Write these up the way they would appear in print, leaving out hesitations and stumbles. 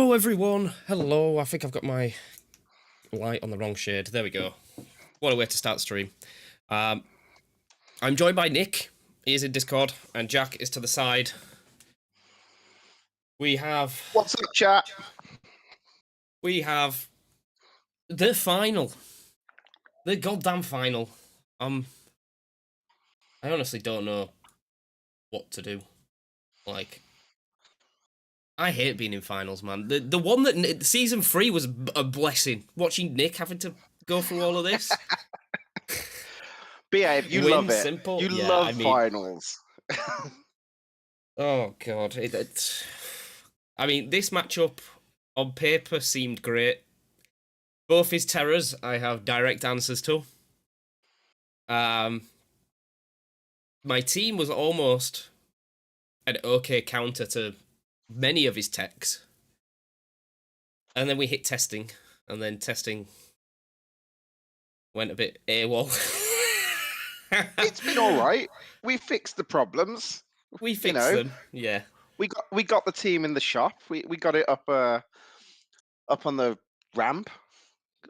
Hello everyone, hello. I think I've got my light on the wrong shade. There we go. What a way to start stream. I'm joined by Nick, he is in Discord, and Jack is to the side. We have... What's up, chat? We have the final. The goddamn final. I honestly don't know what to do. Like, I hate being in finals, man. The one that season 3 was a blessing. Watching Nick having to go through all of this. Behave, you Win, love it. simple. You Yeah, love I mean, finals. Oh god, I mean, this matchup on paper seemed great. Both his terrors, I have direct answers to. My team was almost an okay counter to many of his techs. And then we hit testing, and then testing went a bit AWOL. It's been all right. We fixed the problems. We fixed them, yeah. We got the team in the shop. We got it up on the ramp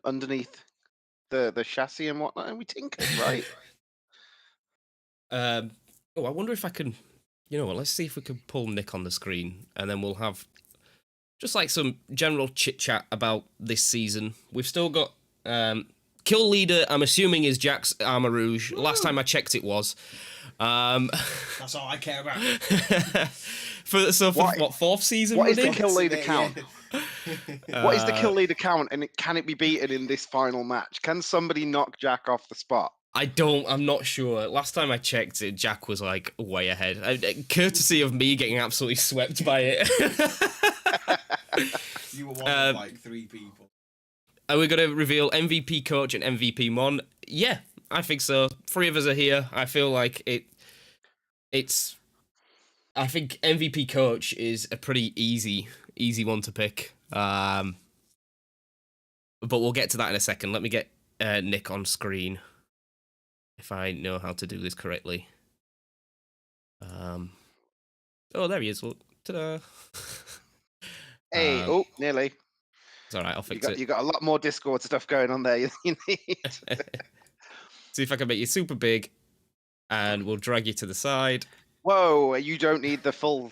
underneath the chassis and whatnot, and we tinkered, right? I wonder if I can. You know what? Let's see if we can pull Nick on the screen, and then we'll have just like some general chit chat about this season. We've still got kill leader. I'm assuming is Jack's Armor Rouge. Woo! Last time I checked, it was. That's all I care about. for what, fourth season? What is the kill leader count? What is the kill leader count, and can it be beaten in this final match? Can somebody knock Jack off the spot? I'm not sure. Last time I checked it, Jack was like way ahead. Courtesy of me getting absolutely swept by it. You were one of like 3 people. Are we going to reveal MVP Coach and MVP Mon? Yeah, I think so. 3 of us are here. I feel like it's... I think MVP Coach is a pretty easy one to pick. But we'll get to that in a second. Let me get Nick on screen, if I know how to do this correctly. Oh, there he is. Look. Ta-da. Hey, nearly. It's all right, I'll fix it. You got a lot more Discord stuff going on there than you need. See if I can make you super big, and we'll drag you to the side. Whoa, you don't need the full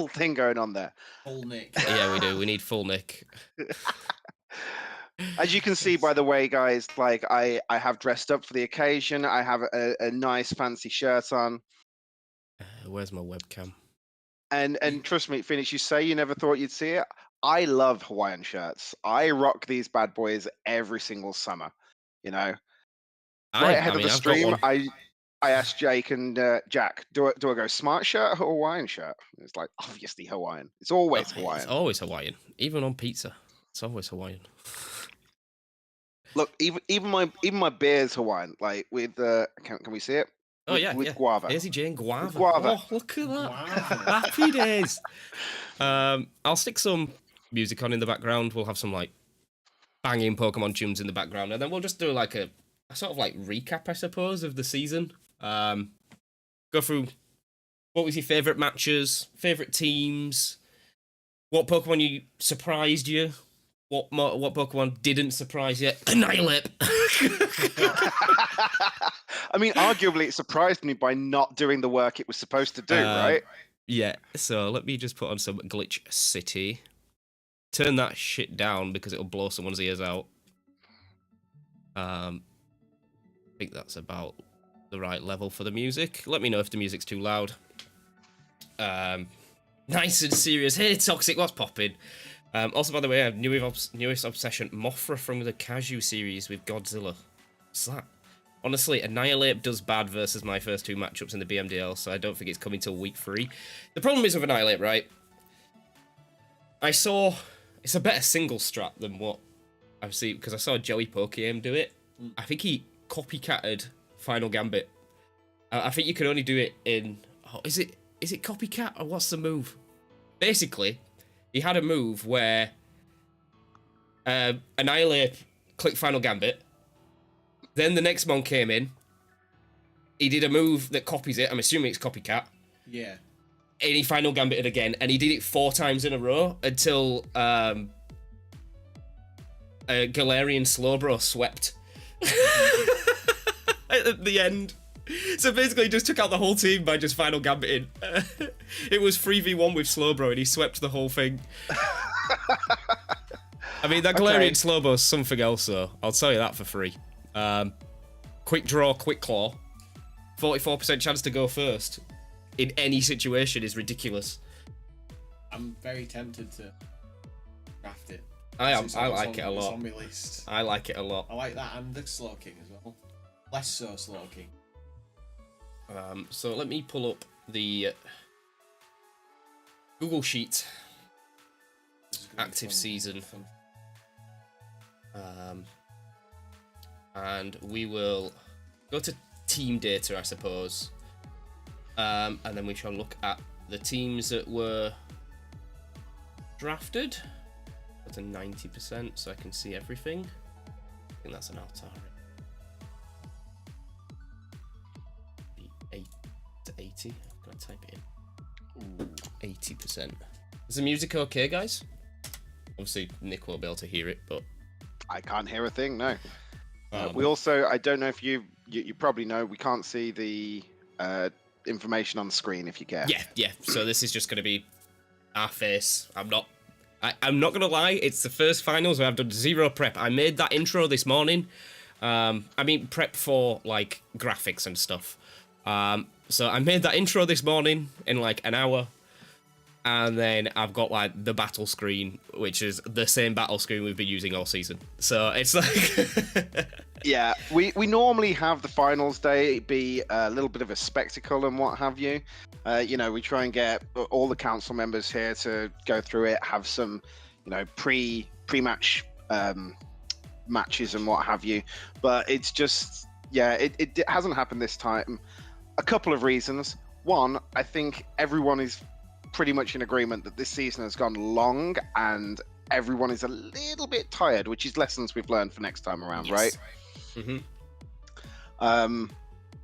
thing going on there. Full Nick. Yeah, we do. We need full Nick. As you can see, by the way, guys, like I have dressed up for the occasion. I have a nice fancy shirt on. Where's my webcam? And trust me, Phoenix, you say you never thought you'd see it. I love Hawaiian shirts. I rock these bad boys every single summer. You know, right ahead of the stream, I asked Jake and Jack, do I go smart shirt or Hawaiian shirt? It's like, obviously Hawaiian. It's always Hawaiian. It's always Hawaiian. Even on pizza, it's always Hawaiian. Look, even my beer's Hawaiian. Like with can we see it? Oh yeah, with guava. Daisy Jane guava. With guava. Oh, look at that! Happy days. I'll stick some music on in the background. We'll have some like banging Pokemon tunes in the background, and then we'll just do like a sort of like recap, I suppose, of the season. Go through what was your favorite matches, favorite teams, what Pokemon you surprised you. What Pokemon didn't surprise you? Annihilate! I mean, arguably, it surprised me by not doing the work it was supposed to do, right? Yeah, so let me just put on some Glitch City. Turn that shit down because it'll blow someone's ears out. I think that's about the right level for the music. Let me know if the music's too loud. Nice and serious. Hey, Toxic, what's popping? Also, by the way, I have newest obsession, Mothra from the Kaiju series with Godzilla. What's that? Honestly, Annihilate does bad versus my first 2 matchups in the BMDL, so I don't think it's coming till week 3. The problem is with Annihilate, right? It's a better single strat than what I've seen, because I saw Joey Pokemon do it. I think he copycatted Final Gambit. I think you can only do it in... Oh, is it copycat, or what's the move? Basically, he had a move where Annihilate clicked Final Gambit, then the next mon came in, he did a move that copies it, I'm assuming it's copycat. Yeah. he final gambited again, and he did it 4 times in a row until Galarian Slowbro swept at the end. So basically, he just took out the whole team by just final gambiting. It was 3v1 with Slowbro, and he swept the whole thing. I mean, that Galarian Slowbro is something else, though. I'll tell you that for free. Quick draw, quick claw. 44% chance to go first in any situation is ridiculous. I'm very tempted to draft it. I like it a lot. It's on my list. I like it a lot. I like that and the Slow King as well. Less so Slow King. So let me pull up the Google Sheet active season. And we will go to team data, I suppose. And then we shall look at the teams that were drafted. Go to 90% so I can see everything. I think that's an Altari. 8 to 80. I'm gonna type it in. 80%. Is the music okay, guys? Obviously, Nick won't be able to hear it, but I can't hear a thing. No. We also, I don't know if you probably know, we can't see the information on the screen if you care. Yeah. So this is just going to be our face. I'm not going to lie. It's the first finals where I've done 0 prep. I made that intro this morning. I mean, prep for like graphics and stuff. So I made that intro this morning in like an hour. And then I've got like the battle screen, which is the same battle screen we've been using all season. So it's like... Yeah, we normally have the finals day be a little bit of a spectacle and what have you. We try and get all the council members here to go through it, have some, pre-match matches and what have you. But it's just, it hasn't happened this time. A couple of reasons. One, I think everyone is pretty much in agreement that this season has gone long and everyone is a little bit tired, which is lessons we've learned for next time around, right? Mm-hmm.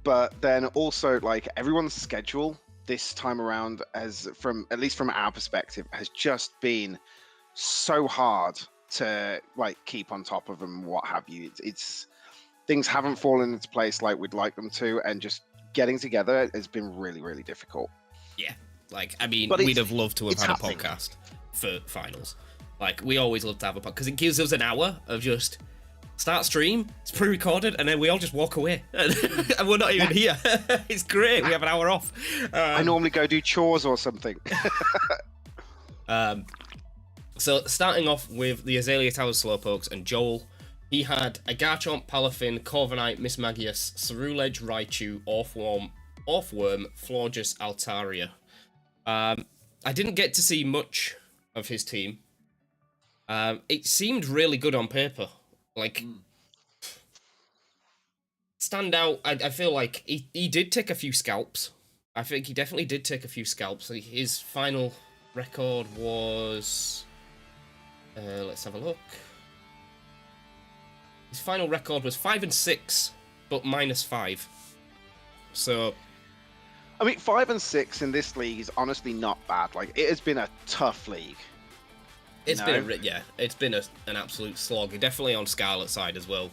But then also, like, everyone's schedule this time around has, at least from our perspective, has just been so hard to like keep on top of and what have you. It's things haven't fallen into place like we'd like them to, and just getting together has been really, really difficult. Yeah. Like, I mean, we'd have loved to have had a podcast for finals. Like, we always love to have a podcast because it gives us an hour of just start stream, it's pre-recorded, and then we all just walk away. And we're not even here. It's great. We have an hour off. I normally go do chores or something. So, starting off with the Azalea Towers Slowpokes and Joel, he had a Garchomp, Palafin, Corviknight, Mismagius, Ceruledge, Raichu, Orthworm, Florges, Altaria. I didn't get to see much of his team. It seemed really good on paper. Like, stand out. I feel like he did take a few scalps. I think he definitely did take a few scalps. His final record was... let's have a look. His final record was 5-6, but -5. So... I mean, 5-6 in this league is honestly not bad. Like, it has been a tough league. It's been an absolute slog. Definitely on Scarlet's side as well.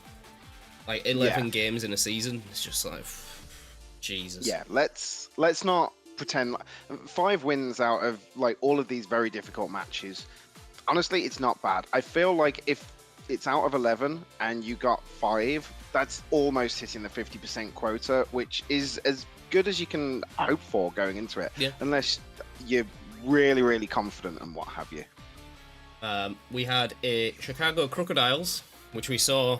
Like 11 games in a season. It's just like, Jesus. Yeah, let's not pretend. 5 wins out of like all of these very difficult matches. Honestly, it's not bad. I feel like if it's out of 11 and you got 5, that's almost hitting the 50% quota, which is as good as you can hope for going into it. Yeah. Unless you're really, really confident and what have you. We had a Chicago Crocodiles, which we saw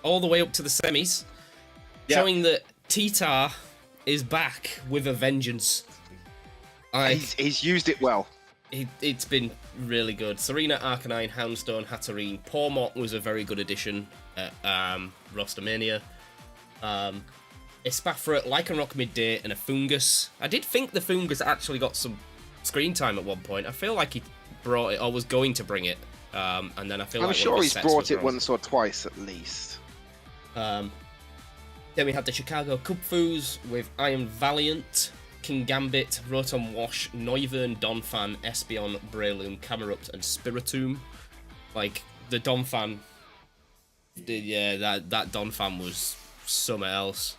all the way up to the semis, showing that T-Tar is back with a vengeance. He's used it well. It's been really good. Serena, Arcanine, Houndstone, Hatterene. Pawmot was a very good addition at Rostermania. Espathra, Lycanroc midday, and a Fungus. I did think the Fungus actually got some screen time at one point. I feel like he brought it, or was going to bring it, and then I feel I'm sure he's brought it once or twice at least. Then we had the Chicago Cubfoos with Iron Valiant, King Gambit, Rotom Wash, Noivern, Donphan, Espeon, Breloom, Camerupt, and Spiritomb. Like, the Donphan... Yeah, that Donphan was somewhere else.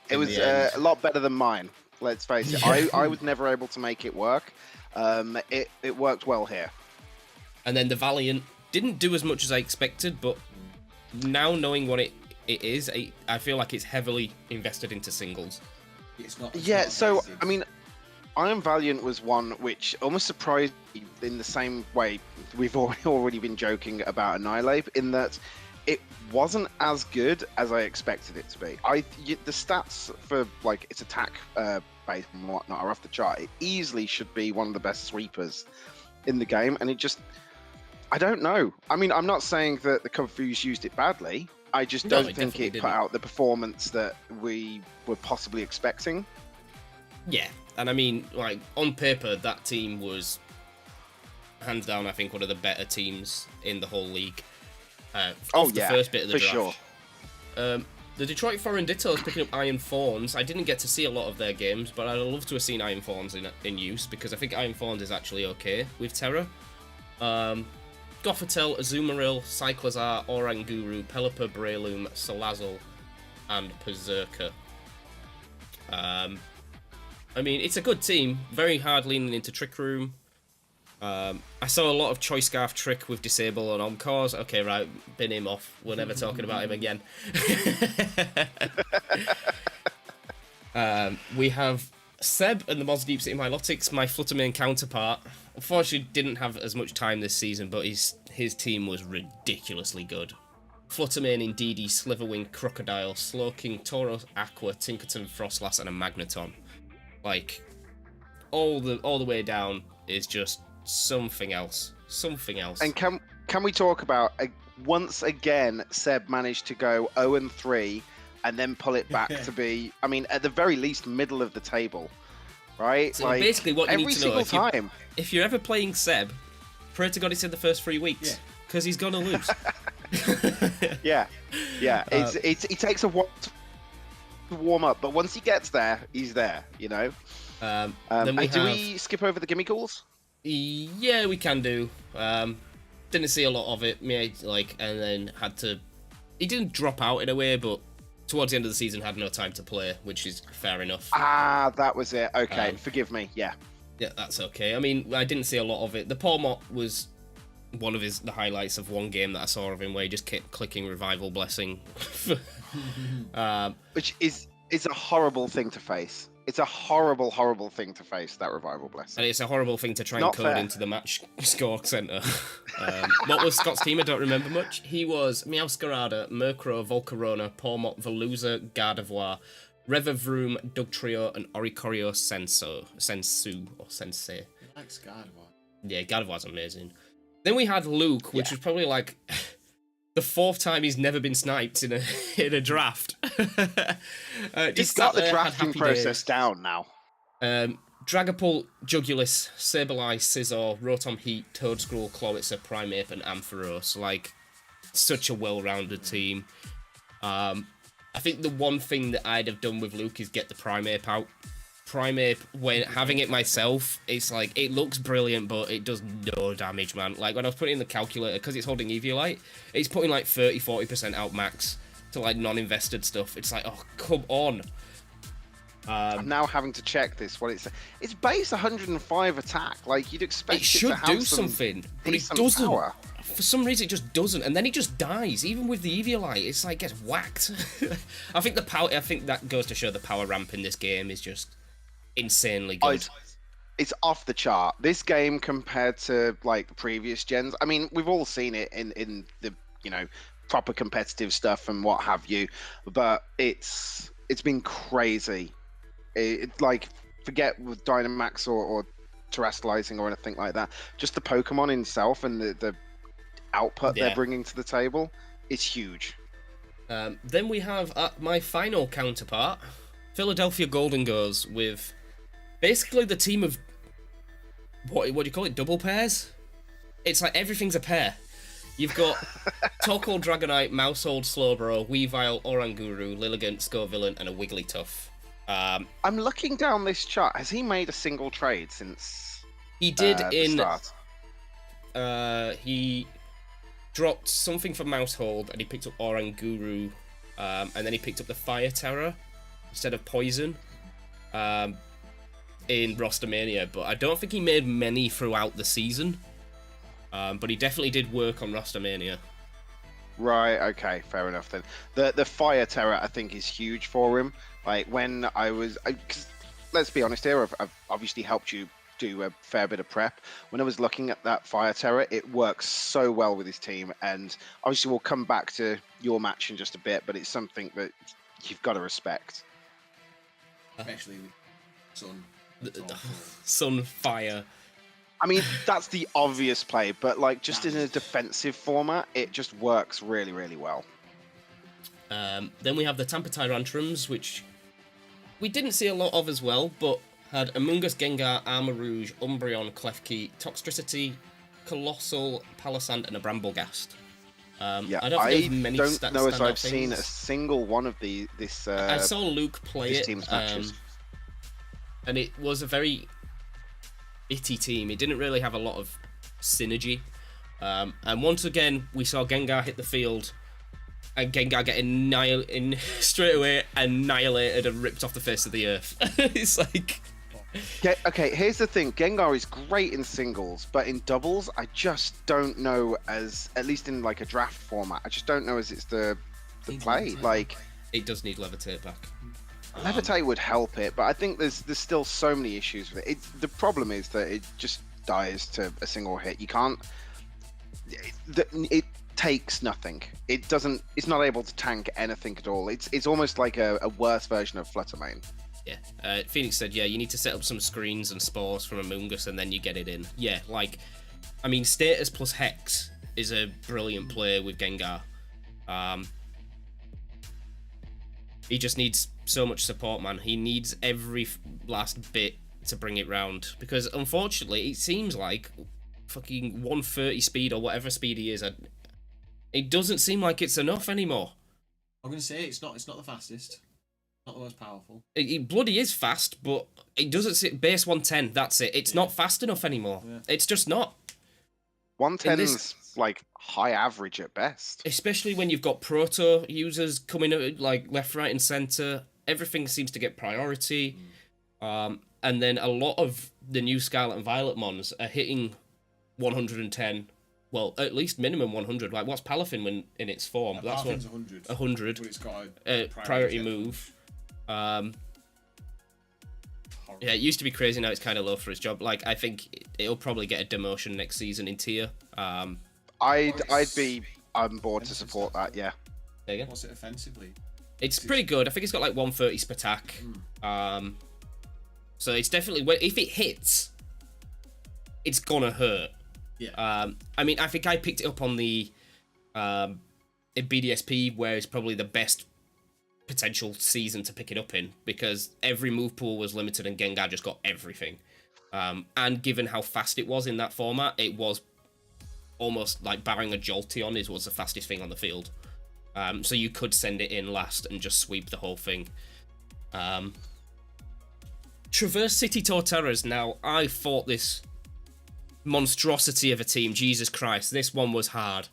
It was a lot better than mine, let's face it. Yeah. I was never able to make it work. It worked well here. And then the Valiant didn't do as much as I expected, but now knowing what it is, I feel like it's heavily invested into singles. It's not So, amazing. I mean, Iron Valiant was one which almost surprised me in the same way we've already been joking about Annihilate, in that it wasn't as good as I expected it to be. The stats for, like, its attack base and whatnot are off the chart. It easily should be one of the best sweepers in the game, and it just... I don't know. I mean, I'm not saying that the Confuse used it badly. I just don't think it put out the performance that we were possibly expecting. Yeah, and I mean, like, on paper, that team was, hands down, I think, one of the better teams in the whole league. The first bit of the draft. Sure. The Detroit Foreign Dittos picking up Iron Fawns. I didn't get to see a lot of their games, but I'd love to have seen Iron Fawns in use, because I think Iron Fawns is actually okay with Terra. Gothitelle, Azumarill, Cyclizar, Oranguru, Pelipper, Breloom, Salazzle, and Berserker. I mean, it's a good team. Very hard leaning into Trick Room. I saw a lot of Choice Scarf Trick with Disable and Encore. Okay, right, bin him off. We're never talking about him again. We have Seb and the Moz Deep City Milotics, my Fluttermane counterpart. Unfortunately, didn't have as much time this season, but his team was ridiculously good. Fluttermane, Indeedee, Sliverwing, Crocodile, Slowking, Tauros, Aqua, Tinkerton, Frostlass, and a Magneton. Like, all the way down is just something else. Something else. And can we talk about, once again, Seb managed to go 0-3 and then pull it back to be, I mean, at the very least, middle of the table, right? So like, basically what you need to know, if you're ever playing Seb, pray to God it's in the first 3 weeks, because he's going to lose. Yeah. It takes a while to warm up, but once he gets there, he's there, you know? Do we skip over the gimme calls? Yeah, we can do. Didn't see a lot of it, and then had to... He didn't drop out in a way, but towards the end of the season had no time to play, which is fair enough. Ah, that was it. Okay, forgive me. Yeah, that's okay. I mean, I didn't see a lot of it. The Pawmot was one of the highlights of one game that I saw of him, where he just kept clicking Revival Blessing. Which is a horrible thing to face. It's a horrible, horrible thing to face, that Revival Blessing. And it's a horrible thing to try and code into the match score center. What was Scott's team? I don't remember much. He was Meowscarada, Murkrow, Volcarona, Pawmot, Veluza, Gardevoir, Revavroom, Dugtrio, and Oricorio Sensu. He likes Gardevoir. Yeah, Gardevoir's amazing. Then we had Luke, which was probably like... the fourth time he's never been sniped in a draft. He's got the drafting process down now. Dragapult, Jugulus, Sableye, Scizor, Rotom Heat, Toedscruel, Clawitzer, Primeape, and Ampharos. Like, such a well-rounded team. I think the one thing that I'd have done with Luke is get the Primeape out. Primeape, when having it myself, it's like, it looks brilliant, but it does no damage, man. Like, when I was putting in the calculator, because it's holding Eviolite, it's putting like 30-40% out max to like non-invested stuff. It's like, oh, come on. I'm now having to check this. It's base 105 attack. Like, you'd expect it should to have do something, but it doesn't. Power. For some reason, it just doesn't, and then it just dies. Even with the Eviolite, it's like gets whacked. I think that goes to show the power ramp in this game is just insanely good. It's off the chart. This game compared to like the previous gens. I mean, we've all seen it in the proper competitive stuff and what have you, but it's been crazy. Like, forget with Dynamax or terrestrializing or anything like that. Just the Pokemon itself and the output they're bringing to the table is huge. Then we have my final counterpart, Philadelphia Gholdengos, with basically the team of what do you call it? Double pairs? It's like everything's a pair. You've got Torkoal, Dragonite, Mousehold, Slowbro, Weavile, Oranguru, Lilligant, Scovillain, and a Wigglytuff. I'm looking down this chart. Has he made a single trade since he did the start? He dropped something for Mousehold, and he picked up Oranguru, and then he picked up the Fire Terror instead of Poison in Rostermania, but I don't think he made many throughout the season. But he definitely did work on Rostermania. Right, okay, fair enough then. The Fire Terror, I think, is huge for him. Like, when cause let's be honest here, I've obviously helped you do a fair bit of prep. When I was looking at that Fire Terror, it works so well with his team, and obviously we'll come back to your match in just a bit, but it's something that you've got to respect. Especially Sun. Sun Fire. I mean, that's the obvious play, but like just in a defensive format, it just works really, really well. Then we have the Tampa Tyrantrums, which we didn't see a lot of as well, but had Amoonguss, Gengar, Armor Rouge, Umbreon, Klefki, Toxtricity, Colossal, Palossand, and a Bramblegast. Yeah, I don't think many don't know if I've things. seen a single one of this. I saw Luke play it, team's matches. And it was a very itty team. It didn't really have a lot of synergy. And once again, we saw Gengar hit the field, and Gengar get straight away annihilated and ripped off the face of the earth. It's like... Okay, here's the thing. Gengar is great in singles, but in doubles, I just don't know at least in like a draft format, I just don't know as it's the play. Like, it does need Levitate back. Levitate would help it, but I think there's still so many issues with it. The problem is that it just dies to a single hit. You can't... It takes nothing. It's not able to tank anything at all. It's almost like a worse version of Fluttermane. Yeah. Phoenix said, yeah, you need to set up some screens and spores from Amoonguss and then you get it in. Yeah, like, I mean, Status plus Hex is a brilliant play with Gengar. He just needs so much support, man. He needs every last bit to bring it round. Because, unfortunately, it seems like fucking 130 speed or whatever speed he is, it doesn't seem like it's enough anymore. I'm going to say it's not the fastest. Not the most powerful. It bloody is fast, but it doesn't sit base 110, that's it. It's not fast enough anymore. Yeah. It's just not. 110's like high average at best. Especially when you've got proto users coming out like left, right, and center. Everything seems to get priority. And then a lot of the new Scarlet and Violet mons are hitting 110. Well, at least minimum 100. Like, what's Palafin when in its form? Yeah, that's Palafin's 100. But it's got a priority move. Yeah, it used to be crazy. Now it's kind of low for his job. Like, I think it'll probably get a demotion next season in tier. I'd be on board to support that. Yeah. There you go. What's it offensively? It's pretty good. I think it's got like 130 Spatak. So it's definitely, if it hits, it's gonna hurt. Yeah. I mean, I think I picked it up on the in BDSP, where it's probably the best potential season to pick it up in, because every move pool was limited and Gengar just got everything. And given how fast it was in that format, it was almost like barring a Jolteon was the fastest thing on the field. So you could send it in last and just sweep the whole thing. Traverse City Torterras. Now, I fought this monstrosity of a team. Jesus Christ, this one was hard.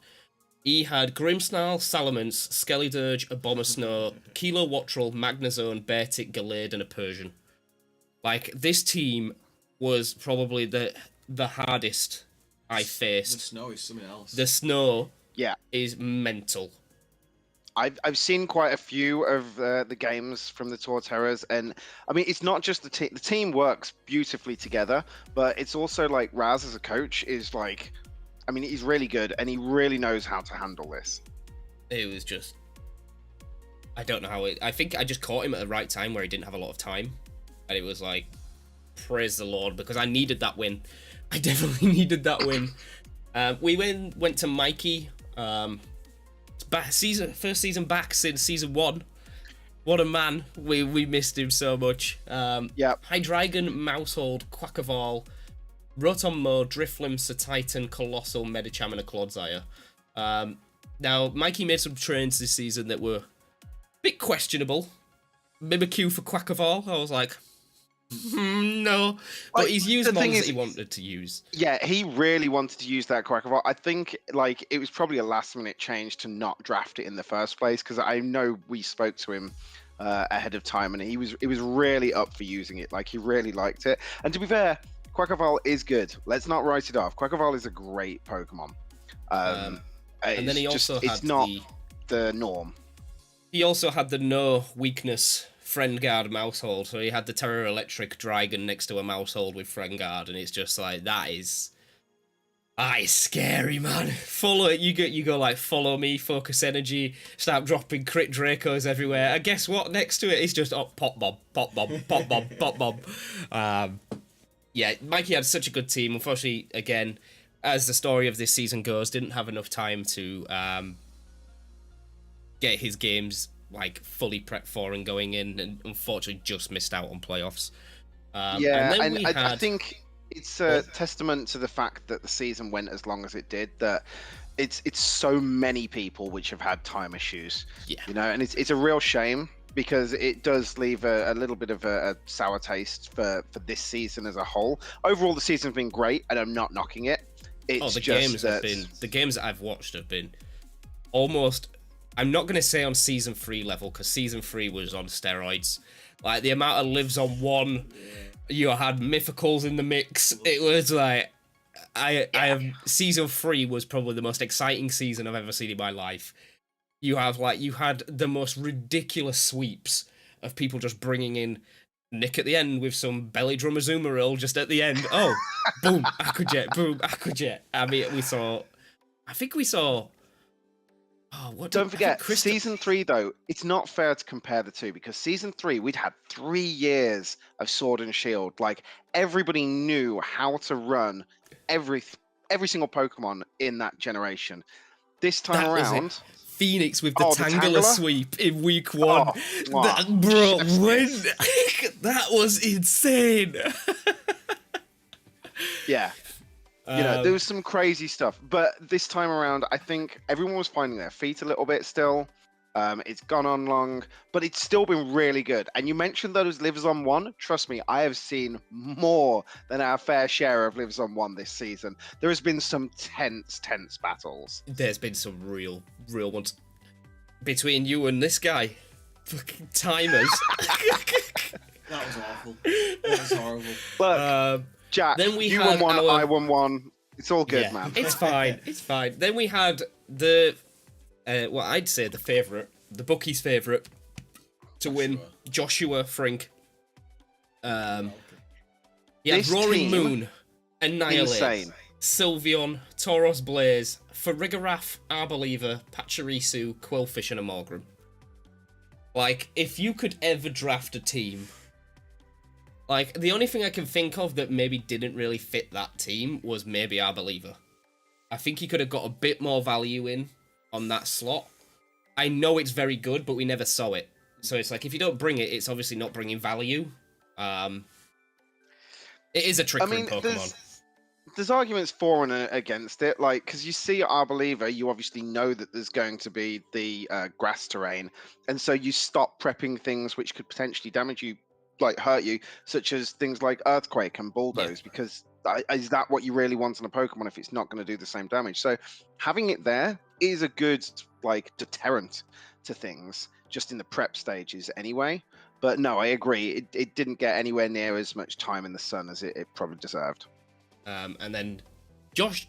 He had Grimmsnarl, Salamence, Skeledirge, Abomasnow, Kilo Wattrel, Magnezone, Beartic, Gallade, and a Persian. Like, this team was probably the hardest I faced. The snow is something else. The snow Yeah. is mental. I've seen quite a few of the games from the Torterras, and I mean, it's not just the team. The team works beautifully together, but it's also like Raz as a coach is like, I mean, he's really good and he really knows how to handle this. It was just, I don't know how I think I just caught him at the right time where he didn't have a lot of time, and it was like, praise the Lord, because I needed that win. I definitely needed that win. We went to Mikey. First season back since season 1. What a man. We missed him so much. Yeah. Hydreigon, Mousehold, Quackavall, Rotom-Mow, Drifloon, Satitan, Colossal, Medicham, and a Clodsire. Now, Mikey made some trains this season that were a bit questionable. Mimikyu for Quackleval. I was like, no. But he's used mons that he wanted to use. Yeah, he really wanted to use that Quackleval. I think like it was probably a last-minute change to not draft it in the first place, because I know we spoke to him ahead of time, and he was really up for using it. Like, he really liked it. And to be fair, Quackleval is good. Let's not write it off. Quackleval is a great Pokemon. And then he also had it's not the norm. He also had the no weakness Friend-Guard Mousehold, so he had the Terror Electric Dragon next to a Mousehold with Friend-Guard, and it's just like, that is scary, man. Follow it, you go like, follow me, focus energy, start dropping crit Dracos everywhere, and guess what, next to it is just, pop bomb, pop bomb, pop bomb, pop bomb. Yeah, Mikey had such a good team. Unfortunately, again, as the story of this season goes, didn't have enough time to get his games like fully prepped for and going in, and unfortunately just missed out on playoffs. I think it's a testament to the fact that the season went as long as it did, that it's so many people which have had time issues. Yeah, you know, and it's a real shame, because it does leave a little bit of a sour taste for this season as a whole. Overall, the season's been great, and I'm not knocking it. The games that I've watched have been almost, I'm not going to say on Season 3 level, because Season 3 was on steroids. Like, the amount of lives on one, you had mythicals in the mix. It was like, Season 3 was probably the most exciting season I've ever seen in my life. You had the most ridiculous sweeps of people just bringing in Nick at the end with some belly drum Azumarill just at the end. Oh, boom, Aquajet, boom, Aquajet. I mean, I think we saw... Oh, Don't forget, Season 3, though, it's not fair to compare the two, because Season 3, we'd had 3 years of Sword and Shield. Like, everybody knew how to run every single Pokemon in that generation. This time around... Phoenix with the Tangela sweep in week 1. That was insane. Yeah. You know, there was some crazy stuff, but this time around, I think everyone was finding their feet a little bit still. It's gone on long, but it's still been really good. And you mentioned those Lives on 1. Trust me, I have seen more than our fair share of Lives on 1 this season. There has been some tense battles. There's been some real ones. Between you and this guy. Fucking timers. That was awful. That was horrible. Look, Jack, then you won one, I won one. It's all good, man. It's fine. It's fine. Then we had the, well, I'd say the favourite, the bookie's favourite to win, Joshua Frink. He had Roaring Moon, Annihilate, Sylveon, Tauros Blaze, Farigiraf, Arboliva, Pachirisu, Quillfish, and Amorgrim. Like, if you could ever draft a team... Like, the only thing I can think of that maybe didn't really fit that team was maybe Arboliva. I think he could have got a bit more value in on that slot. I know it's very good, but we never saw it. So it's like, if you don't bring it, it's obviously not bringing value. It is a trick-room Pokemon. There's arguments for and against it, like, because you see Arboliva, you obviously know that there's going to be the grass terrain, and so you stop prepping things which could potentially damage you, like hurt you, such as things like Earthquake and Bulldoze, because is that what you really want in a Pokemon if it's not going to do the same damage? So having it there is a good, like, deterrent to things, just in the prep stages anyway. But no, I agree, it didn't get anywhere near as much time in the sun as it probably deserved. And then Josh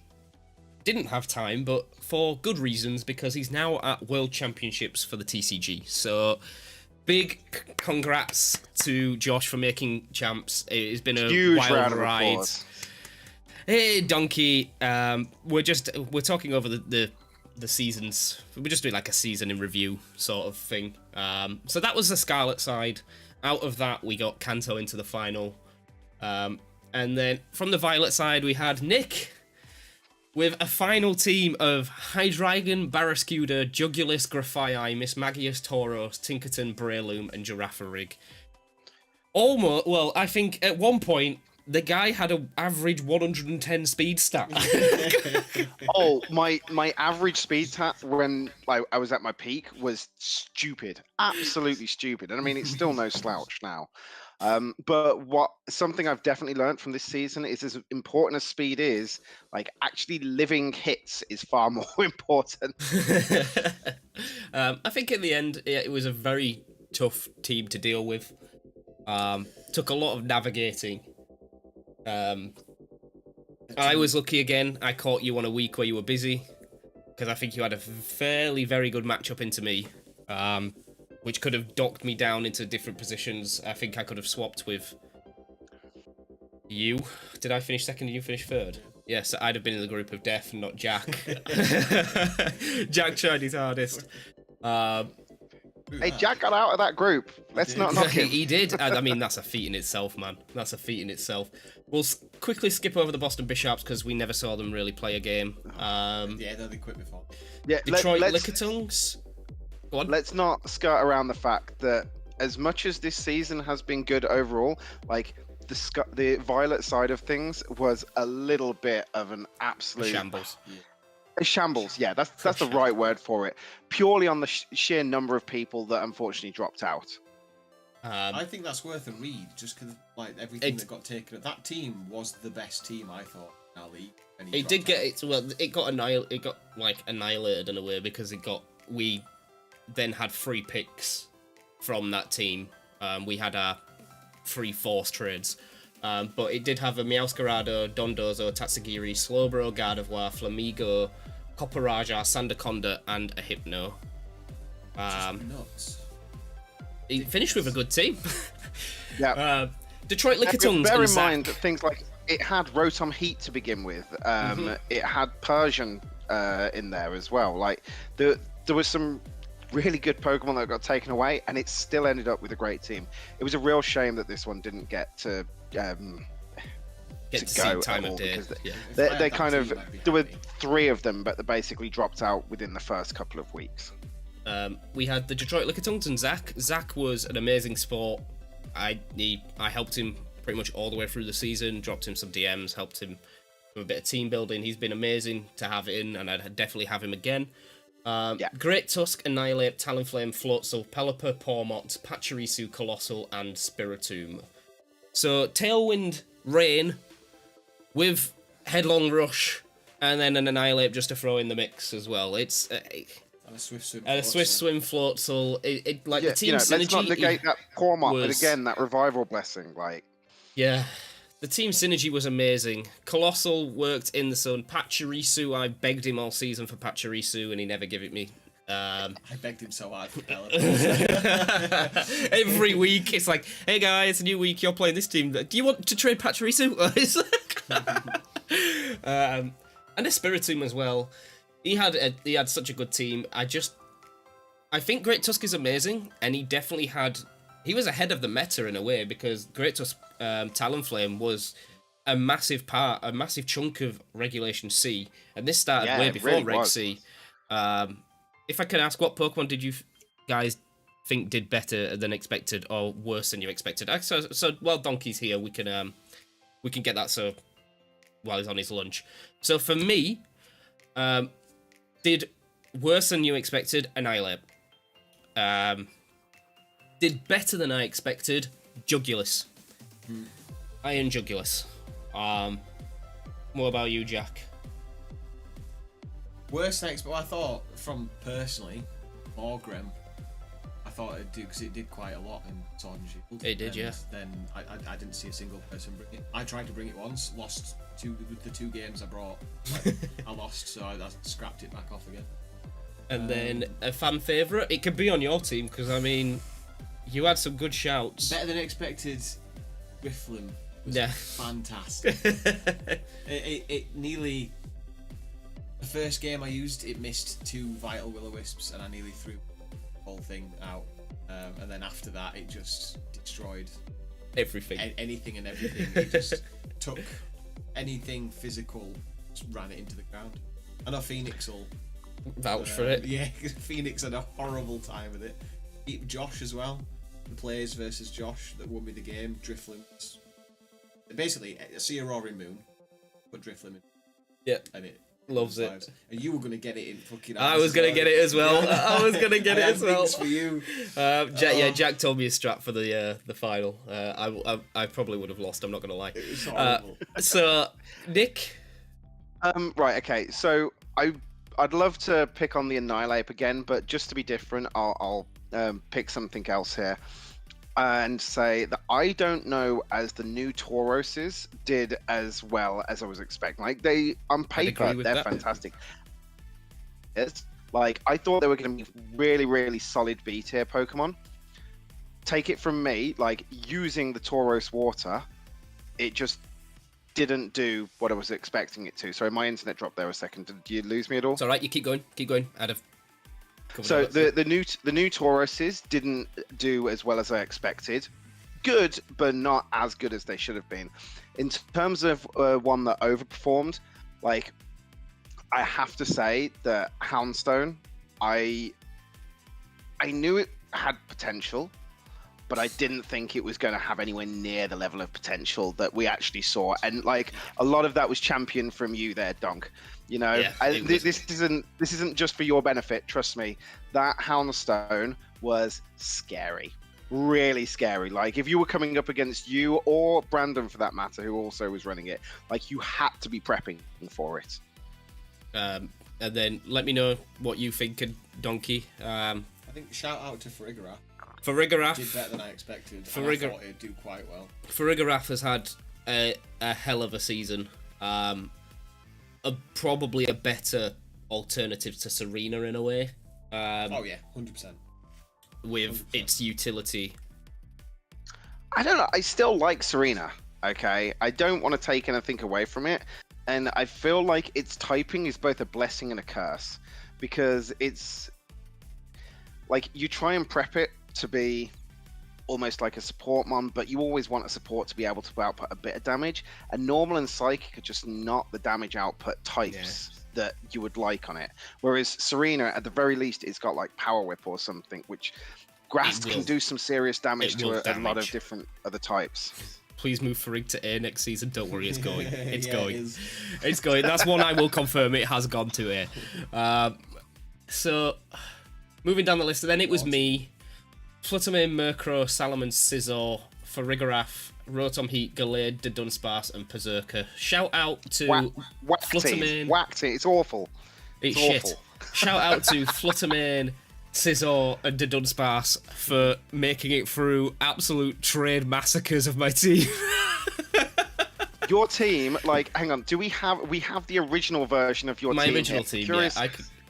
didn't have time, but for good reasons, because he's now at World Championships for the TCG. So big congrats to Josh for making champs. It's been a huge wild ride. Hey, Donkey. We're talking over the seasons. We're just doing like a season in review sort of thing. So that was the Scarlet side. Out of that, we got Kanto into the final. And then from the Violet side, we had Nick with a final team of Hydreigon, Barraskewda, Jugulis, Grafaiai, Mismagius, Tauros, Tinkerton, Breloom, and Girafarig. Almost, well, I think at one point, the guy had an average 110 speed stat. Oh, my average speed stat when I was at my peak was stupid, absolutely stupid. And I mean, it's still no slouch now. But something I've definitely learned from this season is, as important as speed is, like actually living hits is far more important. I think in the end, it was a very tough team to deal with. Took a lot of navigating. I was lucky again. I caught you on a week where you were busy, because I think you had a very good matchup into me, which could have docked me down into different positions. I think I could have swapped with you. Did I finish second and you finish third? Yes, I'd have been in the group of death and not Jack. Jack tried his hardest. Hey, Jack got out of that group. Let's not knock him. He did. I mean, that's a feat in itself, man. That's a feat in itself. We'll quickly skip over the Boston Bishops because we never saw them really play a game. Yeah, they quit before. Yeah, Detroit Lickitungs. Go on. Let's not skirt around the fact that as much as this season has been good overall, like the Violet side of things was a little bit of an absolute shambles. A shambles, yeah, that's the right word for it. Purely on the sheer number of people that unfortunately dropped out. I think that's worth a read, just because like everything that got taken. That team was the best team, I thought, in our league. It did get it. Well, it got annihilated in a way because we then had 3 picks from that team. We had our 3 forced trades. But it did have a Meowscarado, Dondozo, Tatsugiri, Slowbro, Gardevoir, Flamigo, Copperaja, Sandaconda, and a Hypno. Nuts. He finished with a good team. Yeah. Detroit Lickitungs. Bear in mind that things like it had Rotom Heat to begin with. It had Persian in there as well. Like there was some really good Pokemon that got taken away, and it still ended up with a great team. It was a real shame that this one didn't get to get to go see time of day. They kind of there were 3 of them, but they basically dropped out within the first couple of weeks. We had the Detroit Lickitungs and Zach. Zach was an amazing sport. I helped him pretty much all the way through the season. Dropped him some DMs, helped him with a bit of team building. He's been amazing to have in, and I'd definitely have him again. Great Tusk, Annihilate, Talonflame, Floatzel, Pelipper, Pawmot, Pachirisu, Colossal, and Spiritomb. So Tailwind, Rain, with Headlong Rush, and then an Annihilate just to throw in the mix as well. It's and a Swift Swim. A Swift Swim, Floatzel. The team synergy. Let's not negate that Pawmot, but again, that revival blessing, like. Yeah. The team synergy was amazing. Colossal worked in the sun. Pachirisu, I begged him all season for Pachirisu, and he never gave it me. I begged him so hard for Every week, it's like, hey guys, a new week, you're playing this team. Do you want to trade Pachirisu? And a Spiritomb as well. He had such a good team. I think Great Tusk is amazing, and he was ahead of the meta in a way, because Great Tusk Talonflame was a massive chunk of Regulation C, and this started way before really Reg C. If I can ask, what Pokemon did you guys think did better than expected, or worse than you expected? So while Donkey's here, we can get that. So while he's on his lunch, so for me, did worse than you expected, Annihilate. Did better than I expected, Jugulus. Iron Jugulus. What about you, Jack? Worse than expected. Well, I thought, from personally, Morgrem, I thought it'd do, because it did quite a lot in Sword and Shield. It did, yeah. Then I didn't see a single person bring it. I tried to bring it once, lost with the 2 games I brought. I lost, so I scrapped it back off again. And then a fan favourite? It could be on your team, because, I mean, you had some good shouts. Better than expected, Rifflim was fantastic. it nearly... The first game I used, it missed 2 Vital Will-O-Wisps, and I nearly threw the whole thing out. And then after that, it just destroyed everything. Anything and everything. It just took anything physical, just ran it into the ground. I know Phoenix will vouch for it. Yeah, Phoenix had a horrible time with it. Josh as well. The players versus Josh that won me the game. Drifloon was Basically, see a roaring moon, put Drifloon in. Yeah. And it loves it. And you were going to get it in fucking... I was going to get it as well. I was going to get it as well. For you. Yeah, Jack told me a strat for the final. I probably would have lost, I'm not going to lie. It was horrible. So, Nick? Right, okay. So, I'd love to pick on the Annihilate again, but just to be different, I'll pick something else here. And say that I don't know as the new Tauroses did as well as I was expecting. Like, they, on paper, they're fantastic. It's like, I thought they were going to be really, really solid B tier Pokemon. Take it from me, like, using the Tauros water, it just didn't do what I was expecting it to. Sorry, my internet dropped there a second. Did you lose me at all? It's all right, you keep going. So the new Tauroses didn't do as well as I expected. Good, but not as good as they should have been. In terms of one that overperformed, like, I have to say that Houndstone, I knew it had potential, but I didn't think it was going to have anywhere near the level of potential that we actually saw. And like, a lot of that was championed from you there, Donk. You know, yeah, this isn't just for your benefit. Trust me, that Houndstone was scary, really scary. Like, if you were coming up against you or Brandon, for that matter, who also was running it, like, you had to be prepping for it. And then let me know what you think of Donkey. I think shout out to Farigiraf. Farigiraf did better than I expected. I thought it'd do quite well. Farigiraf has had a hell of a season. Probably a better alternative to Serena in a way. Oh yeah, 100%. With 100%. Its utility. I don't know. I still like Serena. Okay, I don't want to take anything away from it, and I feel like its typing is both a blessing and a curse, because it's like, you try and prep it to be almost like a support mon, but you always want a support to be able to output a bit of damage, and normal and psychic are just not the damage output types that you would like on it. Whereas Serena, at the very least, it's got like Power Whip or something, which Grass can do some serious damage to a lot of different other types. Please move Farig to A next season. Don't worry, it's going. It's going. It's going. That's one I will confirm. It has gone to A. So, moving down the list, then it was me. Fluttermane, Murkrow, Salamence, Scizor, Farigiraf, Rotom Heat, Gallade, Dunsparce, and Berserker. Shout out to Fluttermane. Whacked it. It's awful. It's shit. Awful. Shout out to Fluttermane, Scizor, and Dunsparce for making it through absolute trade massacres of my team. Your team, like, hang on. Do we have the original version of your team? My original team. Curious, yeah,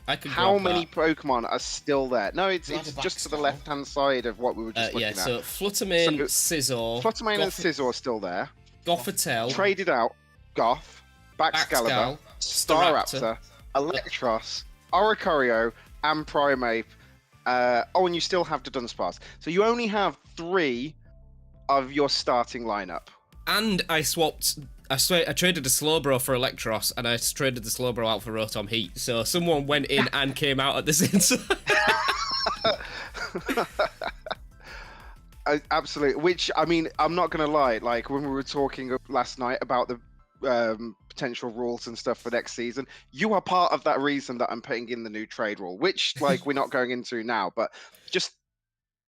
I could how many Pokemon are still there? No, it's just to the left-hand side of what we were just looking at. So Fluttermane, Scizor... Fluttermane and Scizor are still there. Gothitelle. Traded out Goth, Baxcalibur, Staraptor, Electros, Oricorio, and Primeape. And you still have the Dunsparce. So you only have 3 of your starting lineup. And I traded a Slowbro for Electros, and I traded the Slowbro out for Rotom Heat. So someone went in and came out at the same time. Absolutely. Which, I mean, I'm not going to lie. Like, when we were talking last night about the potential rules and stuff for next season, you are part of that reason that I'm putting in the new trade rule, which, like, we're not going into now. But just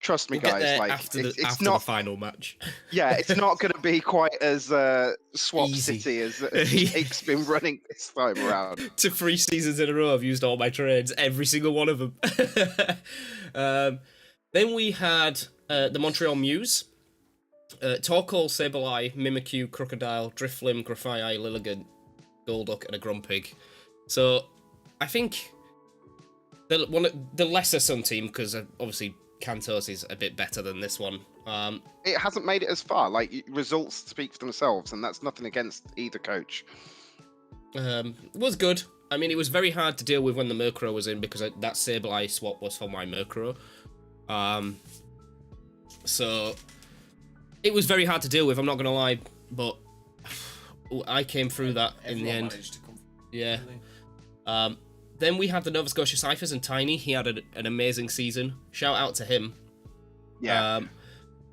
trust me, guys. Like, after it's not the final match. Yeah, it's not going to be quite as Swap Easy. City as Jake's been running this time around. To 3 seasons in a row, I've used all my trades, every single one of them. Then we had the Montreal Muse, Torkoal, Sableye, Mimikyu, Crocodile, Drifloon, Grafaiai, Lilligant, Golduck, and a Grumpig. So I think the lesser Sun team, because obviously Kantos is a bit better than this one. It hasn't made it as far. Like, results speak for themselves, and that's nothing against either coach. It was good. I mean, it was very hard to deal with when the Murkrow was in, because that Sableye swap was for my Murkrow. So it was very hard to deal with, I'm not going to lie, but I came through that in the end. Yeah. Then we had the Nova Scotia Cyphers and Tiny. He had an amazing season. Shout out to him. Yeah.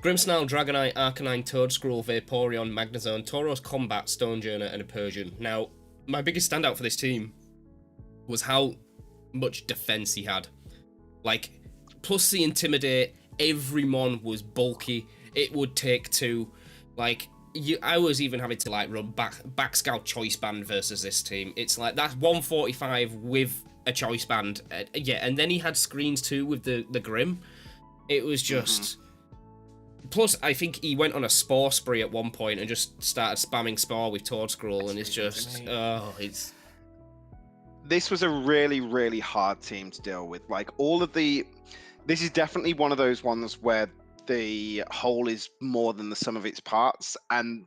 Grimmsnarl, Dragonite, Arcanine, Toedscruel, Vaporeon, Magnezone, Tauros, Combat, Stonejourner, and a Persian. Now, my biggest standout for this team was how much defense he had. Like, plus the Intimidate, every mon was bulky. It would take two. Like, I was even having to like run back scout choice band versus this team. It's like that's 145 with a choice band. Yeah, and then he had screens too with the Grim. It was just. Plus, I think he went on a Spore spree at one point and just started spamming Spore with Toedscruel, and it's just it's. This was a really, really hard team to deal with. Like all of the, this is definitely one of those ones where the whole is more than the sum of its parts, and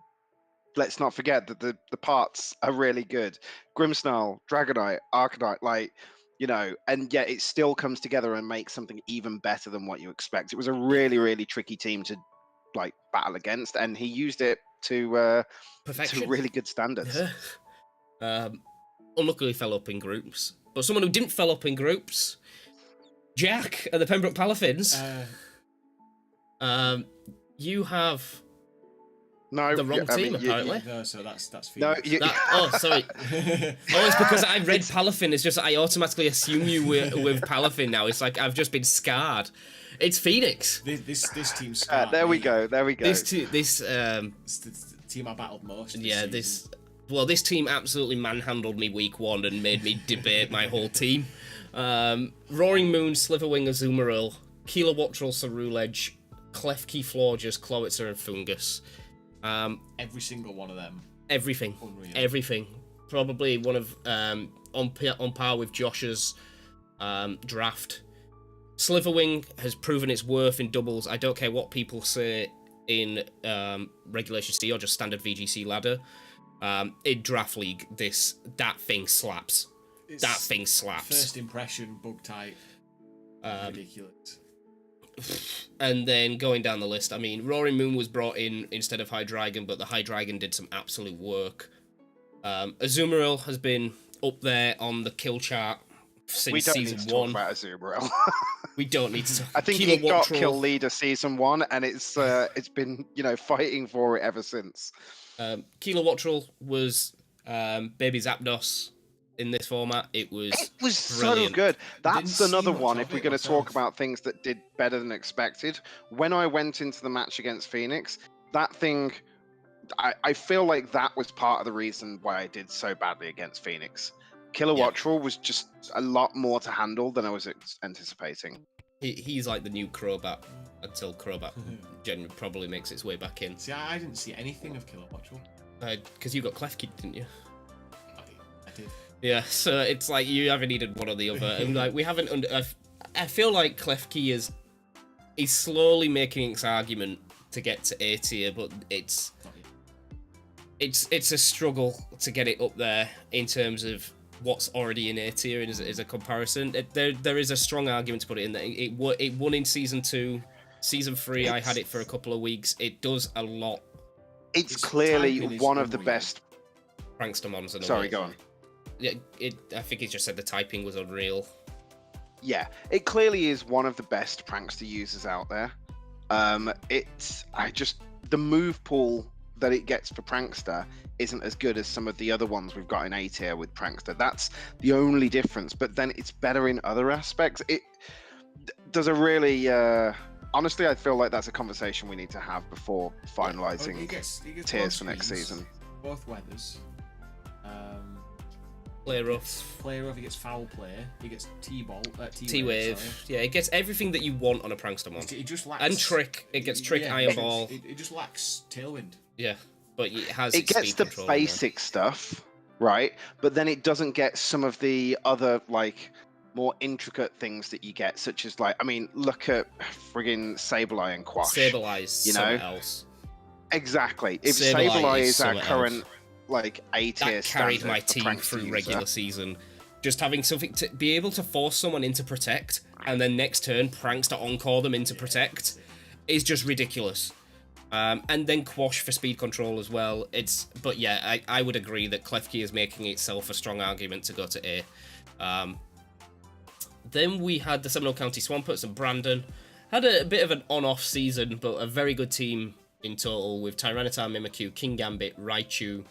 let's not forget that the parts are really good. Grimmsnarl, Dragonite, Arcanite, like, you know, and yet it still comes together and makes something even better than what you expect. It was a really, really tricky team to like battle against, and he used it to really good standards. Yeah. Unluckily fell up in groups, but someone who didn't fell up in groups, Jack at the Pembroke Palafins. You have the wrong team, apparently. No, so that's Phoenix. No, oh, sorry. It's because I read Palafin. It's just I automatically assume you with Palafin now. It's like I've just been scarred. It's Phoenix. This team's scarred. There we go. It's the team I battled most. This team absolutely manhandled me week one and made me debate my whole team. Roaring Moon, Sliverwing, Azumarill, Kilowattrel, Ceruledge, Klefki, Florges, Clowitzer, and Fungus. Every single one of them. Everything. Unreal. Everything. Probably one of on par with Josh's draft. Sliverwing has proven its worth in doubles. I don't care what people say in Regulation C or just standard VGC ladder. In Draft League, that thing slaps. That thing slaps. First impression, bug type. Ridiculous. And then going down the list, I mean, Roaring Moon was brought in instead of Hydreigon, but the Hydreigon did some absolute work. Azumarill has been up there on the kill chart since season 1. We don't need to talk about Azumarill. We don't need to talk. I think he got kill leader season 1, and it's been, you know, fighting for it ever since. Kilowattrel was Baby Zapdos in this format. It was brilliant. So good. That's another one, if we're going to talk about things that did better than expected. When I went into the match against Phoenix, that thing, I feel like that was part of the reason why I did so badly against Phoenix. Kilowattrel was just a lot more to handle than I was anticipating. He's like the new Crobat until Crobat probably makes its way back in. See, I didn't see anything of Kilowattrel. Because you got Klefki, didn't you? I did. Yeah, so it's like you haven't needed one or the other. And like we haven't... I feel like Klefki is slowly making its argument to get to A tier, but it's a struggle to get it up there in terms of what's already in A tier as a comparison. There is a strong argument to put it in there. It won in season 2, season 3. I had it for a couple of weeks. It does a lot. It's clearly one of the best prankster mons. Sorry, go on. Yeah, I think he just said the typing was unreal. Yeah, it clearly is one of the best prankster users out there. The move pool that it gets for prankster isn't as good as some of the other ones we've got in A tier with prankster. That's the only difference, but then it's better in other aspects. It does a really honestly, I feel like that's a conversation we need to have before finalizing he gets tiers for next season. Both weathers. Play rough. He gets foul play. He gets T-bolt. T-wave. Yeah, it gets everything that you want on a prankster mon. It just lacks... And trick. It gets trick, iron ball. It just lacks tailwind. Yeah, but it has. It gets the basic stuff, right? But then it doesn't get some of the other like more intricate things that you get, such as like, I mean, look at friggin' Sableye and Quash. Sableye, you know, else. Exactly. If Sableye is our current like A tier, that carried my team through regular season. Just having something to be able to force someone into protect, and then next turn prankster encore them into protect, is just ridiculous. And then Quash for speed control as well. But yeah, I would agree that Klefki is making itself a strong argument to go to A. Then we had the Seminole County Swamperts and Brandon. had a bit of an on-off season, but a very good team in total with Tyranitar, Mimikyu, King Gambit, Raichu.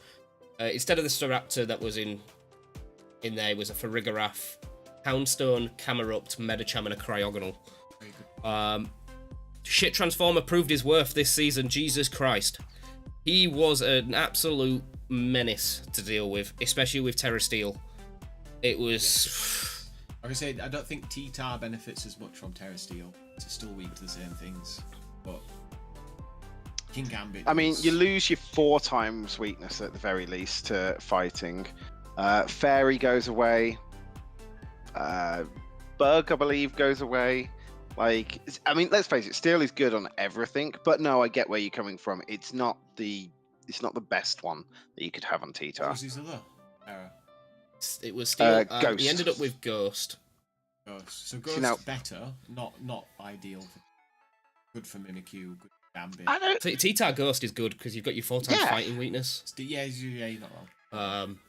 Instead of the Staraptor that was in there, was a Farigiraf, Houndstone, Camerupt, Medicham, and a Cryogonal. Shit Transformer proved his worth this season. Jesus Christ. He was an absolute menace to deal with, especially with Terra Steel. It was... Like I said, I don't think T-Tar benefits as much from Terra Steel. It's still weak to the same things. But King Gambit... I mean, you lose your 4 times weakness at the very least to fighting. Fairy goes away. Bug, I believe, goes away. Like, I mean, let's face it, Steel is good on everything, but no, I get where you're coming from. It's not the best one that you could have on T-Tar. What was his other error? It was Steel. Ghost. He ended up with Ghost. So Ghost better, not ideal. Good for Mimikyu, good for Gambit. T-Tar Ghost is good because you've got your 4 times fighting weakness. Yeah, you're not wrong.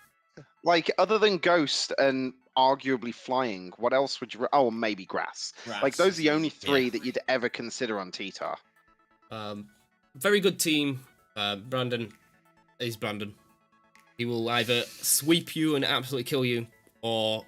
Like, other than Ghost and arguably flying, what else would you... Oh, maybe Grass. Like, those are the only 3 that you'd ever consider on T-Tar. Very good team. Brandon is Brandon. He will either sweep you and absolutely kill you, or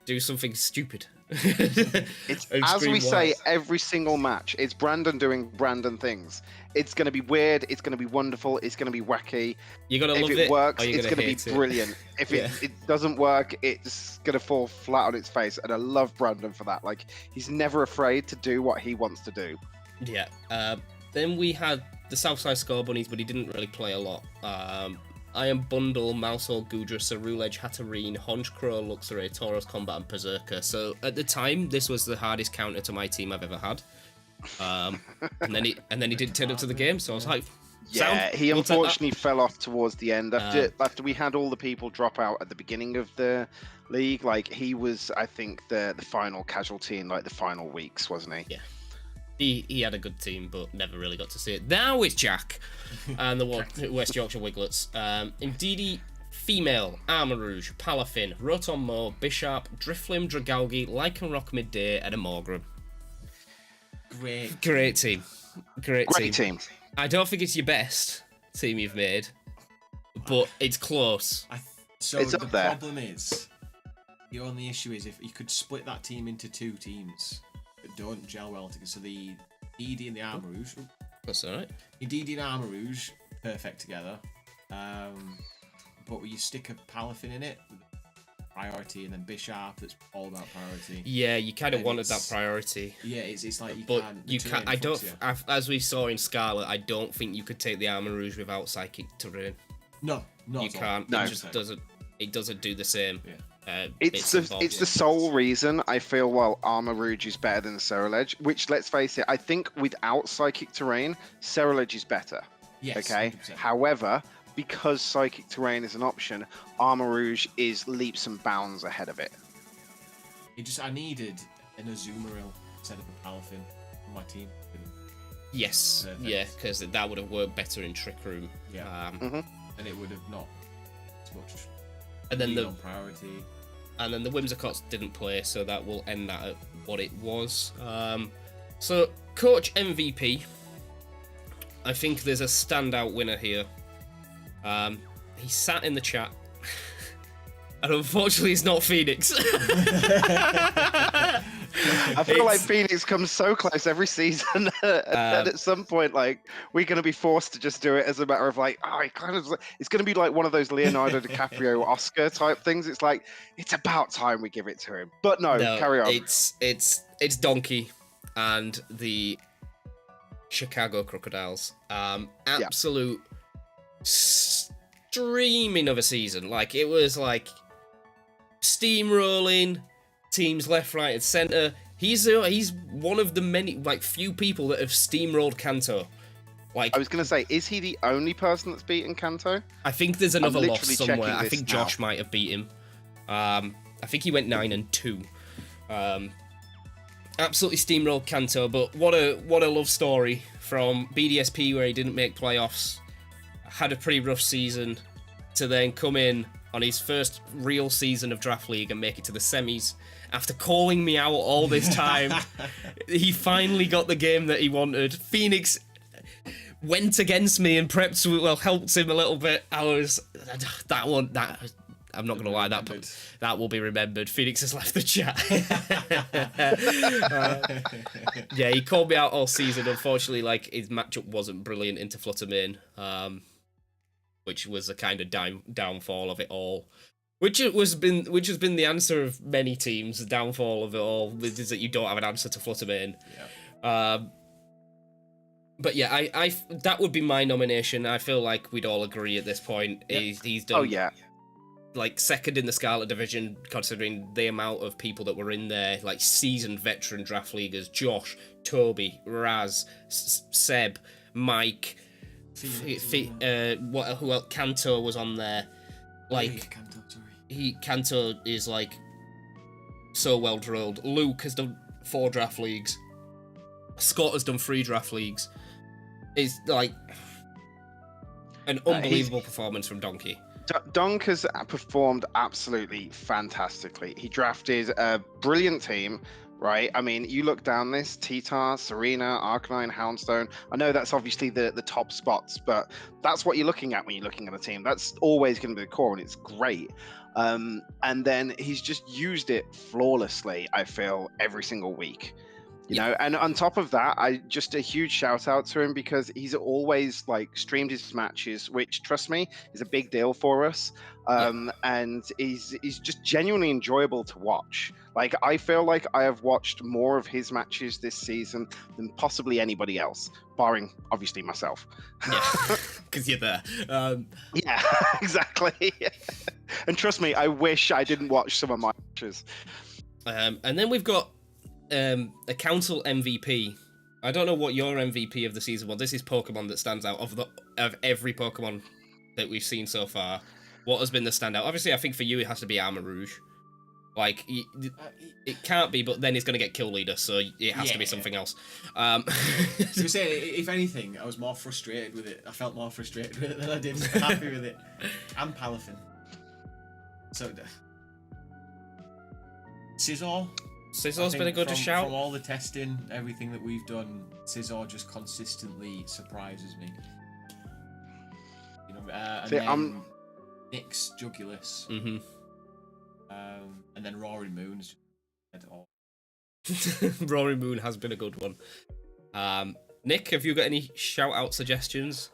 do something stupid. It's, as we say every single match, it's Brandon doing Brandon things. It's going to be weird, it's going to be wonderful, it's going to be wacky. You're going to love it. If it works, it's going to be brilliant. If it doesn't work, it's going to fall flat on its face. And I love Brandon for that. Like, he's never afraid to do what he wants to do. Yeah. Then we had the Southside Score Bunnies, but he didn't really play a lot. Iron Bundle, Mousehole, Goodra, Ceruledge, Hatterene, Honchcrow, Luxray, Tauros Combat, and Berserker. So at the time, this was the hardest counter to my team I've ever had. And then he didn't turn up to the game, so I was like, yeah, he unfortunately fell off towards the end after we had all the people drop out at the beginning of the league. Like, he was, I think, the final casualty in like the final weeks, wasn't he? Yeah. He had a good team, but never really got to see it. Now it's Jack and the West Yorkshire Wiglets. Indeedee, Female, Armarouge, Palafin, Rotom Moor, Bishop, Driflim, Dragalge, Lycanroc Midday, and a Morgrem. Great team. Great team. I don't think it's your best team you've made, but it's close. It's up there. Problem is, the only issue is if you could split that team into 2 teams. Don't gel well together. So the Indeedee and the Armarouge. That's alright. Indeedee and Armarouge, perfect together. But when you stick a Palafin in it, with priority, and then Bishop, that's all about priority. Yeah, you kind of wanted that priority. Yeah, it's like you can't. I don't. As we saw in Scarlet, I don't think you could take the Armarouge without Psychic Terrain. No, you can't. No. It just doesn't. It doesn't do the same. Yeah. It's the sole reason I feel Armarouge is better than Ceruledge, which, let's face it, I think without Psychic Terrain, Ceruledge is better. Yes. Okay. 100%. However, because Psychic Terrain is an option, Armarouge is leaps and bounds ahead of it. I needed an Azumarill instead of a Palafin on my team. Yes. Perfect. Yeah, because that would have worked better in Trick Room. Yeah. And it would have not as much. And then the priority. And then the Whimsicots didn't play, so that will end that at what it was. So Coach MVP, I think there's a standout winner here. He sat in the chat, and unfortunately, it's not Phoenix. I feel like Phoenix comes so close every season, and at some point, like, we're going to be forced to just do it as a matter of like, it's going to be like one of those Leonardo DiCaprio Oscar type things. It's like, it's about time we give it to him. But no, carry on. It's Donkey and the Chicago Crocodiles. Absolute streaming of a season. Like, it was like steamrolling. Teams left, right, and center. He's one of the few people that have steamrolled Kanto. Like, I was gonna say, is he the only person that's beaten Kanto? I think there's another loss somewhere. I think Josh might have beat him. I think he went 9-2. Absolutely steamrolled Kanto, but what a love story from BDSP, where he didn't make playoffs, had a pretty rough season, to then come in on his first real season of Draft League and make it to the semis. After calling me out all this time, he finally got the game that he wanted. Phoenix went against me and helped him a little bit. I'm not going to lie, that will be remembered. Phoenix has left the chat. Yeah, he called me out all season. Unfortunately, like, his matchup wasn't brilliant into Fluttermane, which was a kind of downfall of it all. Which has been the answer of many teams. The downfall of it all is that you don't have an answer to Fluttermane. Yeah. But yeah, I that would be my nomination. I feel like we'd all agree at this point. Yep. He's done. Oh yeah. Like second in the Scarlet Division, considering the amount of people that were in there, like seasoned veteran draft leaguers: Josh, Toby, Raz, Seb, Mike, who else? Kanto was on there. Like Kanto is like so well drilled. Luke has done 4 draft leagues. Scott has done 3 draft leagues. It's like an unbelievable performance from Donkey. Donk has performed absolutely fantastically. He drafted a brilliant team, right? I mean, you look down this, T-Tar, Serena, Arcanine, Houndstone. I know that's obviously the top spots, but that's what you're looking at when you're looking at a team. That's always going to be the core, and it's great. And then he's just used it flawlessly, I feel, every single week. You know, and on top of that, a huge shout out to him because he's always like streamed his matches, which, trust me, is a big deal for us. And he's just genuinely enjoyable to watch. Like, I feel like I have watched more of his matches this season than possibly anybody else, barring obviously myself. Yeah, because you're there. Yeah, exactly. And trust me, I wish I didn't watch some of my matches. And then we've got a council MVP. I don't know what your MVP of the season was. This is Pokemon that stands out of every Pokemon that we've seen so far. What has been the standout? Obviously, I think for you it has to be Armor Rouge. Like, it can't be, but then he's going to get Kill Leader, so it has to be something else. To say, if anything, I was more frustrated with it. I felt more frustrated with it than I did happy with it. And Palafin. So, Scissor's been a good shout. From all the testing, everything that we've done, Scizor just consistently surprises me. You know, and then Nick's Jugulus. Mm-hmm. And then Roaring Moon's just all. Roaring Moon has been a good one. Nick, have you got any shout-out suggestions?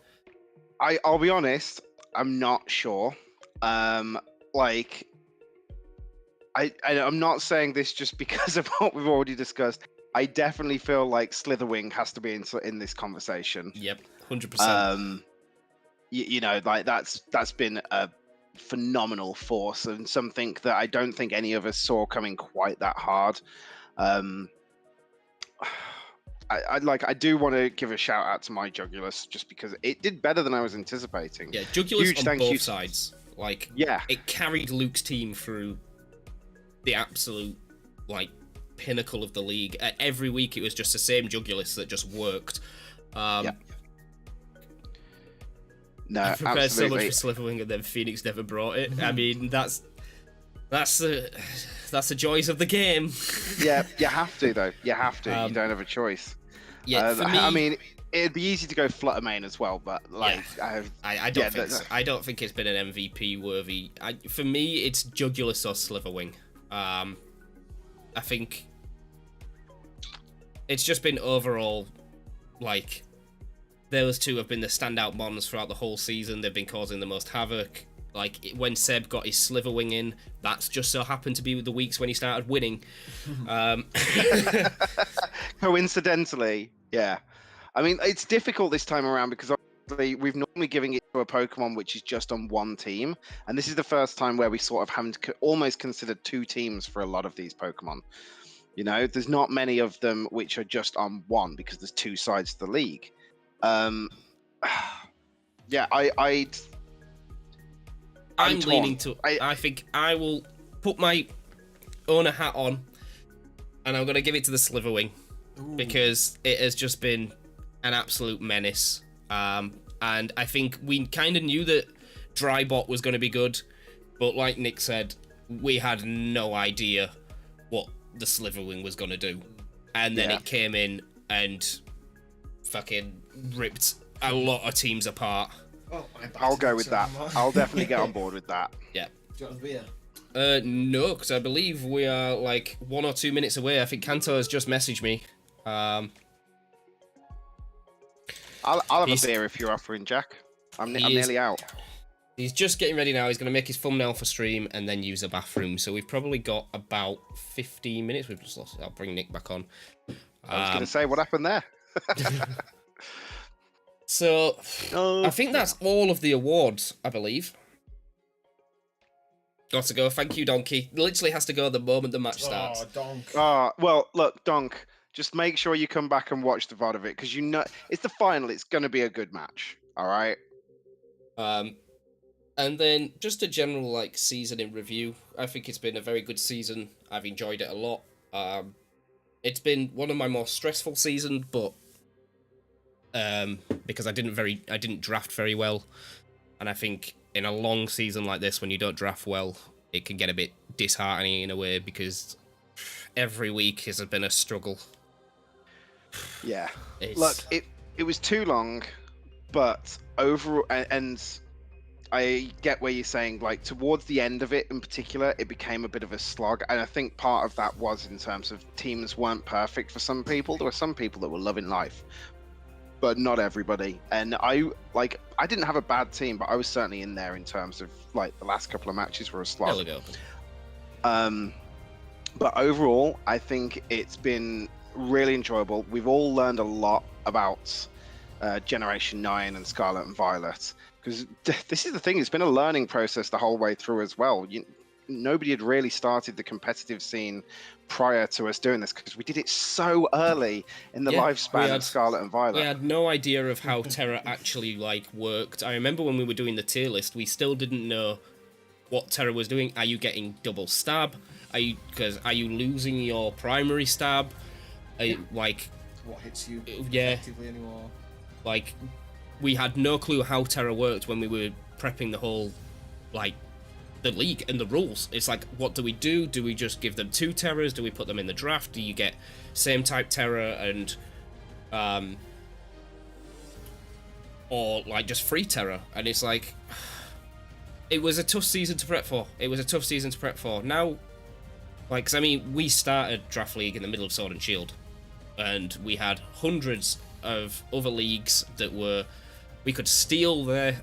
I'll be honest, I'm not sure. Like, I'm not saying this just because of what we've already discussed. I definitely feel like Slitherwing has to be in this conversation. Yep, 100%. You know, like that's been a phenomenal force and something that I don't think any of us saw coming quite that hard. I do want to give a shout out to my Jugulus just because it did better than I was anticipating. Yeah, Jugulus on both sides. Like, yeah, it carried Luke's team through the absolute like pinnacle of the league. Every week it was just the same Jugulus that just worked. Yeah. No, I prepared absolutely. so much for Slitherwing and then Phoenix never brought it. I mean, that's the joys of the game. Yeah, you have to though. You have to. You don't have a choice. Yeah, for me, I mean, it'd be easy to go Fluttermane as well, but like, yeah, I don't think so. I don't think it's been an MVP worthy. For me, it's Jugulus or Slitherwing. I think it's just been overall like. Those two have been the standout mons throughout the whole season. They've been causing the most havoc. Like, when Seb got his Slitherwing in, that's just so happened to be the weeks when he started winning. Coincidentally, yeah. I mean, it's difficult this time around because obviously we've normally given it to a Pokemon which is just on one team. And this is the first time where we sort of haven't almost considered 2 teams for a lot of these Pokemon. You know, there's not many of them which are just on one because there's 2 sides to the league. Yeah, I'm leaning to. I think I will put my owner hat on, and I'm gonna give it to the Slitherwing because it has just been an absolute menace. And I think we kind of knew that Drybot was going to be good. But like Nick said, we had no idea what the Sliverwing was going to do. And then it came in and fucking ripped a lot of teams apart. Oh, I'll go with that. I'll definitely get on board with that. Yeah. Do you want a beer? No, because I believe we are like 1 or 2 minutes away. I think Kanto has just messaged me. I'll have a beer if you're offering, Jack. I'm nearly out. He's just getting ready now. He's going to make his thumbnail for stream and then use the bathroom. So we've probably got about 15 minutes. We've just lost it. I'll bring Nick back on. I was going to say, what happened there? So, I think that's all of the awards, I believe. Got to go. Thank you, Donkey. Literally has to go the moment the match starts. Oh, Donk. Well, look, Donk, just make sure you come back and watch the VOD of it, because you know it's the final. It's going to be a good match. All right? And then just a general like season in review. I think it's been a very good season. I've enjoyed it a lot. It's been one of my more stressful seasons, but because I didn't draft very well, and I think in a long season like this, when you don't draft well, it can get a bit disheartening in a way, because every week has been a struggle. Yeah. Look, it was too long, but overall, and I get where you're saying, like, towards the end of it in particular, it became a bit of a slog. And I think part of that was in terms of teams weren't perfect for some people. There were some people that were loving life, but not everybody. And I didn't have a bad team, but I was certainly in there in terms of, like, the last couple of matches were a slog. There we go. But overall, I think it's been really enjoyable. We've all learned a lot about Generation 9 and Scarlet and Violet. Because this is the thing, it's been a learning process the whole way through as well. Nobody had really started the competitive scene prior to us doing this, because we did it so early in the lifespan of Scarlet and Violet. We had no idea of how Terra actually worked. I remember when we were doing the tier list, we still didn't know what Terra was doing. Are you getting double stab? Are you losing your primary stab? What hits you effectively anymore? We had no clue how Terra worked when we were prepping the whole, the league and the rules. It's like, what do we do? Do we just give them 2 Terras? Do we put them in the draft? Do you get same type Terra and, or just free Terra? And it's like, it was a tough season to prep for. Now, because we started Draft League in the middle of Sword and Shield, and we had hundreds of other leagues that we could steal their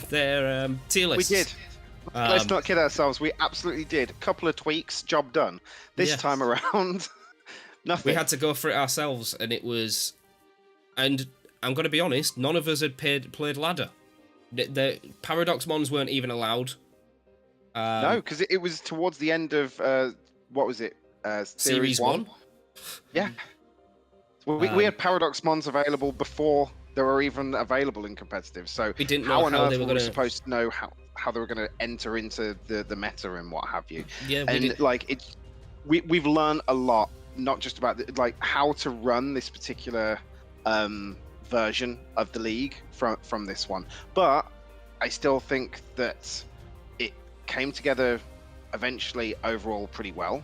tier lists. We did. Let's not kid ourselves. We absolutely did. A couple of tweaks, job done. This time around, nothing. We had to go for it ourselves, and it was. And I'm going to be honest, none of us had played ladder. The Paradox Mons weren't even allowed. No, because it was towards the end of what was it? Series 1. Yeah. Well, we had Paradox Mons available before they were even available in competitive, so we didn't know how they were we supposed to know how they were going to enter into the meta and what have you. Yeah, we've learned a lot, not just about how to run this particular version of the league from this one, but I still think that it came together eventually overall pretty well.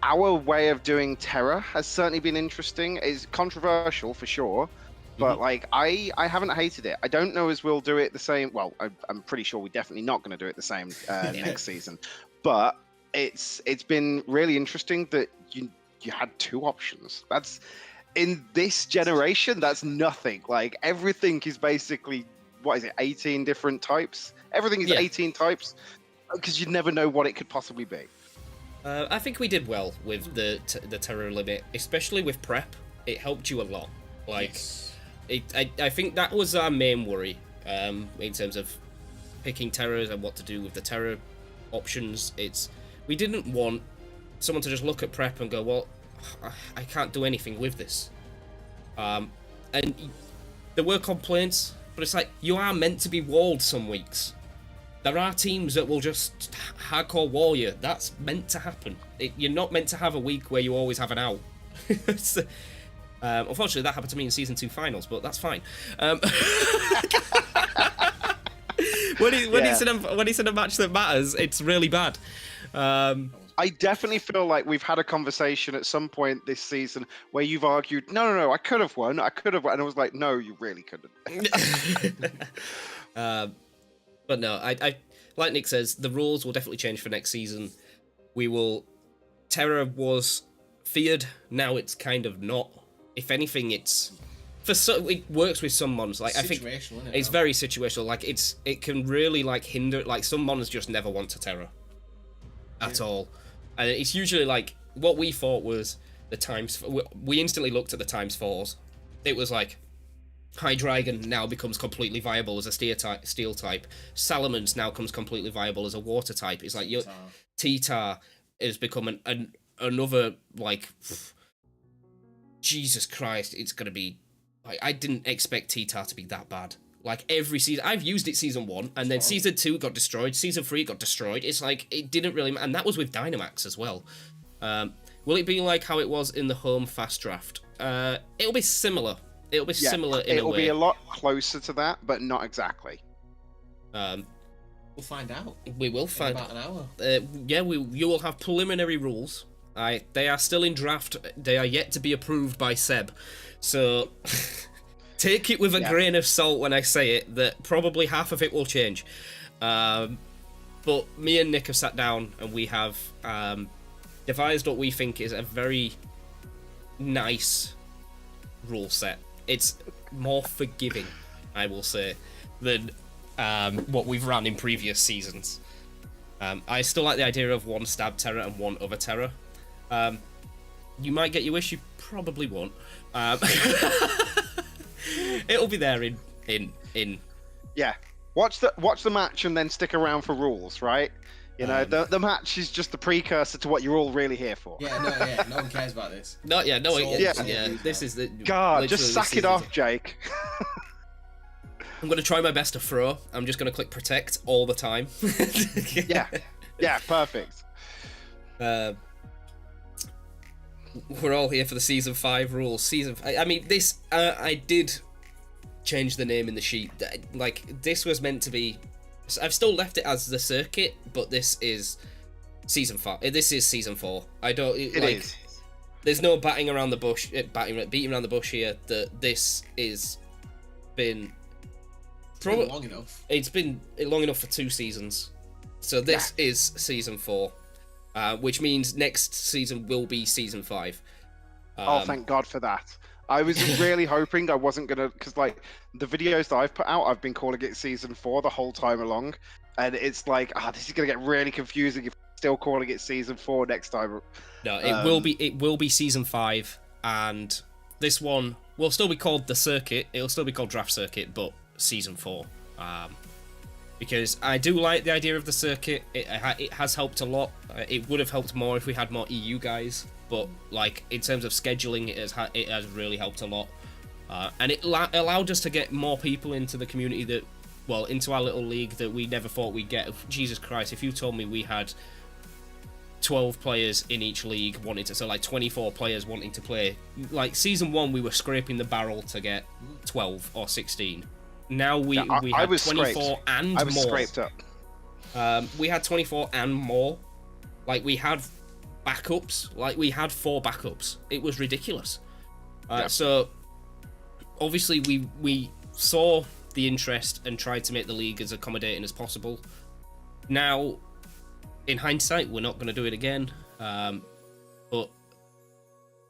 Our way of doing Terra has certainly been interesting. It's controversial for sure, but I haven't hated it. I don't know as we'll do it the same. Well, I'm pretty sure we're definitely not going to do it the same next season. But it's been really interesting that you had 2 options. That's in this generation. That's nothing. Everything is basically 18 different types. Everything is 18 types, because you never know what it could possibly be. I think we did well with the Terra limit, especially with prep. It helped you a lot. I think that was our main worry in terms of picking Terras and what to do with the Terra options. We didn't want someone to just look at prep and go, well, I can't do anything with this. And there were complaints, but it's like, you are meant to be walled some weeks. There are teams that will just hardcore wall you. That's meant to happen. You're not meant to have a week where you always have an out. Unfortunately, that happened to me in Season 2 finals, but that's fine. when he's in a match that matters, it's really bad. I definitely feel like we've had a conversation at some point this season where you've argued, no, I could have won, and I was like, no, you really couldn't. But no, I like Nick says, the rules will definitely change for next season. Terror was feared, now it's kind of not. If anything, it works with some mons. Like I think it's very situational. Like it can really like hinder. Like some mons just never want to terror at all, and it's usually like what we thought was the times. We instantly looked at the times 4s. It was like High Dragon now becomes completely viable as a steel type. Salamence now comes completely viable as a water type. It's like your T-Tar has become another like. Jesus Christ, it's gonna be. Like, I didn't expect T-Tar to be that bad. Like every season, I've used it season 1, and then season 2 got destroyed. Season 3 got destroyed. It's like it didn't really, and that was with Dynamax as well. Will it be like how it was in the home fast draft? It'll be similar. It'll be similar in a way. It'll be a lot closer to that, but not exactly. We'll find out. We will find out. In about an hour. You will have preliminary rules. They are still in draft. They are yet to be approved by Seb. So take it with a grain of salt when I say it, that probably half of it will change. But me and Nick have sat down and we have devised what we think is a very nice rule set. It's more forgiving, I will say, than what we've run in previous seasons. I still like the idea of one stab terror and one other terror. You might get your wish, you probably won't. It'll be there in. Yeah, watch the match and then stick around for rules, right? You know, the match is just the precursor to what you're all really here for. No one cares about this. This is the. God, just sack it off, Jake. I'm gonna try my best to throw. I'm just gonna click protect all the time. Yeah, perfect. We're all here for the season 5 rules. I mean, this I did change the name in the sheet. Like this was meant to be. I've still left it as the circuit, but this is season 5. This is season 4. I don't. It is. There's no beating around the bush here. That this is been. Long enough. It's been long enough for 2 seasons. So this is season 4. Which means next season will be season 5. Thank God for that. I was really hoping I wasn't gonna, because like the videos that I've put out, I've been calling it season 4 the whole time along, and it's like, this is gonna get really confusing if I'm still calling it season 4 next time. No, it will be season 5, and this one will still be called the circuit. It'll still be called Draft Circuit, but season 4. Because I do like the idea of the circuit. It has helped a lot. It would have helped more if we had more EU guys, but like in terms of scheduling, it has really helped a lot. And it allowed us to get more people into the community into our little league that we never thought we'd get. Jesus Christ, if you told me we had 12 players in each league wanting to, so like 24 players wanting to play. Like season 1, we were scraping the barrel to get 12 or 16. Now we had 24 scraped. and more. I was scraped up. We had 24 and more. Like we had backups. Like we had 4 backups. It was ridiculous. So obviously we saw the interest and tried to make the league as accommodating as possible. Now, in hindsight, we're not going to do it again. But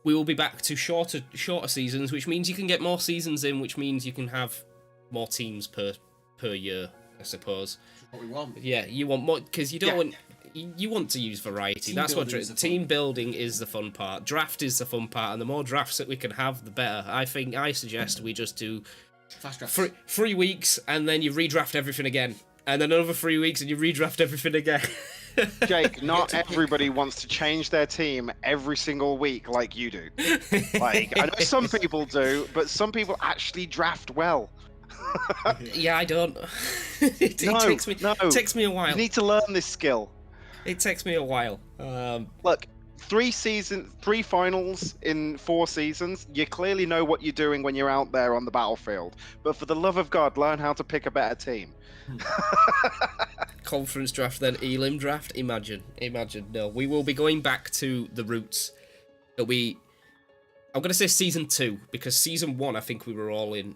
we will be back to shorter seasons, which means you can get more seasons in, which means you can have more teams per year, I suppose. What we want. Yeah, you want more because you don't want. You want to use variety. That's what team building is the fun part. Draft is the fun part, and the more drafts that we can have, the better. I suggest we just do fast drafts. 3 weeks, and then you redraft everything again, and then another 3 weeks, and you redraft everything again. Jake, not everybody wants to change their team every single week like you do. Like I know some people do, but some people actually draft well. Yeah, I don't. It takes me a while. You need to learn this skill. It takes me a while. Look, 3 finals in 4 seasons. You clearly know what you're doing when you're out there on the battlefield. But for the love of God, learn how to pick a better team. Conference draft, then Elim draft. Imagine. No, we will be going back to the roots that I'm going to say season 2, because season 1, I think we were all in.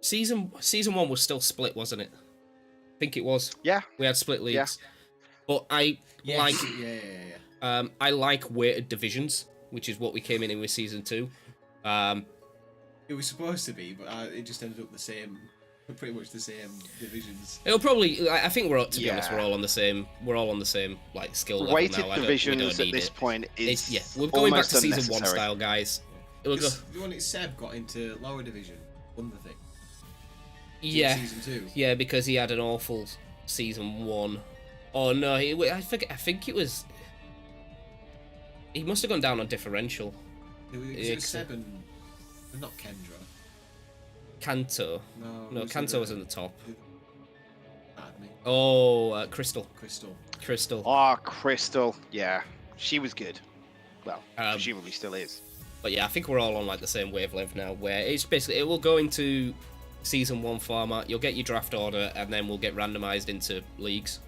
Season 1 was still split, wasn't it? I think it was. Yeah. We had split leagues. Yeah. But I like weighted divisions, which is what we came in with season 2. It was supposed to be, but it just ended up the same. Pretty much the same divisions. It'll probably. I think we're to be honest, we're all on the same. We're all on the same like skill level weighted now. divisions at this point is we're going back to season 1 style, guys. The one that Seb got into lower division won the thing. Season 2. Yeah, because he had an awful season 1. Oh no, I think it was. He must have gone down on differential. It was Seb and not Kendra. Kanto. No, Kanto was in the top. Me. Oh, Crystal. Oh, Crystal. Yeah, she was good. Well, presumably still is. But yeah, I think we're all on like the same wavelength now, where it's basically it will go into season 1 format. You'll get your draft order, and then we'll get randomized into leagues.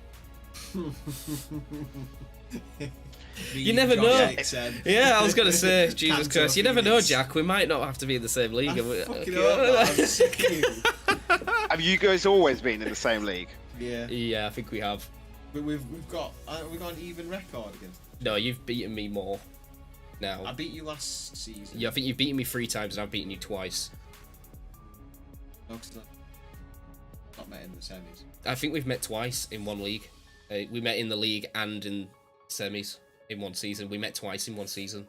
You never know. Yeah, I was gonna say, Jesus Christ, you never know, Jack. We might not have to be in the same league. Have you guys always been in the same league? Yeah, I think we have. But we've got an even record again. No, you've beaten me more. Now I beat you last season. Yeah, I think you've beaten me 3 times, and I've beaten you twice. No, because not met in the semis. I think we've met twice in one league. We met in the league and in semis in one season. We met twice in one season.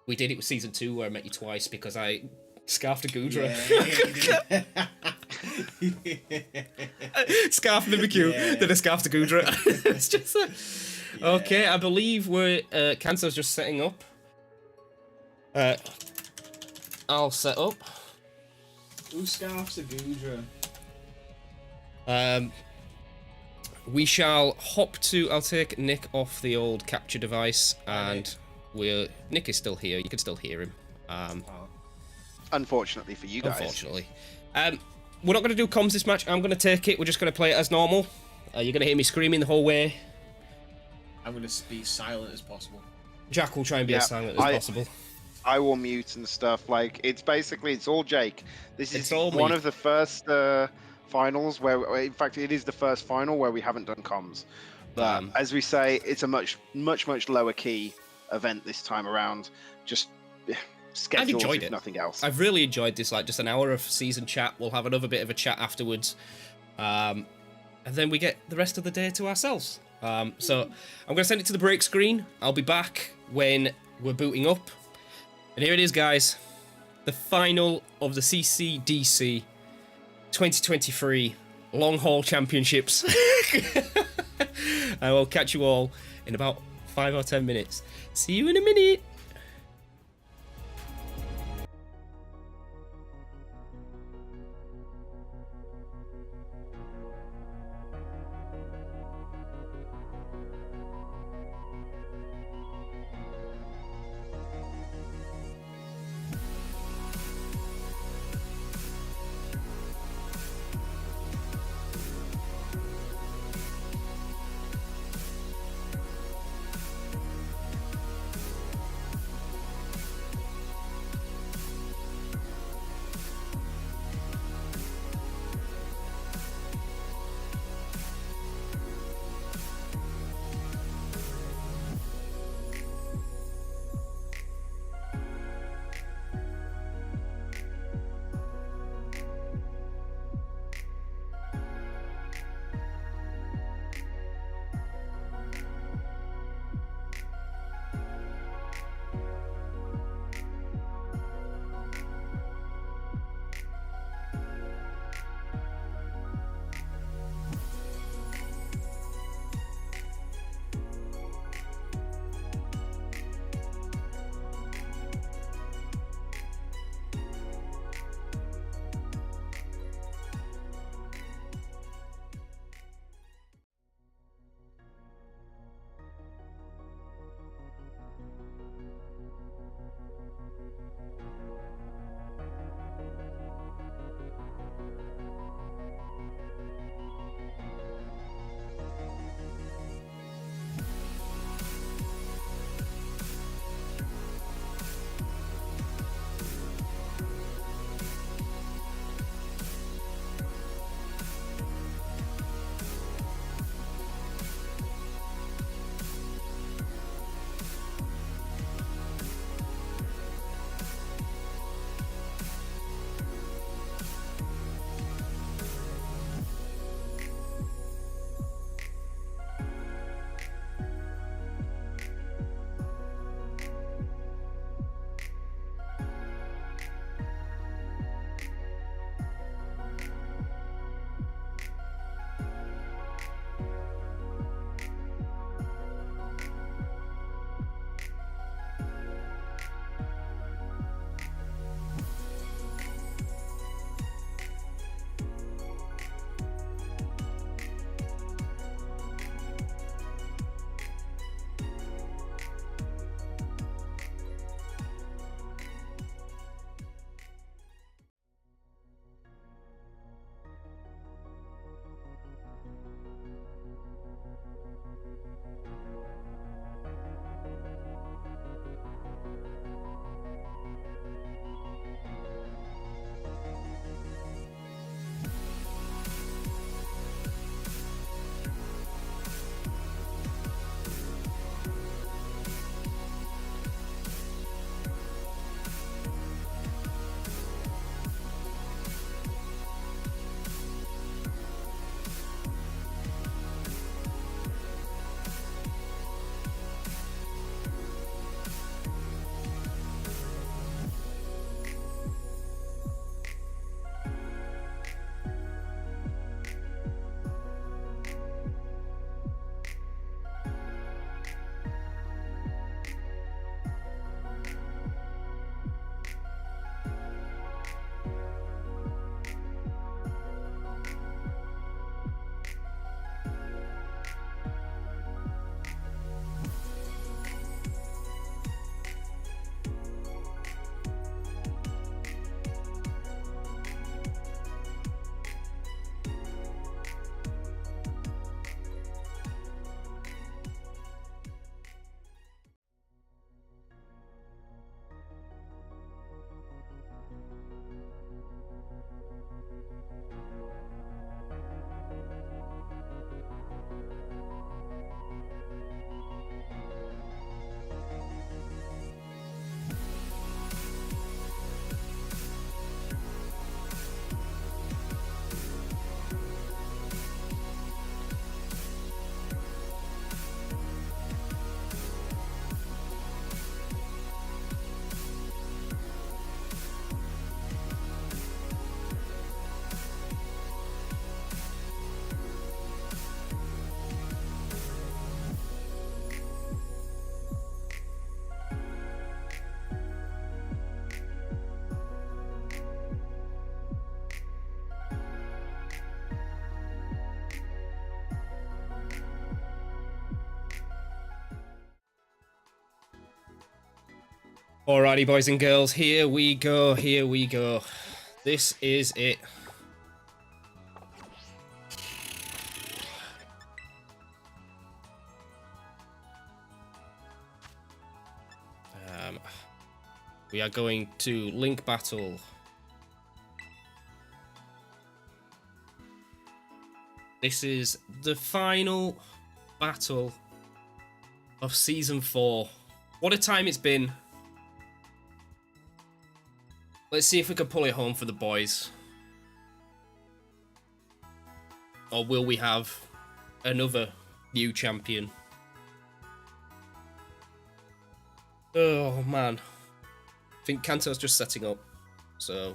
We did it with season 2 where I met you twice because I scarfed a Goodra. Scarfed Mimikyu, then I scarfed a Goodra. It's just okay, I believe we're Cancer's just setting up. I'll set up. Who scarfs a Goodra? We shall hop to. I'll take Nick off the old capture device, and Nick is still here. You can still hear him. Unfortunately for you guys. Unfortunately, we're not going to do comms this match. I'm going to take it. We're just going to play it as normal. You're going to hear me screaming the whole way. I'm going to be silent as possible. Jack will try and be as silent as possible. I will mute and stuff. Like it's all Jake. This is all one me. of the first finals where, in fact, it is the first final where we haven't done comms. But as we say, it's a much lower key event this time around. Just scheduled, I've enjoyed if it. nothing else. I've really enjoyed this. Like just an hour of season chat. We'll have another bit of a chat afterwards, and then we get the rest of the day to ourselves. So I'm going to send it to the break screen. I'll be back when we're booting up. And here it is, guys. The final of the CCDC 2023 Long Haul Championships. I will catch you all in about 5 or 10 minutes. See you in a minute. Alrighty, boys and girls, here we go, here we go. This is it. We are going to Link Battle. This is the final battle of Season 4. What a time it's been. Let's see if we can pull it home for the boys. Or will we have another new champion? Oh, man. I think Kanto's just setting up. So,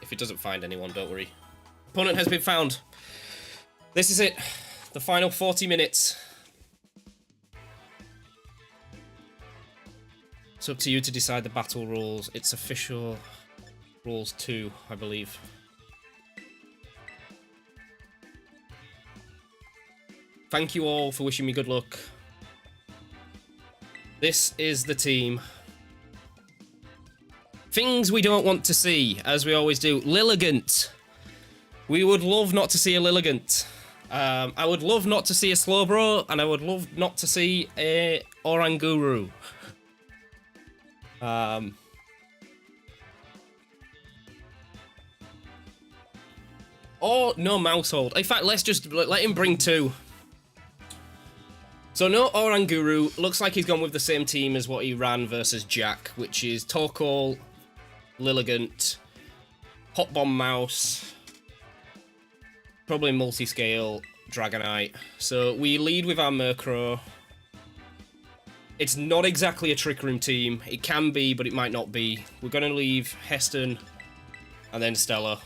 if he doesn't find anyone, don't worry. Opponent has been found. This is it. The final 40 minutes. It's up to you to decide the battle rules. It's official rules 2, I believe. Thank you all for wishing me good luck. This is the team. Things we don't want to see, as we always do. Lilligant. We would love not to see a Lilligant. I would love not to see a Slowbro, and I would love not to see a Oranguru. Or no Mousehold. In fact, let's just let him bring 2. So no Oranguru. Looks like he's gone with the same team as what he ran versus Jack, which is Torkoal, Lilligant, Hot Bomb Mouse, probably Multiscale, Dragonite. So we lead with our Murkrow. It's not exactly a Trick Room team. It can be, but it might not be. We're going to leave Heston and then Stella.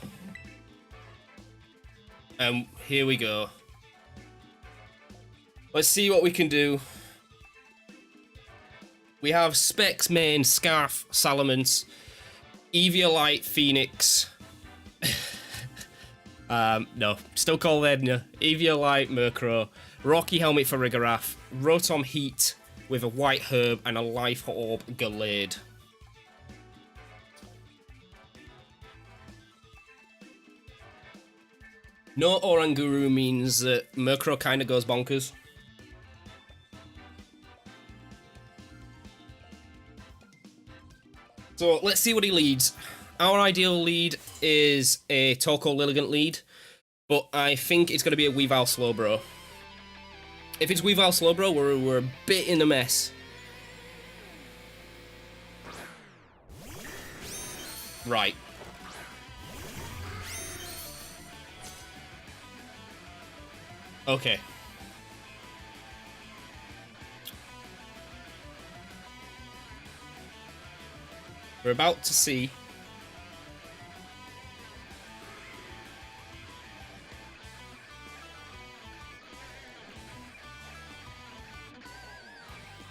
And here we go. Let's see what we can do. We have Specs, Main, Scarf, Salamence, Eviolite, Phoenix. No, still call Edna. Eviolite, Murkrow, Rocky Helmet for Rigorath, Rotom Heat with a White Herb and a Life Orb Gallade. No Oranguru means that Murkrow kind of goes bonkers. So let's see what he leads. Our ideal lead is a Torkoal Lilligant lead, but I think it's going to be a Weavile Slowbro. If it's Weavile Slowbro, we're a bit in a mess. Right. Okay. We're about to see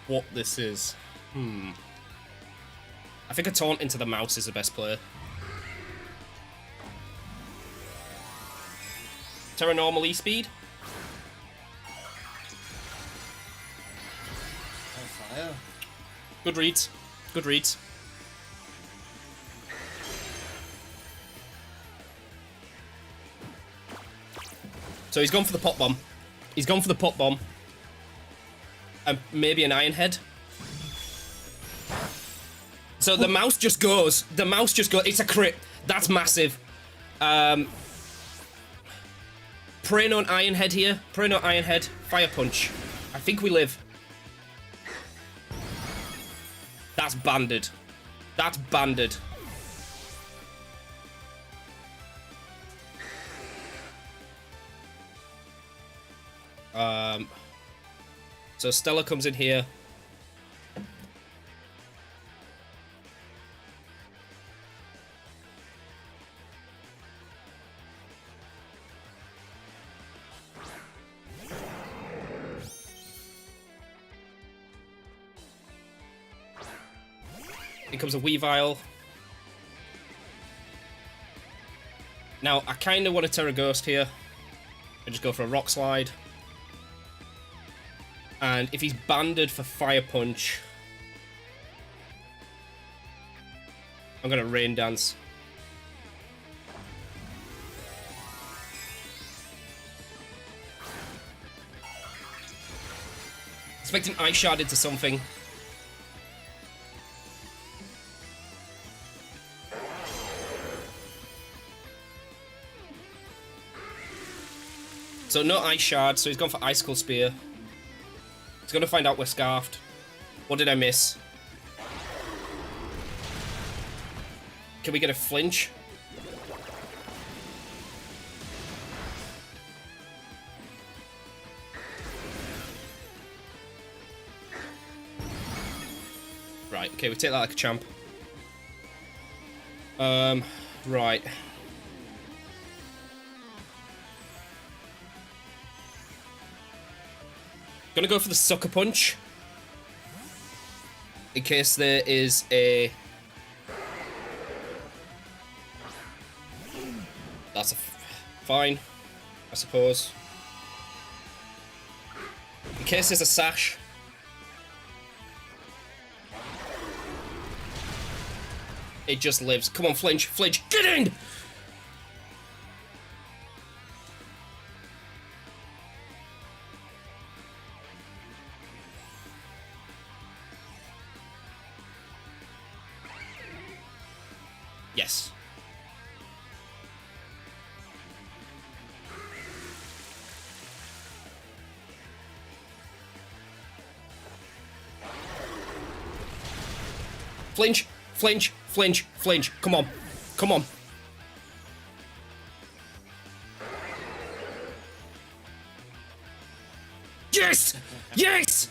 what this is. I think a taunt into the mouse is the best player. Terra Normal E-Speed. Fire. Good reads. Good reads. So he's gone for the Pop Bomb. He's gone for the Pop Bomb. And maybe an Iron Head. So the mouse just goes. The mouse just goes. It's a crit. That's massive. Praying on Iron Head here. Praying on Iron Head. Fire Punch. I think we live. That's banded. That's banded. So Stella comes in here. Becomes a Weavile. Now, I kind of want to Terra Ghost here. I just go for a Rock Slide. And if he's banded for Fire Punch, I'm gonna rain dance. Expecting Ice Shard into something. So no Ice Shard, so he's gone for Icicle Spear. He's gonna find out we're scarfed. What did I miss? Can we get a flinch? Right, okay, we take that like a champ. Right. Gonna go for the Sucker Punch. In case there is a... That's fine, I suppose. In case there's a Sash. It just lives. Come on, flinch, flinch, get in! Yes. Flinch, flinch, flinch, flinch. Come on. Come on. Yes! Yes!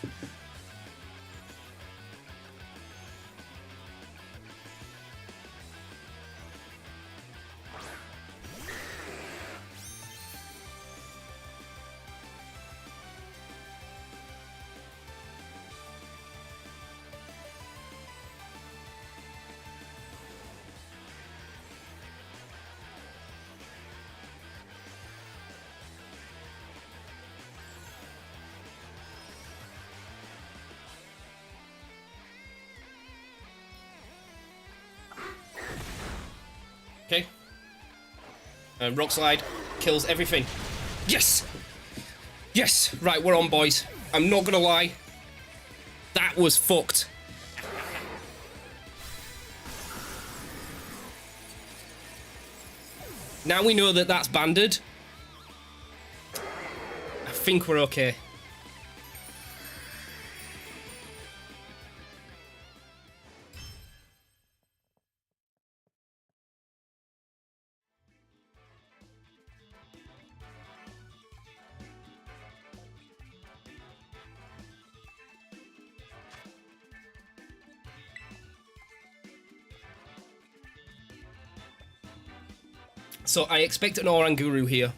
Okay. Rock Slide kills everything. Yes! Yes! Right, we're on, boys. I'm not gonna lie. That was fucked. Now we know that that's banded. I think we're okay. So I expect an Oranguru here.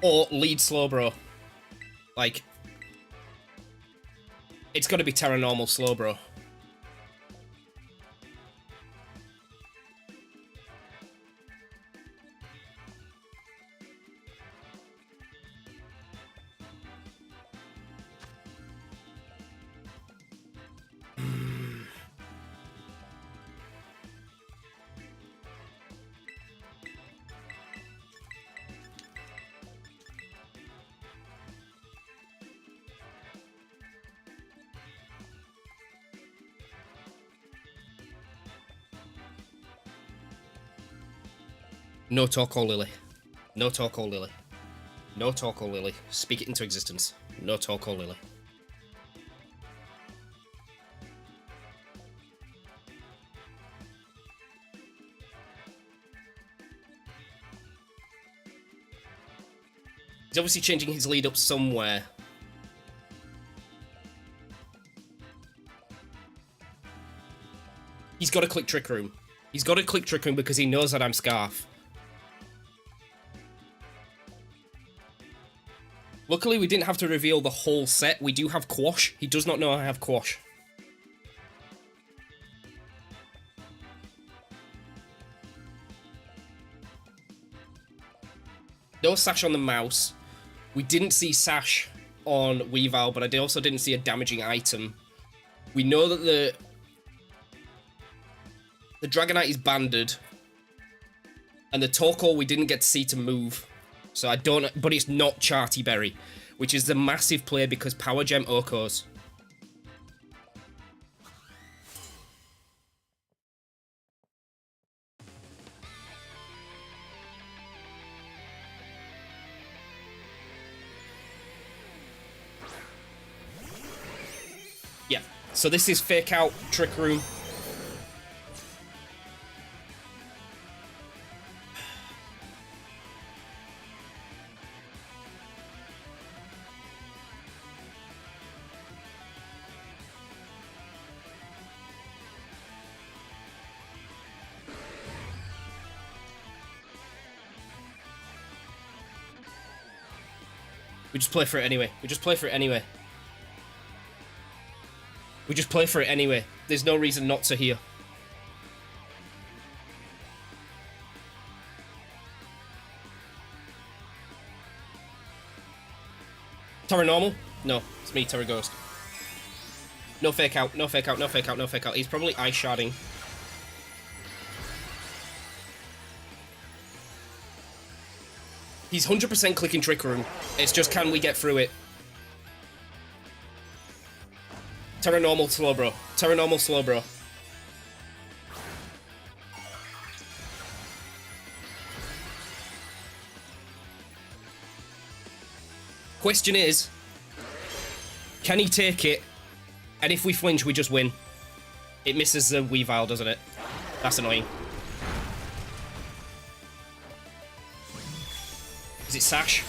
Or lead Slowbro. Like, it's gotta be Terra Normal Slowbro. No Torkoal Lily. No Torkoal Lily. No Torkoal Lily. Speak it into existence. No Torkoal Lily. He's obviously changing his lead up somewhere. He's got to click Trick Room. He's got to click Trick Room because he knows that I'm Scarf. Luckily, we didn't have to reveal the whole set. We do have Quash. He does not know I have Quash. No Sash on the mouse. We didn't see Sash on Weavile, but I also didn't see a damaging item. We know that The Dragonite is banded. And the Torkoal we didn't get to see to move. So I don't... But it's not Charty Berry, which is the massive play because Power Gem Okos. Yeah, so this is Fake Out, Trick Room. We just play for it anyway. We just play for it anyway. We just play for it anyway. There's no reason not to here. Terra Normal? No, it's me, Terra Ghost. No Fake Out, no Fake Out, no Fake Out, no Fake Out. He's probably Ice Sharding. He's 100% clicking Trick Room. It's just, can we get through it? Terra Normal Slowbro. Terra Normal Slowbro. Question is, can he take it? And if we flinch, we just win. It misses the Weavile, doesn't it? That's annoying. Is it Sash?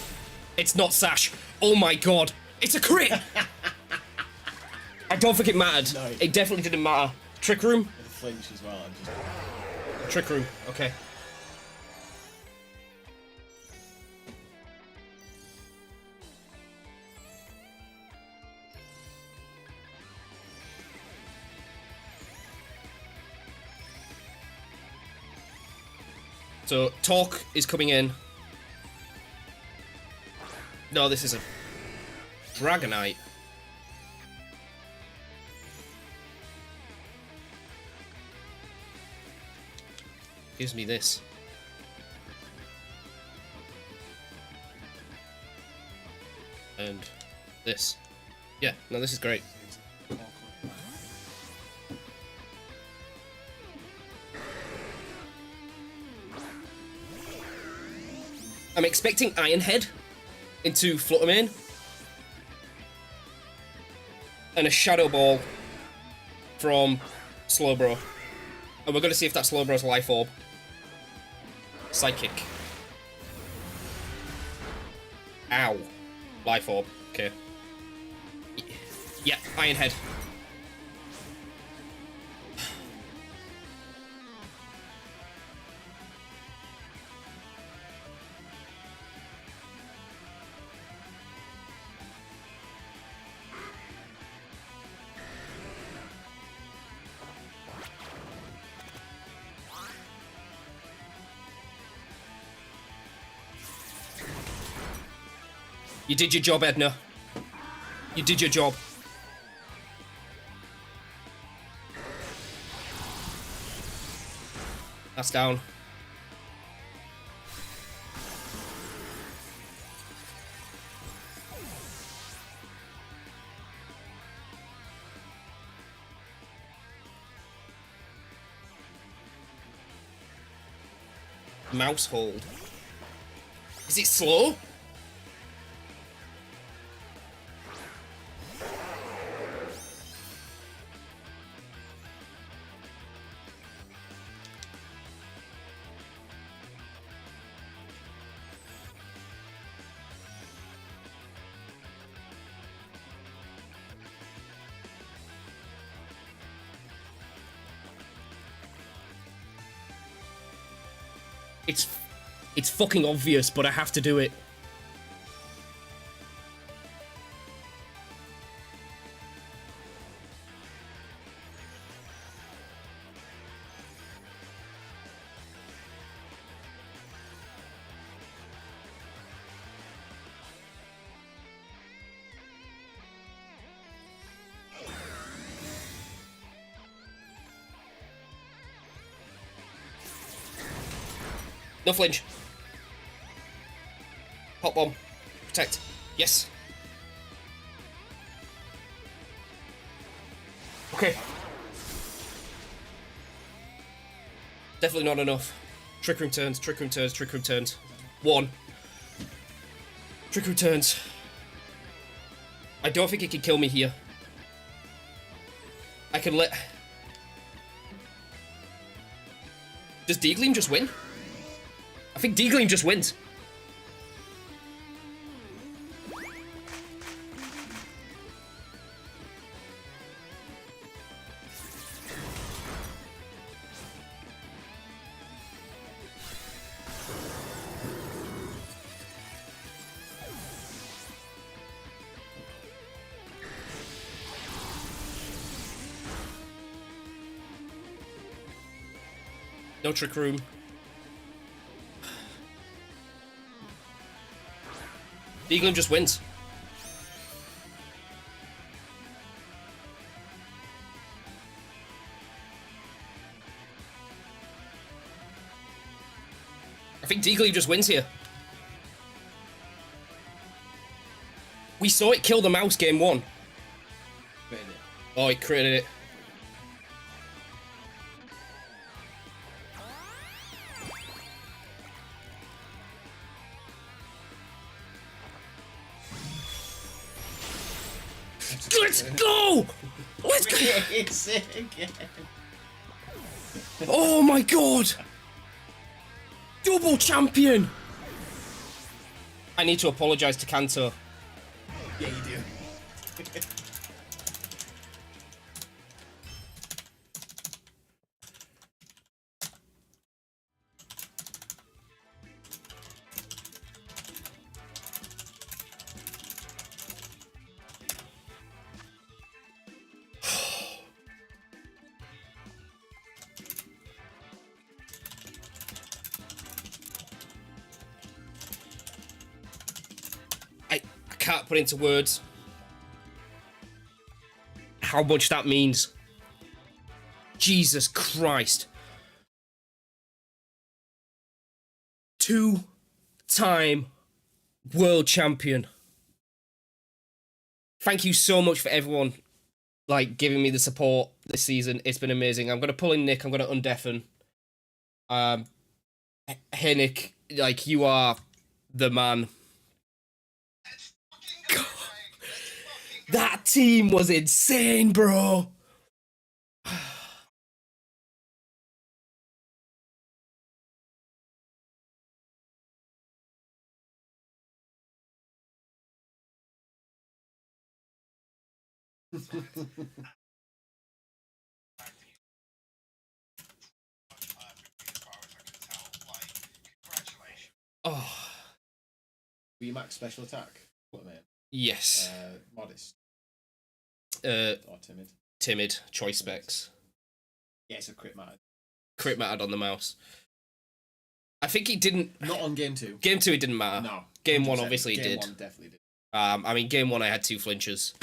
It's not Sash. Oh my god. It's a crit! I don't think it mattered. No. It definitely didn't matter. Trick Room? With a flinch as well. Trick Room, okay. So, Talk is coming in. No, this is a Dragonite. Gives me this. And this. Yeah, no, this is great. I'm expecting Iron Head into Fluttermane. And a Shadow Ball from Slowbro. And we're going to see if that Slowbro's Life Orb. Psychic. Ow. Life Orb. Okay. Yeah, Iron Head. You did your job, Edna. You did your job. That's down. Mouse hold. Is it slow? It's fucking obvious, but I have to do it. No flinch. Hot bomb. Protect. Yes. Okay. Definitely not enough. Trick room turns, trick room turns, trick room turns. 1. Trick room turns. I don't think he can kill me here. I can let... Does D-Gleam just win? I think D-Gleam just wins. No trick room. D-Gleam just wins. I think D-Gleam just wins here. We saw it kill the mouse game 1. Oh, he critted it. Let's go! Let's go! It's it again. Oh my god! Double champion! I need to apologise to Kanto. Yeah, you do. I can't put into words how much that means. Jesus Christ. 2-time world champion. Thank you so much for everyone like giving me the support this season. It's been amazing. I'm gonna pull in Nick. I'm gonna undeafen. Hey Nick, like you are the man. God. That team was insane, bro. Oh. VMAX special attack. What, man? Yes. Modest. Or timid. Timid. Choice specs. Yeah, it's a crit mattered. Crit mattered on the mouse. I think he didn't. Not on game 2. Game 2 it didn't matter. No. Game 1 obviously game did. Game 1 definitely did. I mean, game 1 I had 2 flinches.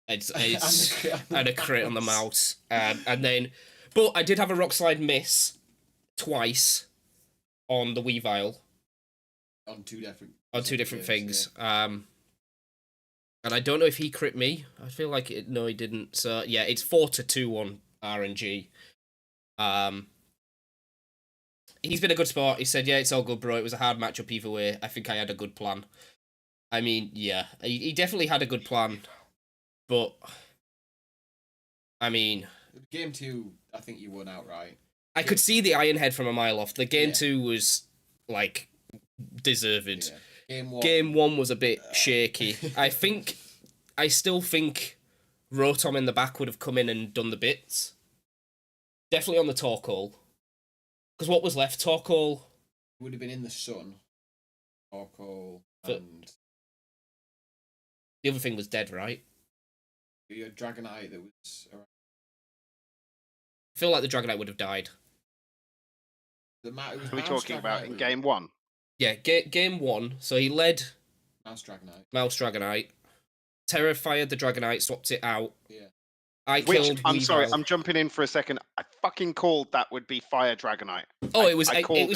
It's and a crit on the mouse. And then, but I did have a rock slide miss twice on the Weavile. On two different things. Yeah. And I don't know if he crit me. I feel like it. No, he didn't. So yeah, it's 4-2 on RNG. He's been a good sport. He said, "Yeah, it's all good, bro. It was a hard matchup either way. I think I had a good plan." I mean, yeah, he definitely had a good plan, but I mean, game 2, I think you won outright. I could see the Iron Head from a mile off. The game 2 was like deserved. Yeah. Game 1 was a bit shaky. I still think Rotom in the back would have come in and done the bits. Definitely on the Torkoal. Because what was left? Torkoal would have been in the sun. Torkoal and the other thing was dead, right? Your Dragonite that was around. I feel like the Dragonite would have died. Are we talking about in game 1? Yeah, game 1. So he led Mouse Dragonite. Terra fired the Dragonite, swapped it out. Yeah. I'm sorry, I'm jumping in for a second. I fucking called that would be Fire Dragonite. Oh, it was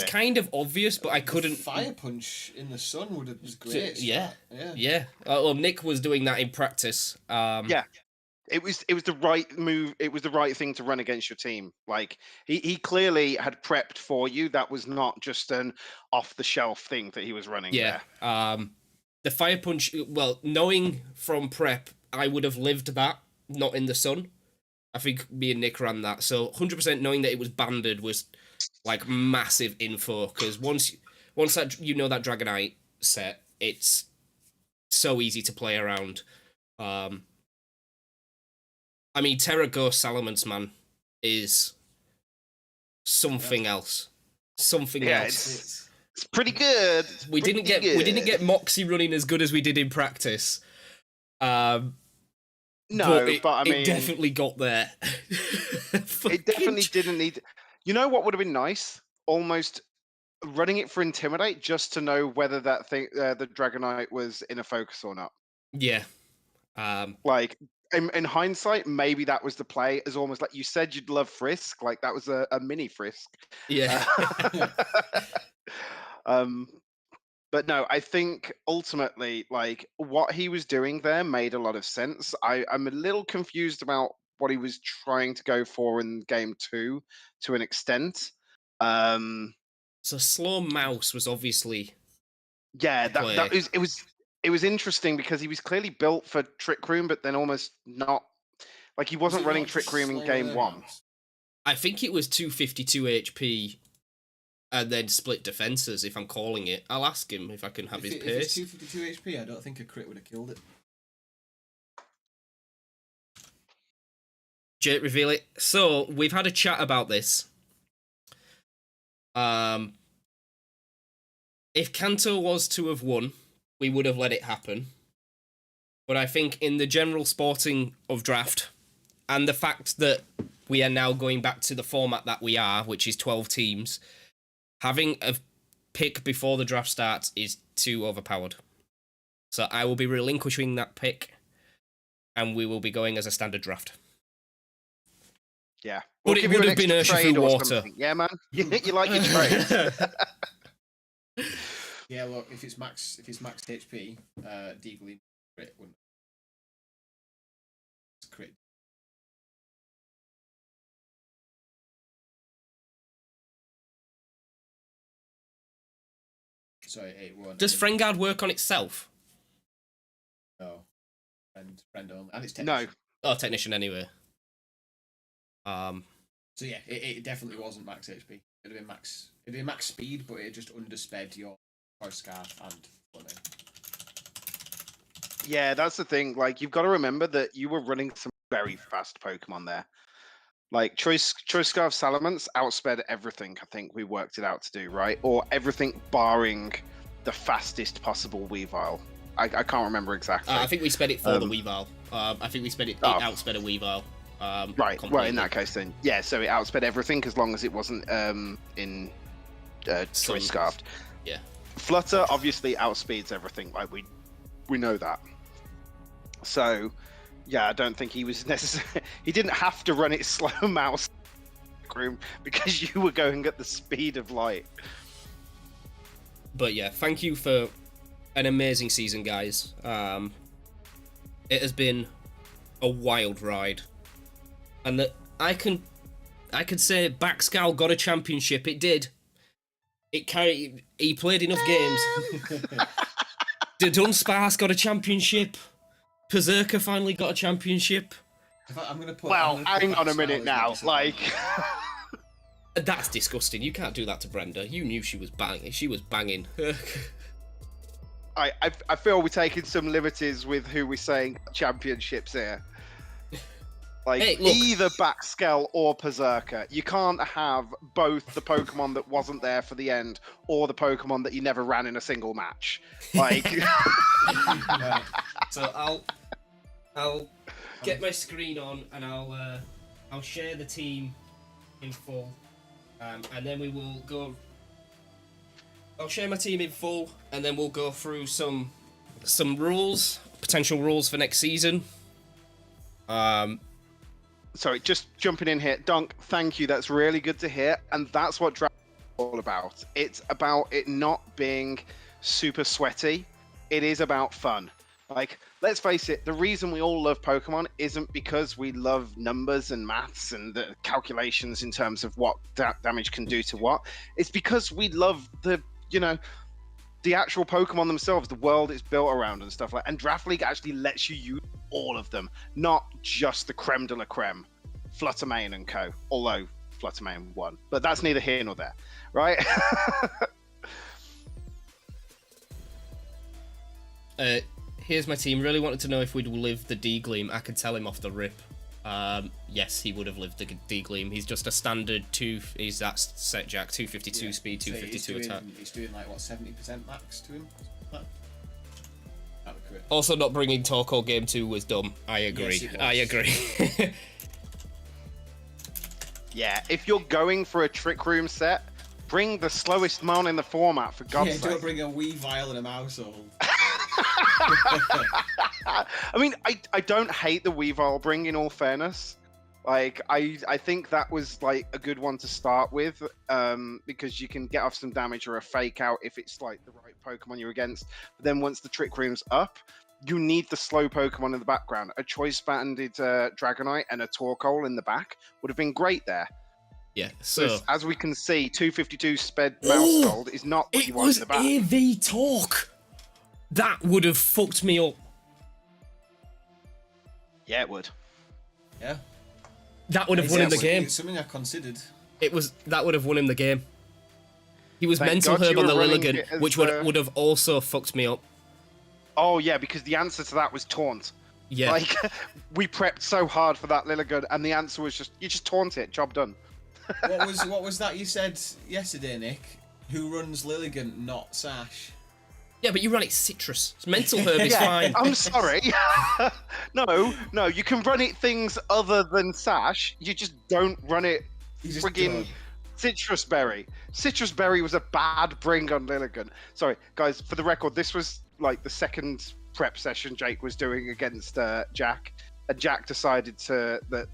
kind of obvious, but I couldn't. Fire Punch in the sun would have been great. Yeah. Well, Nick was doing that in practice. Yeah. It was the right move. It was the right thing to run against your team. Like he clearly had prepped for you. That was not just an off the shelf thing that he was running. Yeah. There. The Fire Punch. Well, knowing from prep, I would have lived that, not in the sun. I think me and Nick ran that. So 100% knowing that it was banded was like massive info, because once that that Dragonite set, it's so easy to play around. I mean, Terra Ghost Salamence, man, is something else. Something else. It's pretty good. We didn't get Moxie running as good as we did in practice. No, but I mean, it definitely got there. It definitely didn't need. You know what would have been nice? Almost running it for Intimidate, just to know whether that thing, the Dragonite, was in a focus or not. Yeah. Like in hindsight, maybe that was the play. As almost like you said, you'd love Frisk. Like that was a mini Frisk. Yeah. But no, I think ultimately, like what he was doing there made a lot of sense. I'm a little confused about what he was trying to go for in game 2 to an extent. So slow mouse was obviously. Yeah, it was interesting because he was clearly built for Trick Room, but then almost not. Like he wasn't running Trick Room in game 1. I think it was 252 HP. And then split defenses, if I'm calling it. I'll ask him if I can have his pace. If it's 252 HP, I don't think a crit would have killed it. Jake, reveal it. So, we've had a chat about this. If Kanto was to have won, we would have let it happen. But I think in the general sporting of draft, and the fact that we are now going back to the format that we are, which is 12 teams... having a pick before the draft starts is too overpowered. So I will be relinquishing that pick, and we will be going as a standard draft. Yeah. But it would have been Urshifu Water. Yeah, man. You like your trade. Yeah, look, if it's max HP, Deagly crit wouldn't. It's crit. Sorry, it won't. Does Frengard work on itself? No. Friend only. And it's Technician. No. Oh, Technician anyway. So yeah, it definitely wasn't max HP. It'd been max speed, but it just undersped your Scarf and Flutter. Yeah, that's the thing. Like, you've got to remember that you were running some very fast Pokemon there. Like, Choice Scarf Salamence outsped everything, I think we worked it out to do, right? Or everything barring the fastest possible Weavile. I can't remember exactly. I think we sped it for the Weavile. I think we sped it outsped a Weavile. Right, completely. well, in that case then. Yeah, so it outsped everything as long as it wasn't in Choice Scarfed. Yeah. Flutter obviously outspeeds everything, like we know that. So... yeah, I don't think he was necessary. He didn't have to run it slow mouse room because you were going at the speed of light. But yeah, thank you for an amazing season, guys. It has been a wild ride, and that I can say Backscal got a championship. It did. He played enough games. The Dunsparce got a championship. Berserker finally got a championship. I'm gonna put. Well, hang on a minute now. Like, that's disgusting. You can't do that to Brenda. You knew she was banging. She was banging. I feel we're taking some liberties with who we're saying championships here. Like, hey, either Backscale or Berserker. You can't have both the Pokemon that wasn't there for the end or the Pokemon that you never ran in a single match. Like, yeah. So I'll get my screen on and I'll share the team in full, and then we will go. I'll share my team in full, and then we'll go through some rules, potential rules for next season. sorry, just jumping in here. Donk, thank you. That's really good to hear. And that's what Draft is all about. It's about it not being super sweaty. It is about fun. Like, let's face it, the reason we all love Pokemon isn't because we love numbers and maths and the calculations in terms of what damage can do to what. It's because we love the actual Pokemon themselves, the world it's built around and stuff like that. And Draft League actually lets you use all of them, not just the creme de la creme, Fluttermane and co. Although Fluttermane won. But that's neither here nor there, right? Here's my team. Really wanted to know if we'd live the D-Gleam. I could tell him off the rip. Yes, he would have lived the D-Gleam. He's just a standard he's that set Jack, 252 speed, 252 attack. He's doing like, what, 70% max to him? Also, not bringing Torkoal Game 2 was dumb. I agree. Yes, I agree. Yeah, if you're going for a Trick Room set, bring the slowest mon in the format, for God's sake. Don't bring a Weavile and a Mousehold. I mean, I don't hate the Weavile bring, in all fairness. Like, I think that was like a good one to start with, because you can get off some damage or a fake out if it's like the right Pokemon you're against. But then once the Trick Room's up, you need the slow Pokemon in the background. A Choice Banded Dragonite and a Torkoal in the back would have been great there. Yeah, so as we can see, 252 sped Mousehold is not what you want in the back. It was AV Talk. That would have fucked me up. Yeah, it would. Yeah. That would have won him the game. It's something I considered. That would have won him the game. He was Mental Herb on the Lilligant, which would have also fucked me up. Oh yeah, because the answer to that was Taunt. Yeah. Like, we prepped so hard for that Lilligant, and the answer was you just taunt it, job done. What was that you said yesterday, Nick? Who runs Lilligant, not Sash? Yeah, but you run it Citrus. Mental Herb is fine. I'm sorry. No, you can run it things other than Sash. You just don't run it friggin' Citrus Berry. Citrus Berry was a bad bring on Lilligant. Sorry, guys, for the record, this was like the second prep session Jake was doing against Jack. And Jack decided that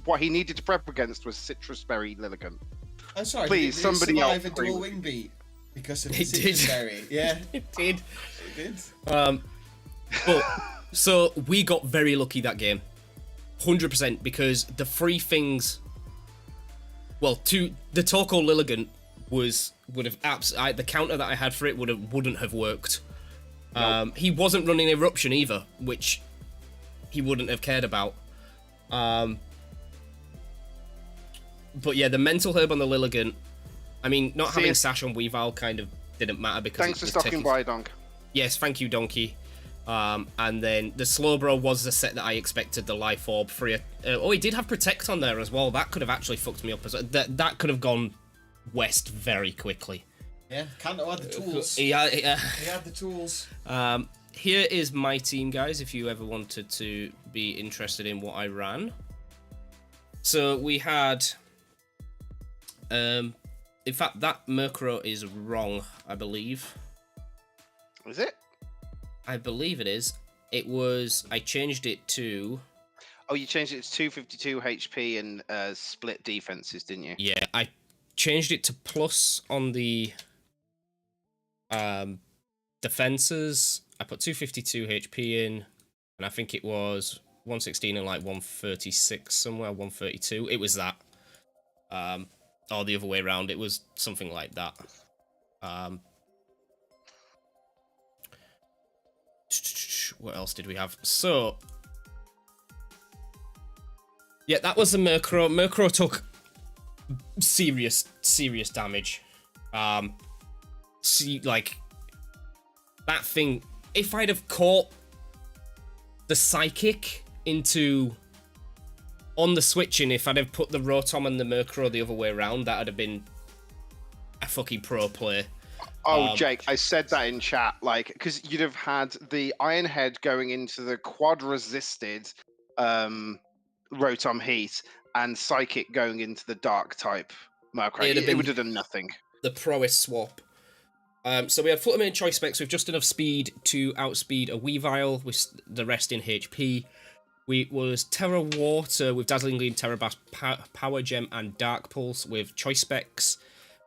what he needed to prep against was Citrus Berry Lilligant. I'm sorry, please, did somebody else. A dual wing beat because of the It Citrus did. Berry. Yeah, It did. it did. But so we got very lucky that game, 100%, because the three things. Well, the Torkoal Lilligant would have the counter that I had for it wouldn't have worked. Nope. He wasn't running Eruption either, which he wouldn't have cared about. But yeah, the Mental Herb on the Lilligant. I mean, not having Sash on Weavile kind of didn't matter because. Thanks for stopping by, Donk. Yes, thank you, Donkey. And then the Slowbro was the set that I expected, the Life Orb free. He did have Protect on there as well. That could have actually fucked me up as well. That could have gone west very quickly. Yeah, Kanto had the tools. He had the tools. Here is my team, guys, if you ever wanted to be interested in what I ran. So we had... in fact, that Murkrow is wrong, I believe. Is it? I believe it is. It was... I changed it to... Oh, you changed it to 252 HP and split defenses, didn't you? Yeah, I changed it to plus on the defenses. I put 252 HP in, and I think it was 116 and like 136 somewhere, 132. It was that. Or the other way around, it was something like that. What else did we have? So, yeah, that was the Murkrow. Murkrow took serious damage. See, like, that thing, if I'd have caught the Psychic on the switching, if I'd have put the Rotom and the Murkrow the other way around, that would have been a fucking pro play. Oh, Jake, I said that in chat, like, because you'd have had the Iron Head going into the quad-resisted Rotom Heat and Psychic going into the Dark-type Murkrow. It would have done nothing. The Prowess swap. So we had Fluttermane Choice Specs with just enough speed to outspeed a Weavile, with the rest in HP. We was Terra Water with Dazzling Gleam, Terra Bass, Power Gem, and Dark Pulse with Choice Specs.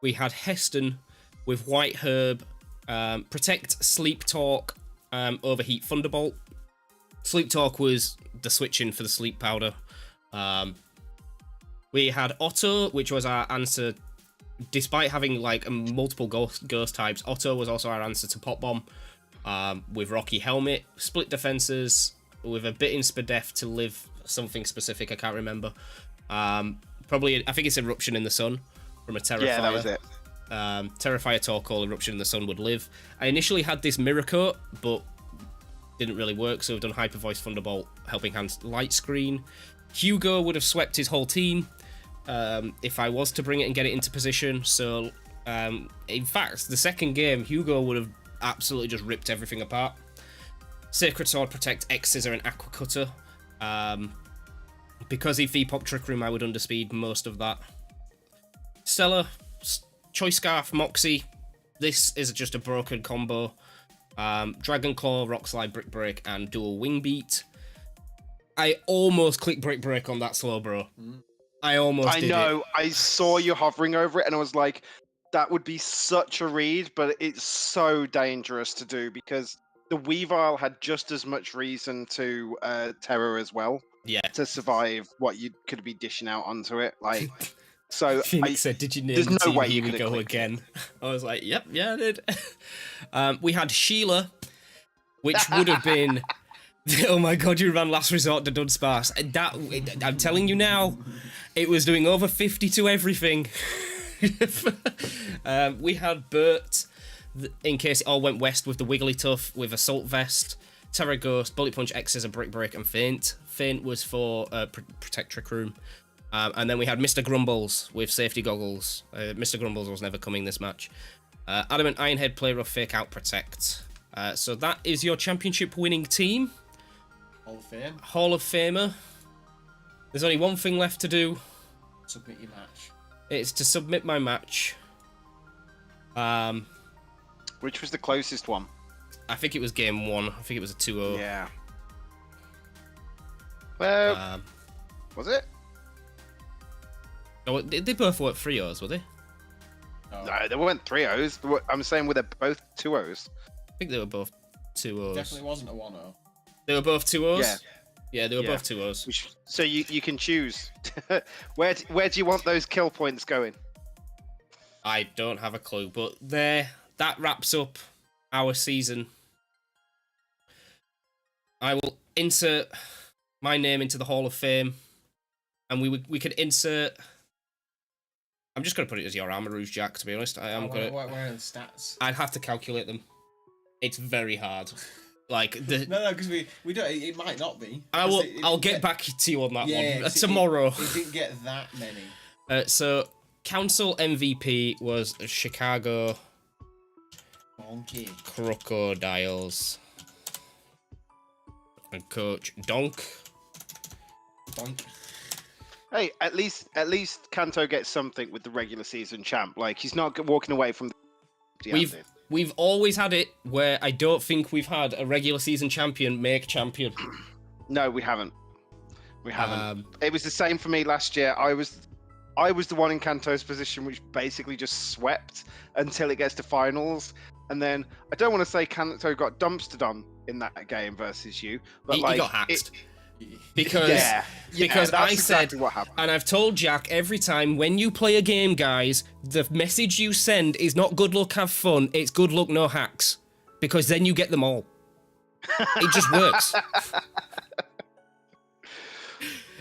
We had Heston with White Herb, Protect, Sleep Talk, Overheat, Thunderbolt. Sleep Talk was the switch-in for the Sleep Powder. We had Otto, which was our answer, despite having like multiple ghost types. Otto was also our answer to Pop Bomb, with Rocky Helmet, Split Defenses, with a bit in Spadef to live something specific, I can't remember. Probably, I think it's Eruption in the Sun from a Terrifier. Yeah, that was it. Terrifier Torkoal, Eruption in the Sun would live. I initially had this Mirror Coat, but didn't really work, so we've done Hyper Voice, Thunderbolt, Helping Hands, Light Screen. Hugo would have swept his whole team if I was to bring it and get it into position. So, in fact, the second game, Hugo would have absolutely just ripped everything apart. Sacred Sword, Protect, X-Scissor, and Aqua Cutter. Because he V-Pop Trick Room, I would underspeed most of that. Stella, Choice Scarf, Moxie. This is just a broken combo. Dragon Claw, Rock Slide, Brick Break, and Dual Wing Beat. I almost clicked Brick Break on that slow, bro. I almost did it. I saw you hovering over it, and I was like, that would be such a read, but it's so dangerous to do because the Weavile had just as much reason to Terror as well. Yeah. To survive what you could be dishing out onto it. Like, so Phoenix said, did you name the team? Here we go again. I was like, yep, yeah, I did. We had Sheila, which would have been, oh my god, you ran Last Resort to Dunsparce. I'm telling you now, it was doing over 50 to everything. We had Bert, in case it all went west, with the Wigglytuff, with Assault Vest, Terra Ghost, Bullet Punch, X's, a Brick Break, and Feint. Feint was for Protect Trick Room. And then we had Mr. Grumbles with Safety Goggles. Mr. Grumbles was never coming this match. Adamant, Ironhead, Play Rough, Fake Out, Protect. So that is your championship winning team. Hall of Fame. Hall of Famer. There's only one thing left to do. Submit your match. It's to submit my match. Which was the closest one? I think it was game 1. I think it was a 2-0. Yeah. Well, was it? Oh, they both weren't 3-0s, were they? Oh. No, they weren't 3-0s. I'm saying were they both 2-0s? I think they were both 2-0s. Definitely wasn't a 1-0. They were both 2-0s? Yeah. Yeah, they were both 2-0s. So you can choose. Where do you want those kill points going? I don't have a clue, but that wraps up our season. I will insert my name into the Hall of Fame, and we could insert. I'm just gonna put it as your Armor Rouge Jack. To be honest, I am gonna. Where are the stats? I'd have to calculate them. It's very hard. Like the no, because we don't. It might not be. I'll get back to you on that one tomorrow. It didn't get that many. So Council MVP was Chicago Crocodiles. And Coach Donk. Hey, at least Kanto gets something with the regular season champ. Like, he's not walking away from the We've always had it where I don't think we've had a regular season champion make champion. No, we haven't. We haven't. It was the same for me last year. I was the one in Kanto's position which basically just swept until it gets to finals. And then, I don't want to say Kanto got dumpstered on in that game versus you, but he got hacked. Because I said, exactly what happened. And I've told Jack every time, when you play a game, guys, the message you send is not good luck, have fun, it's good luck, no hacks. Because then you get them all. It just works.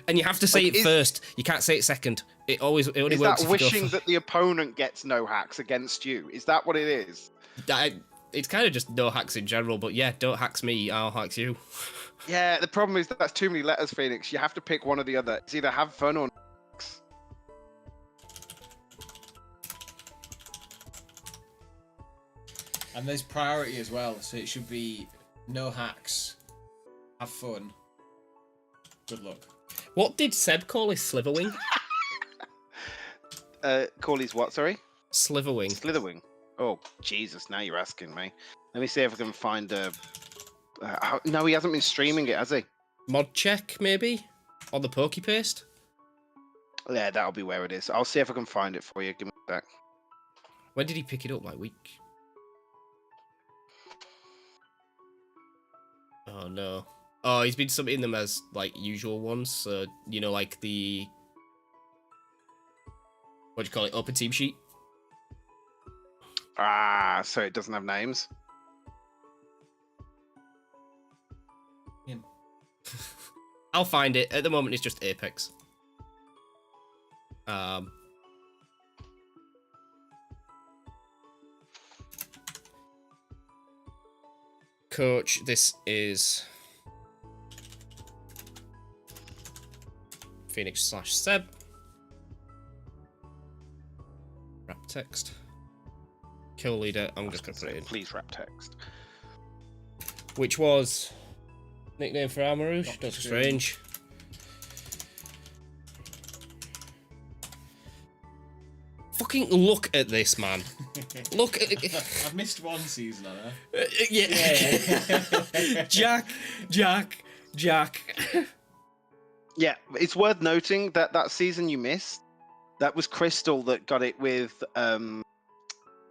And you have to say it first. You can't say it second. It only works if you go. Is that wishing that the opponent gets no hacks against you? Is that what it is? It's kind of just no hacks in general, but yeah, don't hacks me, I'll hacks you. Yeah, the problem is that's too many letters, Phoenix. You have to pick one or the other. It's either have fun or hacks. And there's priority as well, so it should be no hacks, have fun, good luck. What did Seb call his Slitherwing? Call his what, sorry? Slitherwing. Slitherwing. Oh, Jesus, now you're asking me. Let me see if I can find a... no, he hasn't been streaming it, has he? Mod check, maybe? Or the Poke Paste? Yeah, that'll be where it is. I'll see if I can find it for you. Give me a sec. When did he pick it up? Like week? Oh no. Oh, he's been submitting them as like usual ones. So you know, like the what do you call it? Open team sheet. Ah, so it doesn't have names. Him. I'll find it. At the moment, it's just Apex. Coach, this is Phoenix/Seb. Wrap text. Kill leader. I'm just gonna put it in. Please wrap text. Which was nickname for Amarouche? Doctor Strange. Fucking look at this, man. Look at it. I've missed one season, haven't I? Yeah. Jack. Yeah, it's worth noting that that season you missed, that was Crystal that got it with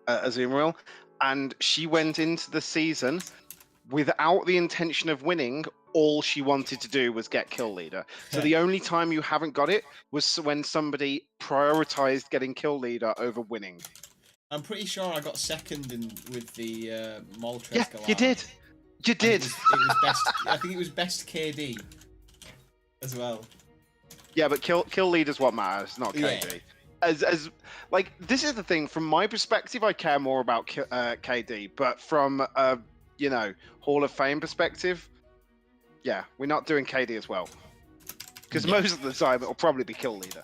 Azumarill, and she went into the season without the intention of winning. All she wanted to do was get kill leader. So the only time you haven't got it was when somebody prioritized getting kill leader over winning. I'm pretty sure I got second with the Moltres. Yeah, Galar. you did. You did. It was best. I think it was best KD as well. Yeah, but kill leader's what matters, not KD. Yeah. As like, this is the thing. From my perspective, I care more about KD, but from you know, Hall of Fame perspective, yeah, we're not doing KD as well, because most of the time it'll probably be kill leader.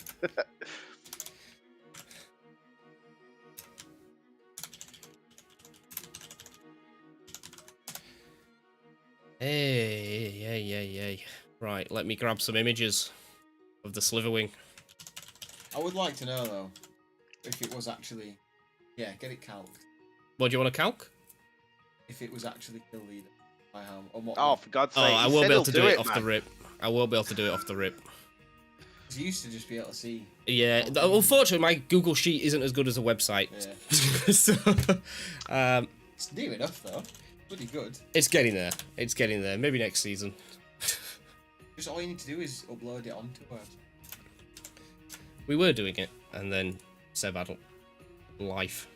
Hey. Right, let me grab some images of the Sliverwing. I would like to know though, if it was actually, get it calced. What do you want to calc? If it was actually kill leader. Oh, for God's sake! I won't be able to do it off the rip. I won't be able to do it off the rip. Because you used to just be able to see. Yeah, unfortunately, my Google Sheet isn't as good as a website. Yeah. So, it's near enough though. Pretty good. It's getting there. It's getting there. Maybe next season. Just all you need to do is upload it onto Word. We were doing it, and then Seb had life.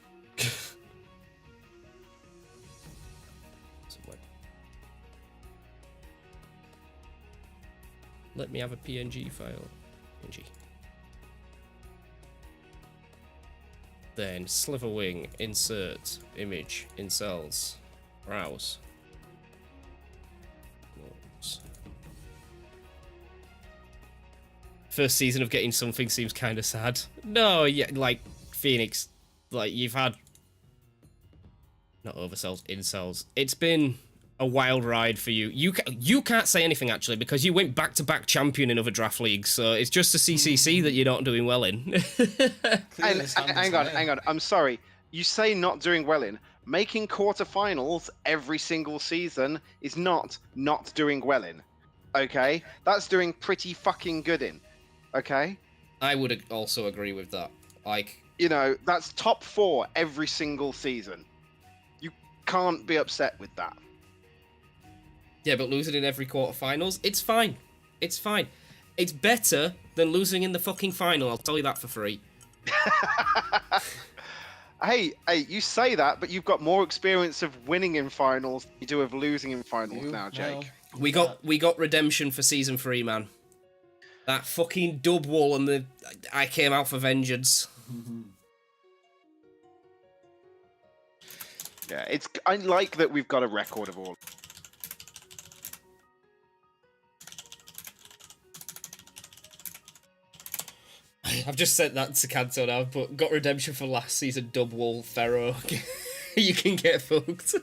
Let me have a PNG file. PNG. Then Sliverwing, insert, image, incels, browse. First season of getting something seems kind of sad. No, yeah, like Phoenix, like you've had not oversells, incels. It's been a wild ride for you. You can't say anything actually because you went back-to-back champion in other draft leagues, so it's just the CCC that you're not doing well in. Hang on. I'm sorry. You say not doing well in. Making quarterfinals every single season is not doing well in. Okay? That's doing pretty fucking good in. Okay? I would also agree with that. Like, you know, that's top 4 every single season. You can't be upset with that. Yeah, but losing in every quarterfinals, it's fine. It's fine. It's better than losing in the fucking final, I'll tell you that for free. Hey, you say that, but you've got more experience of winning in finals than you do of losing in finals now, Jake. No. We got redemption for season 3, man. That fucking dub wall and I came out for vengeance. Yeah, I like that we've got a record of all. I've just sent that to Kanto now, but got redemption for last season dub wall Pharaoh. You can get fucked.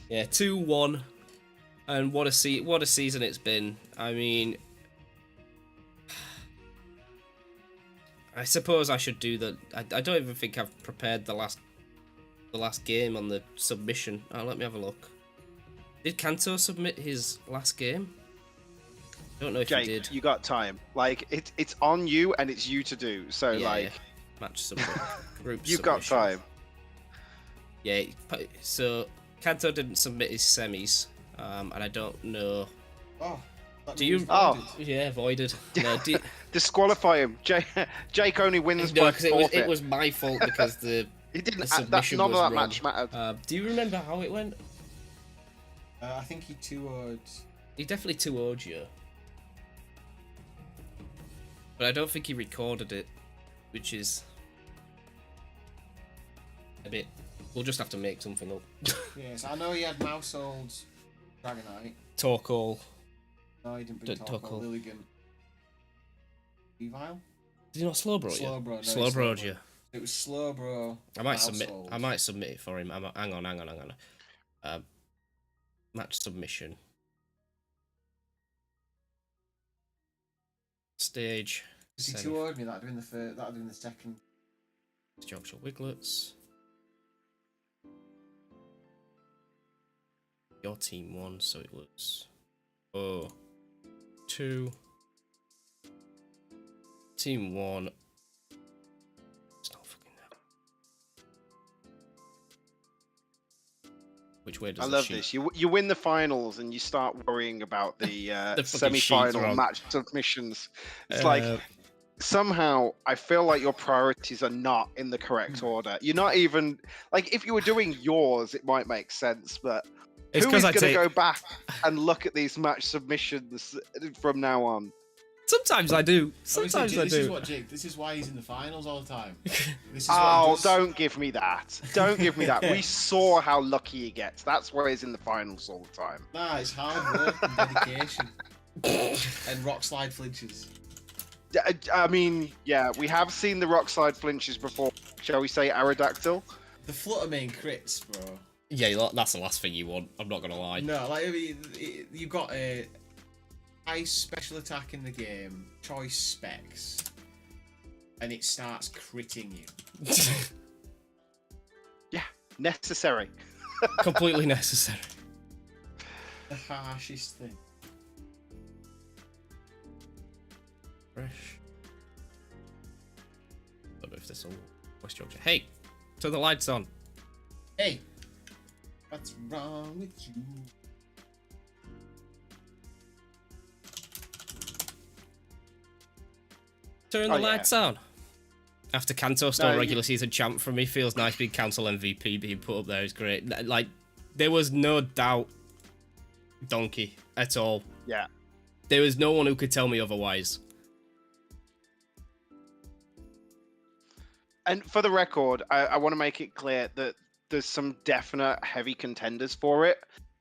Yeah, 2-1. And what a season it's been. I mean, I suppose I should do the. I don't even think I've prepared the last game on the submission. Oh, let me have a look. Did Kanto submit his last game? I don't know if Jake, he did. You got time. Like it's on you, and it's you to do. So match submit. Group You've got time. Yeah. So Kanto didn't submit his semis, and I don't know. Oh. Do you? Yeah, voided. No, Disqualify him. Jake only wins by forfeit. It was my fault because the submission none was of that wrong. match mattered. Do you remember how it went? I think he 2-0'd. He definitely 2-0'd you. But I don't think he recorded it, which is a bit. We'll just have to make something up. Yes, I know he had Mousehold, Dragonite. Torkoal. No, he didn't bring Torkoal. Lilligant. Evile? Did he not Slowbro you? Slowbro you. It was Slowbro. I might submit it for him. Hang on. Match submission. Stage. Because he 2-0'd me, that'd have been the second. Yorkshire Wiglets. Your team won, so it was 2. Team 1. It's not fucking that. Which way does I love this. You win the finals and you start worrying about the, the semi-final match submissions. It's like somehow I feel like your priorities are not in the correct order. You're not even like if you were doing yours, it might make sense, but who is going to go back and look at these match submissions from now on? Sometimes I do. Sometimes I do. This is why he's in the finals all the time. Don't give me that. Don't give me that. We saw how lucky he gets. That's why he's in the finals all the time. Nah, it's hard work and dedication. And rock slide flinches. I mean, yeah, we have seen the rock slide flinches before. Shall we say Aerodactyl? The Fluttermane crits, bro. Yeah, that's the last thing you want. I'm not gonna lie. No, like you've got a ice special attack in the game, choice specs, and it starts critting you. Yeah, necessary. Completely necessary. The harshest thing. Fresh. Don't know if this will West Yorkshire. Hey, turn the lights on. Hey. What's wrong with you? Turn the lights on. After Kanto still regular season champ for me, feels nice being council MVP being put up there is great. Like, there was no doubt Donkey at all. Yeah. There was no one who could tell me otherwise. And for the record, I want to make it clear that there's some definite heavy contenders for it.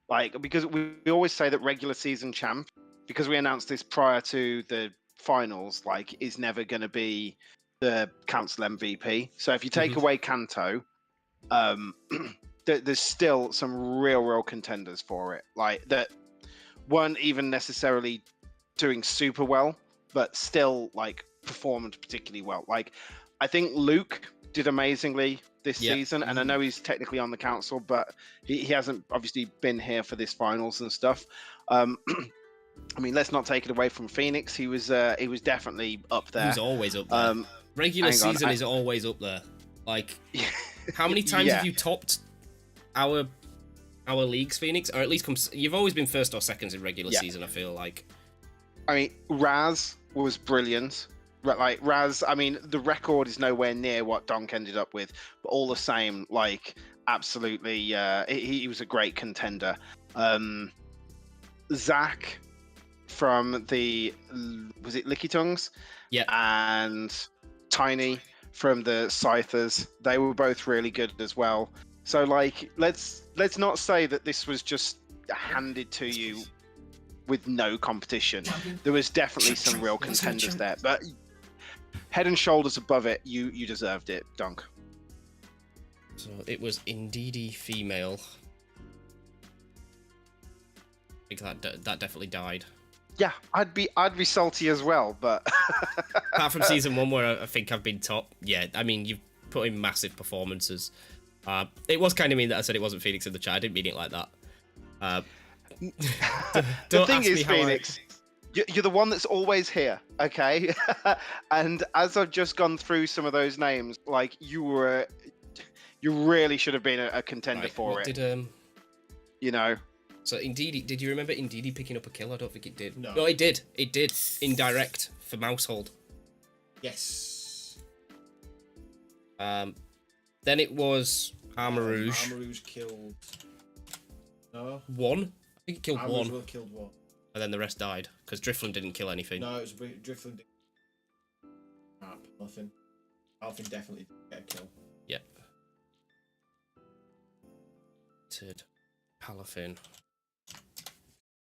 Like, because we always say that regular season champ, because we announced this prior to the finals, like, is never going to be the council MVP. So if you take away Kanto, there's still some real contenders for it. Like, that weren't even necessarily doing super well, but still, like, performed particularly well. Like, I think Luke did amazingly this season, and I know he's technically on the council, but he hasn't obviously been here for this finals and stuff. I mean, let's not take it away from Phoenix. He was definitely up there. He's always up there. Regular season is always up there. Like, how many times have you topped our leagues, Phoenix? Or at least you've always been first or seconds in regular season, I feel like. I mean, Raz was brilliant. Like, Raz, I mean, the record is nowhere near what Donk ended up with, but all the same, like, absolutely, he was a great contender. Zach from the, was it Licky Tongues? Yeah. And Tiny from the Scythers, they were both really good as well. So, like, let's not say that this was just handed to you with no competition. There was definitely some real contenders there, but head and shoulders above it, you deserved it, Donk. So it was indeedy female. I think that definitely died. Yeah, I'd be salty as well, but apart from season 1 where I think I've been top, yeah, I mean, you've put in massive performances. It was kind of mean that I said it wasn't Phoenix in the chat. I didn't mean it like that. The thing is, Phoenix, you're the one that's always here, okay? And as I've just gone through some of those names, like you really should have been a contender for it. You know. So Indeedee, did you remember Indeedee picking up a kill? I don't think it did. No, it did. It did. Indirect for Mousehold. Yes. Then it was Armor Rouge. Armor Rouge killed. No. One. I think it killed Armor one. Rouge killed one. And then the rest died because Driflin didn't kill anything. No, it was Driflin. Nothing. Alvin definitely didn't get a kill. Yep. Tid. Palafin.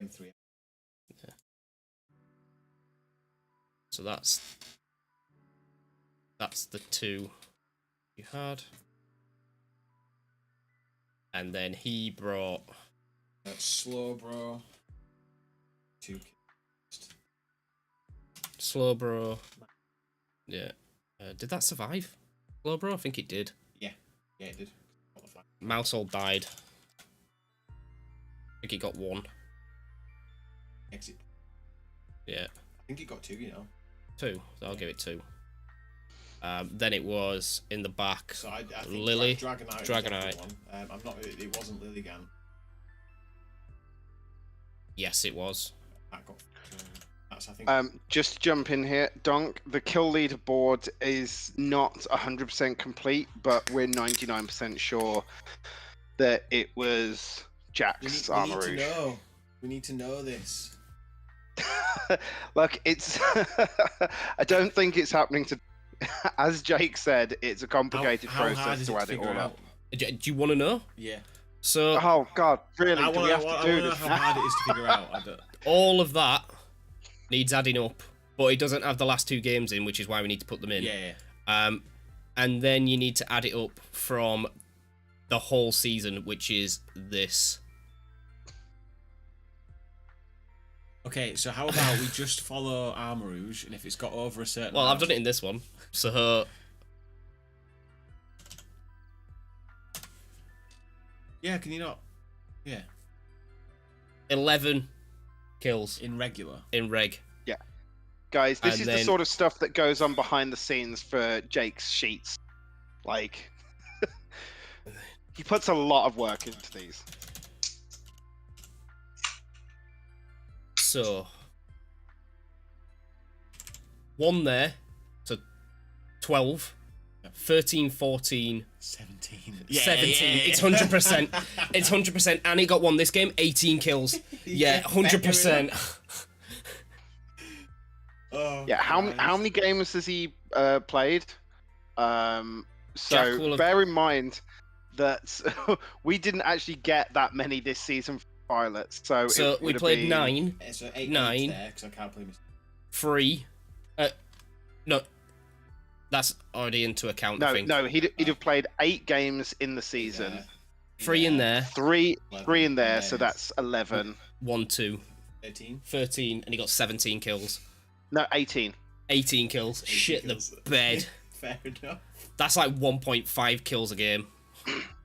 In 3. Yeah. So that's the 2 you had. And then he brought Slowbro. 2 kills. Slowbro. Yeah. Did that survive? Slowbro? I think it did. Yeah, it did. Mousehold died. I think it got 1. Exit. Yeah. I think it got 2, you know. 2. So I'll give it 2. Then it was in the back. So I think Lily. Dragonite. I'm not. It wasn't Lilligan. Yes, it was. That got. That's, I think. Just jump in here, Donk. The kill leaderboard is not 100% complete, but we're 99% sure that it was Jack's Armor Rouge. We need to know this. Look, it's. I don't think it's happening to. As Jake said, it's a complicated process to add it all up. Do you want to know? Yeah. So. Oh God, really? Do we have to do this? How hard it is to figure out. All of that needs adding up, but it doesn't have the last 2 games in, which is why we need to put them in. Yeah. And then you need to add it up from the whole season, which is this. Okay, so how about we just follow Armor Rouge, and if it's got over a certain Well, I've done it in this one, so... Yeah, can you not? Yeah. 11 kills. In regular? In reg. Yeah. Guys, this is the sort of stuff that goes on behind the scenes for Jake's sheets. Like... he puts a lot of work into these. So, 1 there, so 12, 13, 14, 17. 17. Yeah. It's 100%. It's 100%, and he got 1 this game, 18 kills. Yeah, 100%. Oh, yeah, how many games has he played? So bear in mind that we didn't actually get that many this season. Pilots, so we played 9. So 8 there, because I can't play 3. No, that's already into account. I think. No, he'd have played 8 games in the season. Yeah. 3 in there. 3 in there, so that's 11. 1, 2. 13, and he got 17 kills. No, 18. 18 kills. 18 Shit kills. the bed. Fair enough. That's like 1.5 kills a game.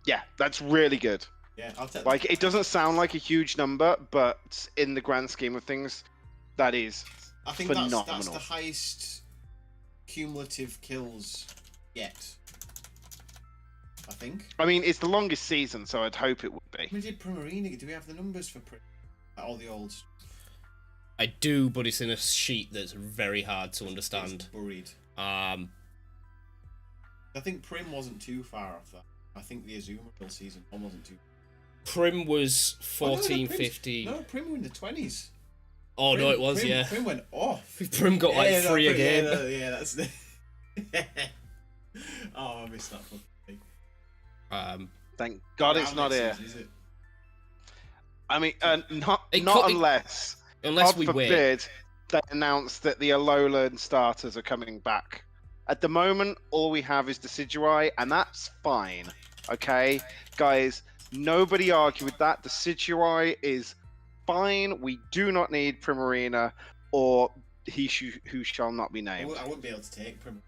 Yeah, that's really good. Yeah, I'll take that. Like, it doesn't sound like a huge number, but in the grand scheme of things, that is phenomenal. That's the highest cumulative kills yet. I think. I mean, it's the longest season, so I'd hope it would be. We did Primarina. Do we have the numbers for all the old? I do, but it's in a sheet that's very hard to understand. It's buried. I think Prim wasn't too far off that. I think the Azuma season 1 wasn't too. Prim was 14, 15. No, Prim were in the 20s. Oh, Prim, no, it was, Prim, yeah. Prim went off. Prim got like 3 a game. Yeah, that's the... Oh, I missed that fucking thing. Thank God it's not here. Is it? I mean, not unless God we forbid, wait. They announce that the Alolan starters are coming back. At the moment, all we have is Decidueye, and that's fine. Okay? Guys, nobody argue with that. Decidueye is fine. We do not need Primarina or who shall not be named. I wouldn't be able to take Primarina.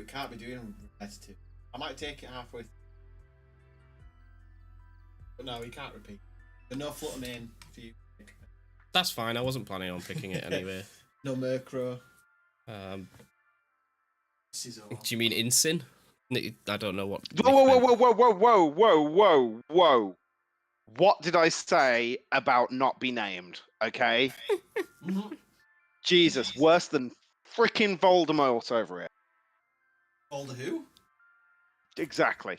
Can't be doing repetitive. I might take it halfway through. But no, he can't repeat. No Flutter main for you. That's fine. I wasn't planning on picking it anyway. No Murkrow. Do you mean Insin? I don't know what. Whoa. What did I say about not be named? Okay. Jesus, worse than freaking Voldemort over it. Voldemort who? Exactly.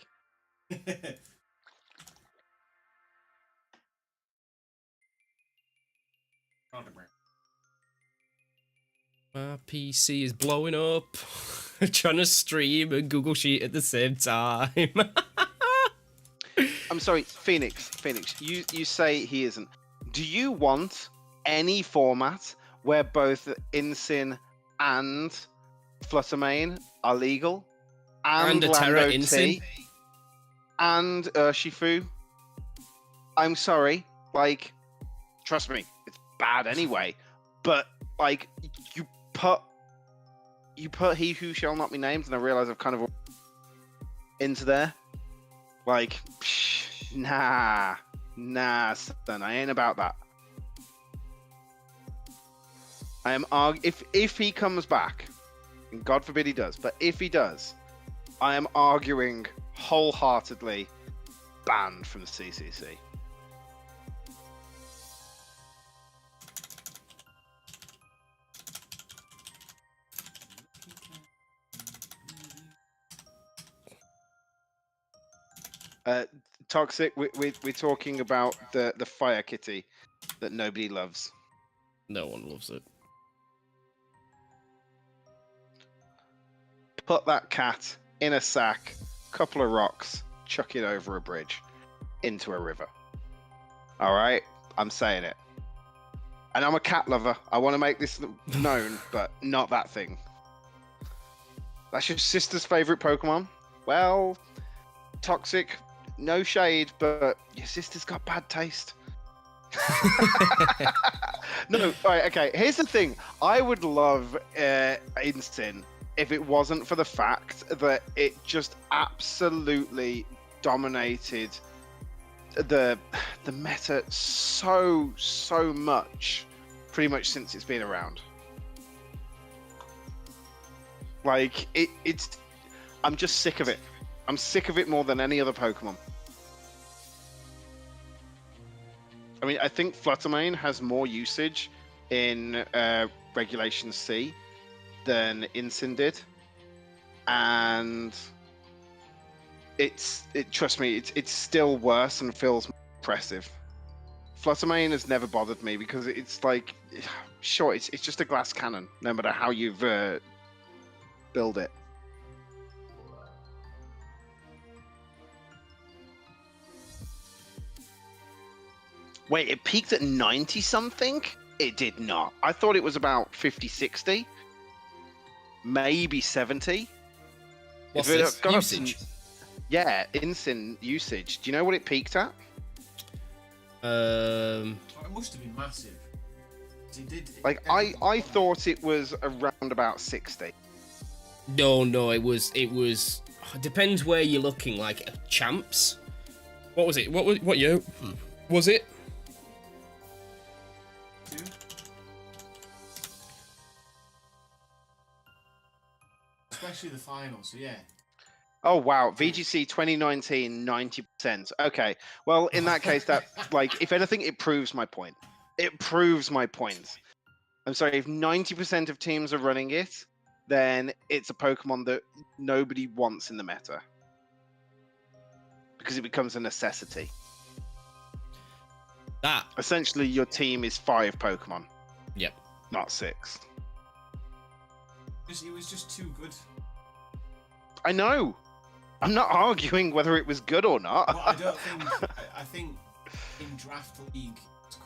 My PC is blowing up. Trying to stream and Google Sheet at the same time. I'm sorry, Phoenix. You say he isn't. Do you want any format where both Insin and Fluttermane are legal? And a Terra Lando Insin? T? And Urshifu? I'm sorry, like, trust me, it's bad anyway. But like, you put He Who Shall Not Be Named, and I realize I've kind of into there. Like, nah, son, I ain't about that. I am if he comes back, and God forbid he does, but if he does, I am arguing wholeheartedly banned from the CCC. Toxic, we're talking about the fire kitty that nobody loves. No one loves it. Put that cat in a sack, couple of rocks, chuck it over a bridge into a river. All right, I'm saying it. And I'm a cat lover. I want to make this known, but not that thing. That's your sister's favorite Pokemon? Well, Toxic, no shade, but your sister's got bad taste. No, right, okay. Here's the thing. I would love Instin if it wasn't for the fact that it just absolutely dominated the meta so much, pretty much since it's been around. Like it's, I'm just sick of it. I'm sick of it more than any other Pokemon. I mean, I think Fluttermane has more usage in Regulation C than Insin did, and trust me, it's still worse and feels more oppressive. Fluttermane has never bothered me because it's like, sure, it's just a glass cannon, no matter how you've build it. Wait, it peaked at 90 something? It did not. I thought it was about 50, 60. Maybe 70. What's this? Usage? Yeah, Insin usage. Do you know what it peaked at? It must have been massive. Like, I thought it was around about 60. No, it was. Depends where you're looking. Like champs. What was it? What year was it? Especially the final. So yeah. Oh wow, VGC 2019, 90%. Okay, well in that case, that like if anything, it proves my point. It proves my point. I'm sorry, if 90% of teams are running it, then it's a Pokemon that nobody wants in the meta. Because it becomes a necessity. That. Essentially, your team is 5 Pokemon. Yep. Not 6. It was just too good. I know. I'm not arguing whether it was good or not. Well, I don't think... I think in Draft League, it's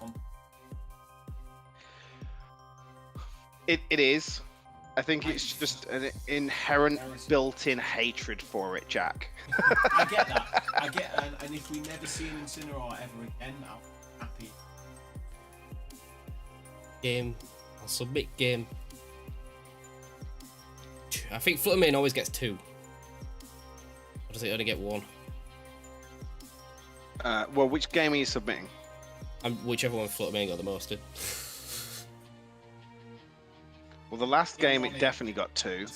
It is. I think it's just an inherent built-in hatred for it, Jack. I get that. And if we never see an Incineroar ever again, I'm happy. Game. I'll submit game. I think Fluttermane always gets 2. Or does it only get 1? Well, which game are you submitting? Whichever one Fluttermane got the most in. Well, the last game it definitely got 2.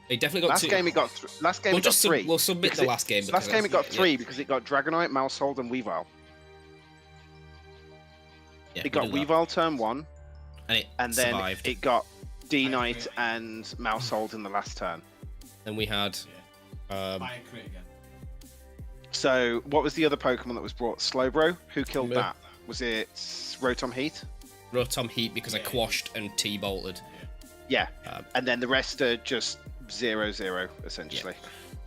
It definitely got 2. Last game it got 3. We'll submit the last game. Last game it got 3 because it got Dragonite, Mousehold, and Weavile. Yeah, it got Weavile turn 1, and then survived. it got D-Knight and Mousehold in the last turn. Then we had. Fire crit again. So, what was the other Pokemon that was brought? Slowbro? Who killed that? Was it Rotom Heat? Rotom Heat because I quashed and T-bolted. Yeah, and then the rest are just 0-0, essentially.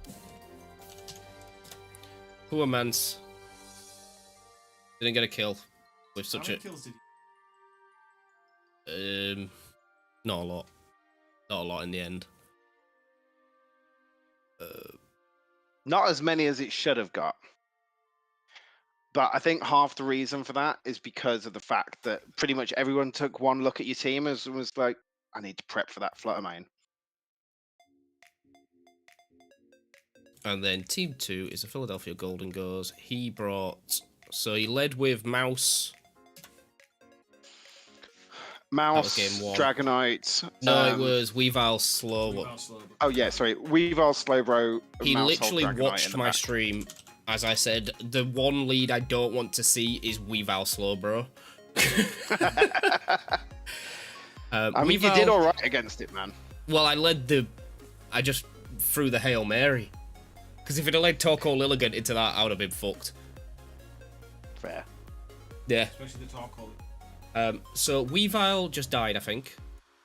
Yeah. Poor Mance. Didn't get a kill with such How many kills did he... Not a lot. Not a lot in the end. Not as many as it should have got. But I think half the reason for that is because of the fact that pretty much everyone took one look at your team and was like, I need to prep for that Fluttermane. And then Team 2 is a Philadelphia Gholdengos. He brought... So he led with Mouse, game 1. Dragonite. No, it was Weavile Slowbro. Oh yeah, sorry, Weavile Slowbro. He literally watched my stream. As I said, the one lead I don't want to see is Weavile Slowbro. I mean, you did all right against it, man. Well, I just threw the Hail Mary. Because if it had led Torkoal Lilligant into that, I would have been fucked. Fair. Yeah. Especially the Torkoal. So Weavile just died, I think.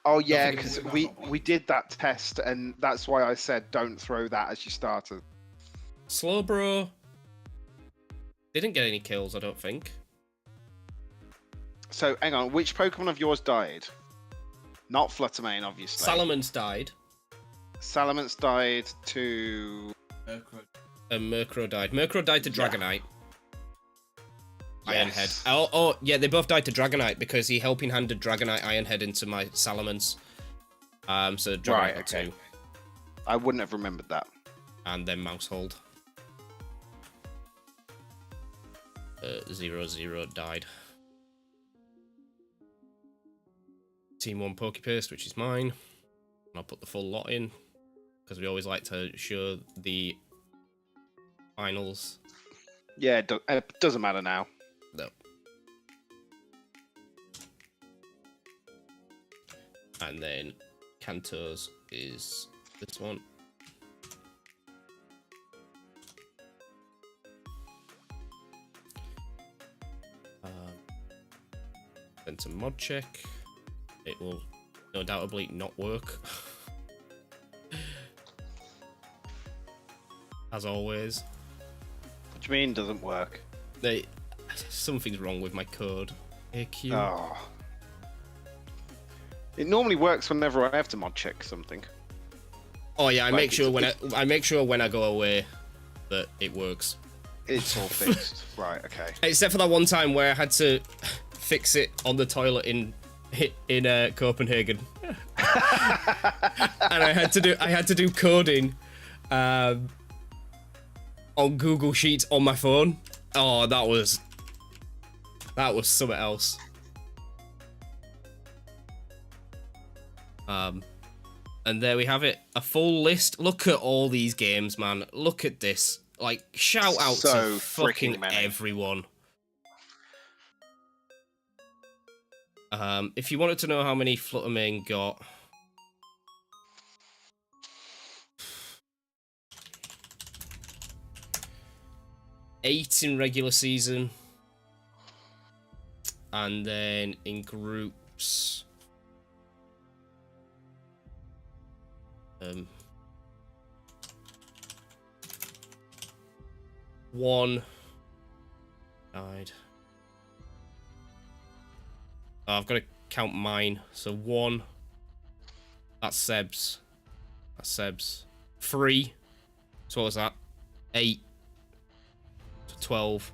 Oh yeah, because we did that test, and that's why I said don't throw that as you started. Slowbro didn't get any kills, I don't think. So hang on, which Pokemon of yours died? Not Fluttermane, obviously. Salamence died. Salamence died to... And Murkrow died. Murkrow died to Dragonite. Yes. Ironhead. Oh, yeah, they both died to Dragonite because he helping handed Dragonite Ironhead into my Salamence. So Dragonite got 2. I wouldn't have remembered that. And then Mousehold. 0-0 died. Team 1 Pokepaste, which is mine. And I'll put the full lot in because we always like to show the finals. Yeah, it doesn't matter now. No. And then Kanto's is this one. Then some mod check. It will no doubtably not work. As always. What do you mean doesn't work? Something's wrong with my code. AQ. Oh. It normally works whenever I have to mod check something. Oh yeah, I make sure when I go away that it works. It's all fixed. Right, okay. Except for that one time where I had to fix it on the toilet in Copenhagen. And I had to do coding on Google Sheets on my phone. Oh, that was something else. And there we have it, a full list. Look at all these games, man. Look at this. Like, shout out to fucking everyone. If you wanted to know how many Fluttermane got, eight in regular season, and then in groups, one died. Oh, I've got to count mine. So 1. That's Seb's. 3. So what was that? 8. 12.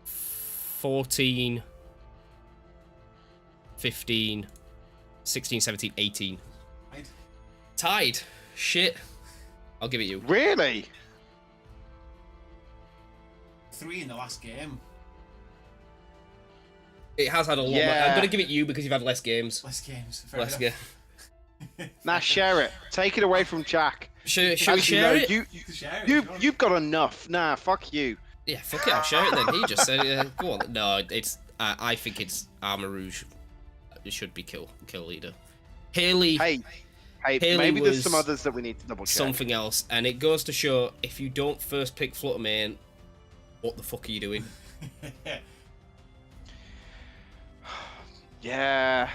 14. 15. 16, 17, 18. Tied. Shit. I'll give it you. Really? 3 in the last game. It has had a lot. Yeah. I'm going to give it you because you've had less games. Less games. Less games. Nah, share it. Take it away from Jack. Should we share it? You've got enough. Nah, fuck you. Yeah, fuck it, I'll share it then. He just said, go on. No, it's. I think it's Armor Rouge. It should be kill leader. Haley. Hey, Haley maybe there's some others that we need to double check. Something else, and it goes to show if you don't first pick Fluttermane, what the fuck are you doing? Yeah.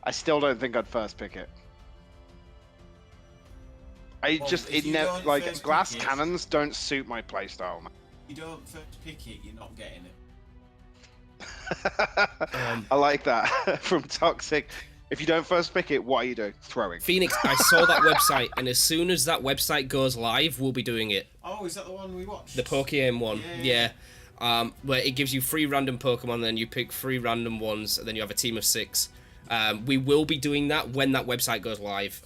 I still don't think I'd first pick it. Glass cannons don't suit my playstyle, man. If you don't first pick it, you're not getting it. I like that. From Toxic. If you don't first pick it, what are you doing? Throwing. Phoenix, I saw that website, and as soon as that website goes live, we'll be doing it. Oh, is that the one we watched? The Pokémon one, yeah. Where it gives you 3 random Pokemon, then you pick 3 random ones, and then you have a team of 6. We will be doing that when that website goes live.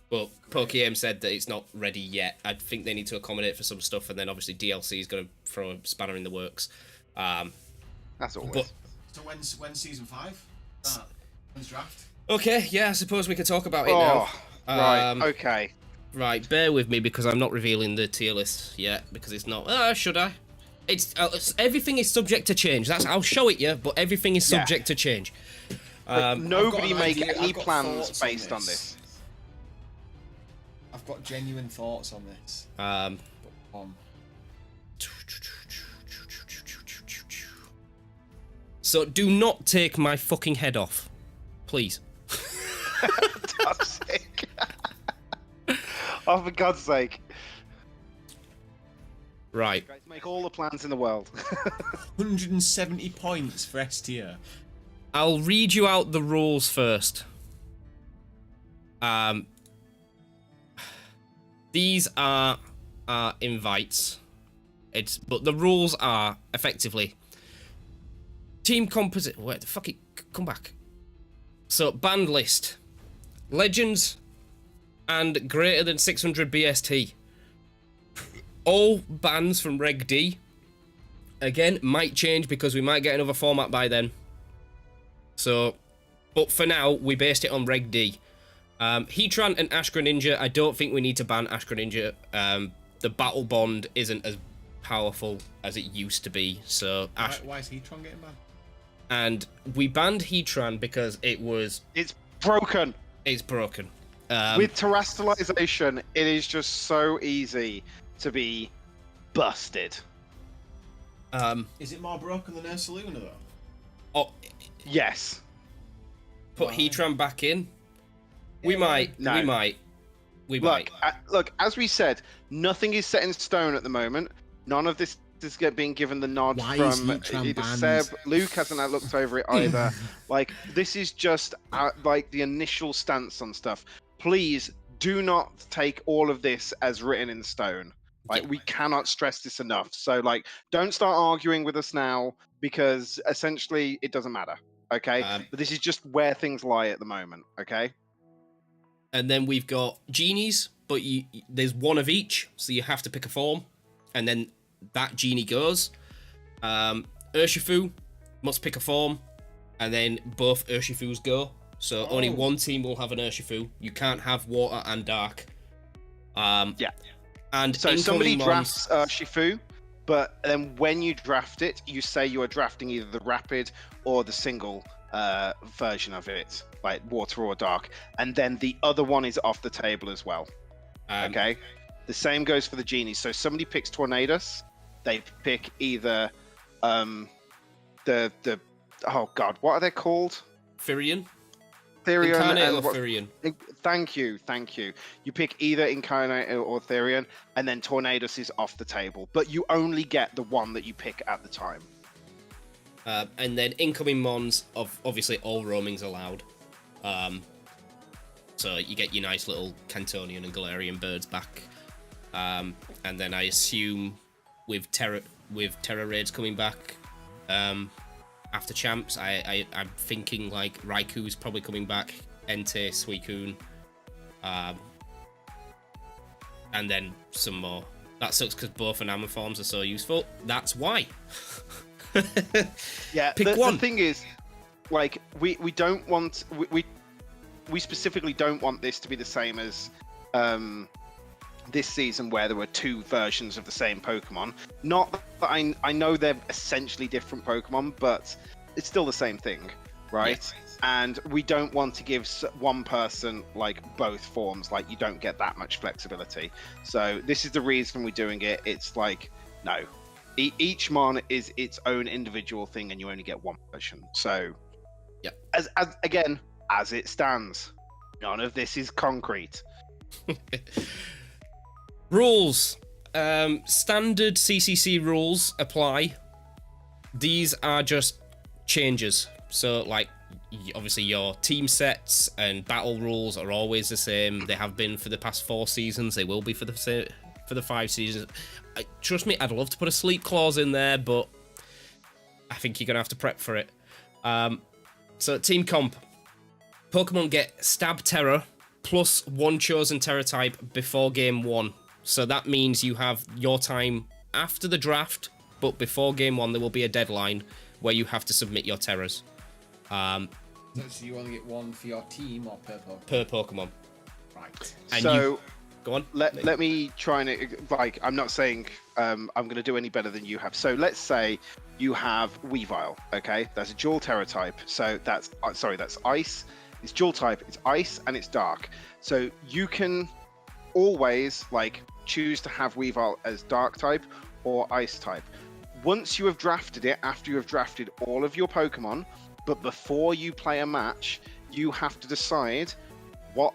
But Pokémon said that it's not ready yet. I think they need to accommodate for some stuff, and then obviously DLC is going to throw a spanner in the works. That's always. So when's season 5? When's draft? Okay, yeah, I suppose we could talk about it now. Right, okay. Right, bear with me because I'm not revealing the tier list yet because it's not. Should I? It's everything is subject to change. I'll show it you, but everything is subject to change. Nobody make any plans based on this. I've got genuine thoughts on this. So do not take my fucking head off, please. Toxic. Oh, for God's sake. Right. Guys, make all the plans in the world. 170 points for S tier. I'll read you out the rules first. These are invites. But the rules are effectively team composite. Wait, the fuck it, come back. So band list, legends, and greater than 600 BST. All bands from Reg D. Again, might change because we might get another format by then. So, but for now, we based it on Reg D. Heatran and Ash Greninja, I don't think we need to ban Ash Greninja. The battle bond isn't as powerful as it used to be, so Ash... Why is Heatran getting banned? And we banned Heatran because it was... It's broken. It's broken. With terrestrialization, it is just so easy to be busted. Is it more broken than Ursaluna, though? Oh, yes. Put Heatran back in. We might. No. We might. Look, as we said, nothing is set in stone at the moment. None of this is being given the nod from either Seb. Luke hasn't looked over it either. Like, this is just like the initial stance on stuff. Please do not take all of this as written in stone. Like, we cannot stress this enough. So, like, don't start arguing with us now because essentially it doesn't matter. Okay, but this is just where things lie at the moment. Okay. And then we've got genies, but there's one of each, so you have to pick a form, and then that genie goes. Urshifu must pick a form, and then both Urshifus go. So only one team will have an Urshifu. You can't have water and dark. Yeah. And so somebody drafts Urshifu, but then when you draft it, you say you are drafting either the rapid or the single version of it, like water or dark, and then the other one is off the table as well. Okay, the same goes for the genies. So somebody picks Tornadus, they pick either the oh god, what are they called? Firion. Therion or Firion. Thank you. You pick either Incarnate or Therion, and then Tornadus is off the table, but you only get the one that you pick at the time. And then incoming mons, obviously all roaming's allowed. So you get your nice little Cantonian and Galarian birds back. And then I assume with Terra Raids coming back after champs, I'm thinking like Raiku's probably coming back, Entei, Suicune, and then some more That sucks because both enamel forms are so useful. That's why. Yeah, Pick one. The thing is, like, we don't want we specifically don't want this to be the same as this season where there were 2 versions of the same Pokemon. Not that I know they're essentially different Pokemon, but it's still the same thing, right? Yeah. And we don't want to give one person like both forms. Like, you don't get that much flexibility. So this is the reason we're doing it. It's like, no, each mon is its own individual thing, and you only get one version. So, yeah, as it stands, none of this is concrete. Rules. Standard CCC rules apply. These are just changes. So, like, obviously your team sets and battle rules are always the same. They have been for the past 4 seasons. They will be for the 5 seasons. Trust me, I'd love to put a sleep clause in there, but I think you're gonna have to prep for it. So team comp. Pokemon get Stab Terror plus 1 chosen Terror type before game 1. So that means you have your time after the draft, but before game 1 there will be a deadline where you have to submit your Terrors. So you only get 1 for your team or per Pokemon? Per Pokemon. Right. And so go on. Let me try and, like, I'm not saying I'm going to do any better than you have. So let's say you have Weavile, okay? That's a dual Terror type. So that's Ice. It's dual type. It's Ice and it's Dark. So you can always, like, choose to have Weavile as Dark type or Ice type. Once you have drafted it, after you have drafted all of your Pokemon, but before you play a match, you have to decide what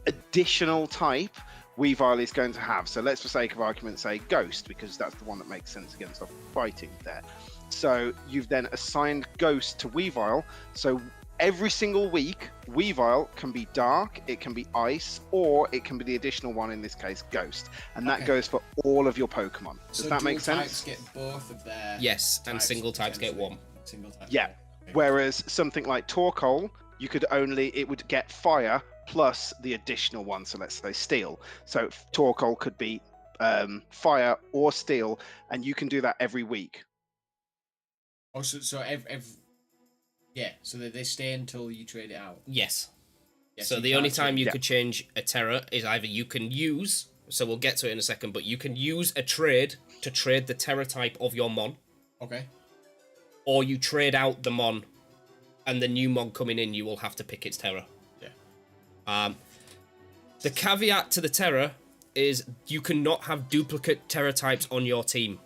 additional type Weavile is going to have. So let's, for sake of argument, say Ghost, because that's the one that makes sense against our fighting there. So you've then assigned Ghost to Weavile. So every single week, Weavile can be Dark, it can be Ice, or it can be the additional one, in this case, Ghost. And that goes for all of your Pokemon. Does that make sense? So types get both of their... Yes, and single types get 1. Single types. Yeah. Whereas something like Torkoal, it would get Fire plus the additional one. So let's say Steel. So Torkoal could be Fire or Steel, and you can do that every week. Oh, so every yeah, so they stay until you trade it out. Yes. Yes, so the only time you could change a Terror is either you can use, so we'll get to it in a second, but you can use a trade to trade the Terror type of your Mon. Okay. Or you trade out the Mon, and the new Mon coming in, you will have to pick its Terror. Yeah. The caveat to the Terror is you cannot have duplicate Terror types on your team.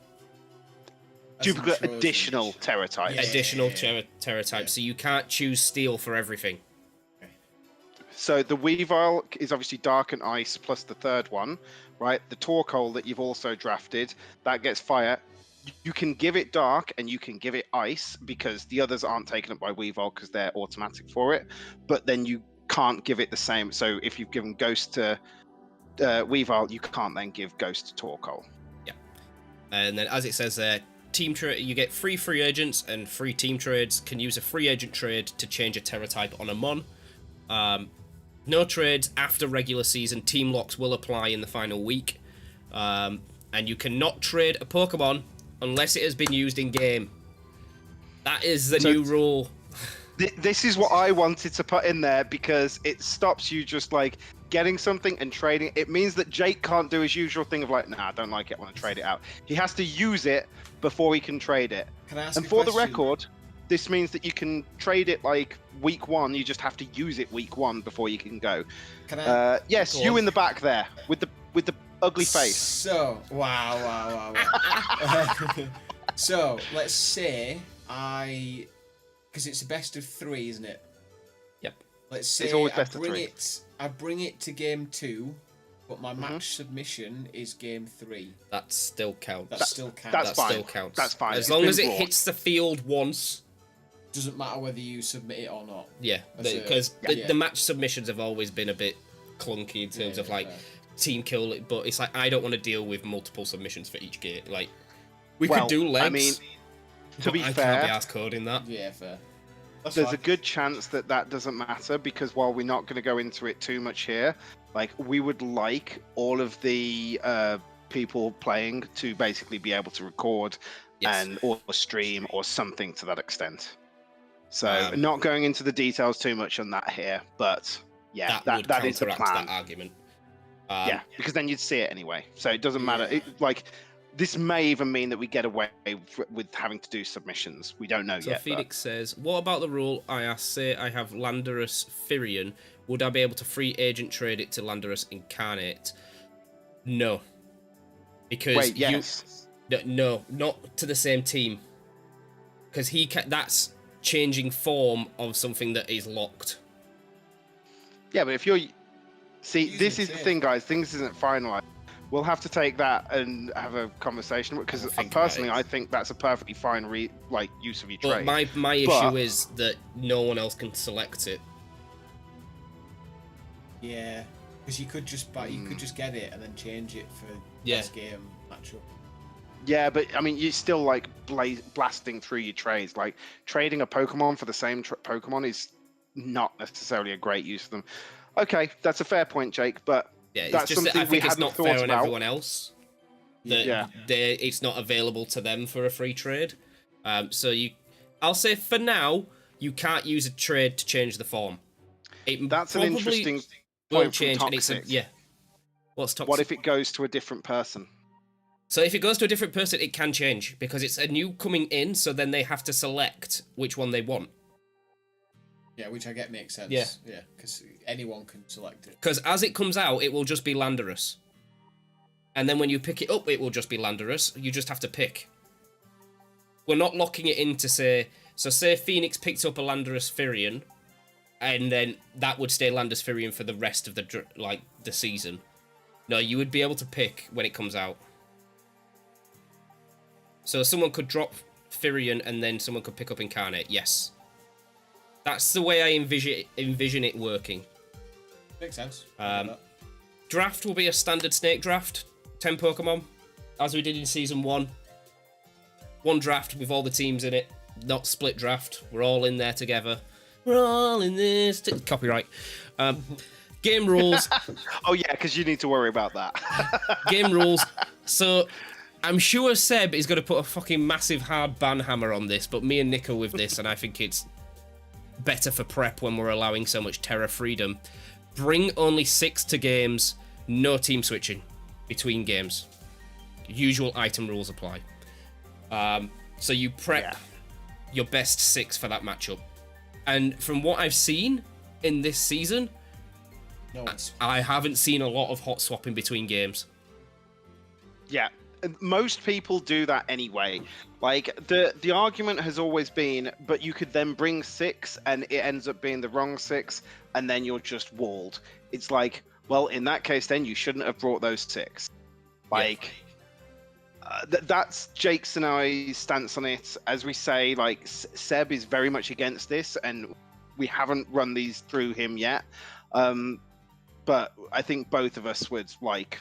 Duplicate additional Terror types. Yeah, additional Terror types, so you can't choose Steel for everything. Okay. So the Weavile is obviously Dark and Ice plus the third one, right? The Torkoal that you've also drafted, that gets Fire. You can give it Dark and you can give it Ice because the others aren't taken up by Weavile because they're automatic for it. But then you can't give it the same. So if you've given Ghost to Weavile, you can't then give Ghost to Torkoal. Yeah. And then as it says there, you get free agents and free team trades. Can use a free agent trade to change a Terror type on a Mon. No trades after regular season. Team locks will apply in the final week. And you cannot trade a Pokemon unless it has been used in game. That is the new rule. This is what I wanted to put in there because it stops you just like getting something and trading. It means that Jake can't do his usual thing of like, nah, I don't like it, I want to trade it out. He has to use it before he can trade it. Can I ask and for the record, this means that you can trade it like week 1. You just have to use it week 1 before you can go. Can I? Yes, you in the back there with the ugly face. So wow. So let's say because it's a best of 3, isn't it? Yep. Let's say it's always best of 3. I bring it to game 2, but my match submission is game 3. That still counts. That still counts. That's fine. Still counts. That's fine. As long as it hits the field once. Doesn't matter whether you submit it or not. Yeah, because the match submissions have always been a bit clunky in terms of like team kill, but it's like I don't want to deal with multiple submissions for each game. Like we could do legs. I mean, to be I fair, can't be asked coding that. Yeah, fair. There's a good chance that doesn't matter because while we're not going to go into it too much here, like we would like all of the people playing to basically be able to record or stream or something to that extent. So not going into the details too much on that here, but yeah, that is the plan. That argument. Yeah, because then you'd see it anyway. So it doesn't matter. This may even mean that we get away with having to do submissions. We don't know yet. So Phoenix says, what about the rule I asked, say I have Landorus Firion, would I be able to free agent trade it to Landorus Incarnate? No. Because wait, yes. No, not to the same team. Because that's changing form of something that is locked. Yeah, but if you're... See, this is the thing, guys. Things isn't finalized. We'll have to take that and have a conversation, because personally, I think that's a perfectly fine use of your trade. My issue is that no one else can select it. Yeah, because you could just get it and then change it for best game matchup. Yeah, but I mean, you're still like blasting through your trades. Like trading a Pokemon for the same Pokemon is not necessarily a great use of them. Okay, that's a fair point, Jake, but. Yeah, it's that's just something that I think it's not fair on everyone else. It's not available to them for a free trade. I'll say for now, you can't use a trade to change the form. That's an interesting will point change. from And what's toxic? What if it goes to a different person? So if it goes to a different person, it can change because it's a new coming in. So then they have to select which one they want. Yeah, which I get makes sense. Yeah, because anyone can select it. Because as it comes out, it will just be Landorus. And then when you pick it up, it will just be Landorus. You just have to pick. We're not locking it in to say... So say Phoenix picked up a Landorus Firion, and then that would stay Landorus Firion for the rest of the season. No, you would be able to pick when it comes out. So someone could drop Firion, and then someone could pick up Incarnate, yes. That's the way I envision it working. Makes sense. Draft will be a standard snake draft, 10 Pokemon, as we did in Season 1. One draft with all the teams in it, not split draft. We're all in there together. We're all in this... Copyright. Game rules. Oh yeah, because you need to worry about that. Game rules. So... I'm sure Seb is going to put a fucking massive hard ban hammer on this, but me and Nick are with this, and I think it's better for prep when we're allowing so much Terra freedom. Bring only 6 to games, no team switching between games. Usual item rules apply. So you prep your best 6 for that matchup. And from what I've seen in this season, I haven't seen a lot of hot swapping between games. Yeah. Most people do that anyway. Like the argument has always been, but you could then bring 6 and it ends up being the wrong 6 and then you're just walled. It's like, well, in that case, then you shouldn't have brought those 6. Like, that's Jake's and I's stance on it. As we say, like Seb is very much against this, and we haven't run these through him yet. But I think both of us would like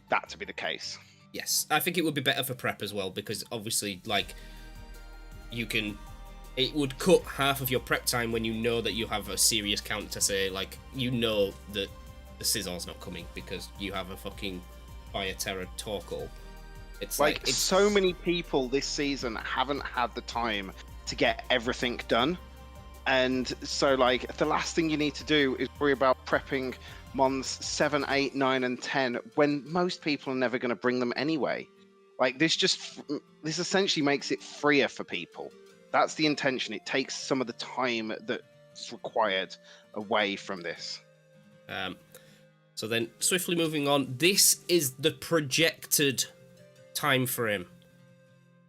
that to be the case. Yes, I think it would be better for prep as well, because obviously, like, it would cut half of your prep time when you know that you have a serious counter to say, like, you know that the Scissor's not coming because you have a fucking Fire Terror Torkoal. It's like so many people this season haven't had the time to get everything done. And so, like, the last thing you need to do is worry about prepping Mons 7, 8, 9, and 10 when most people are never going to bring them anyway. Like, this essentially makes it freer for people. That's the intention. It takes some of the time that's required away from this. So then, swiftly moving on, this is the projected time frame.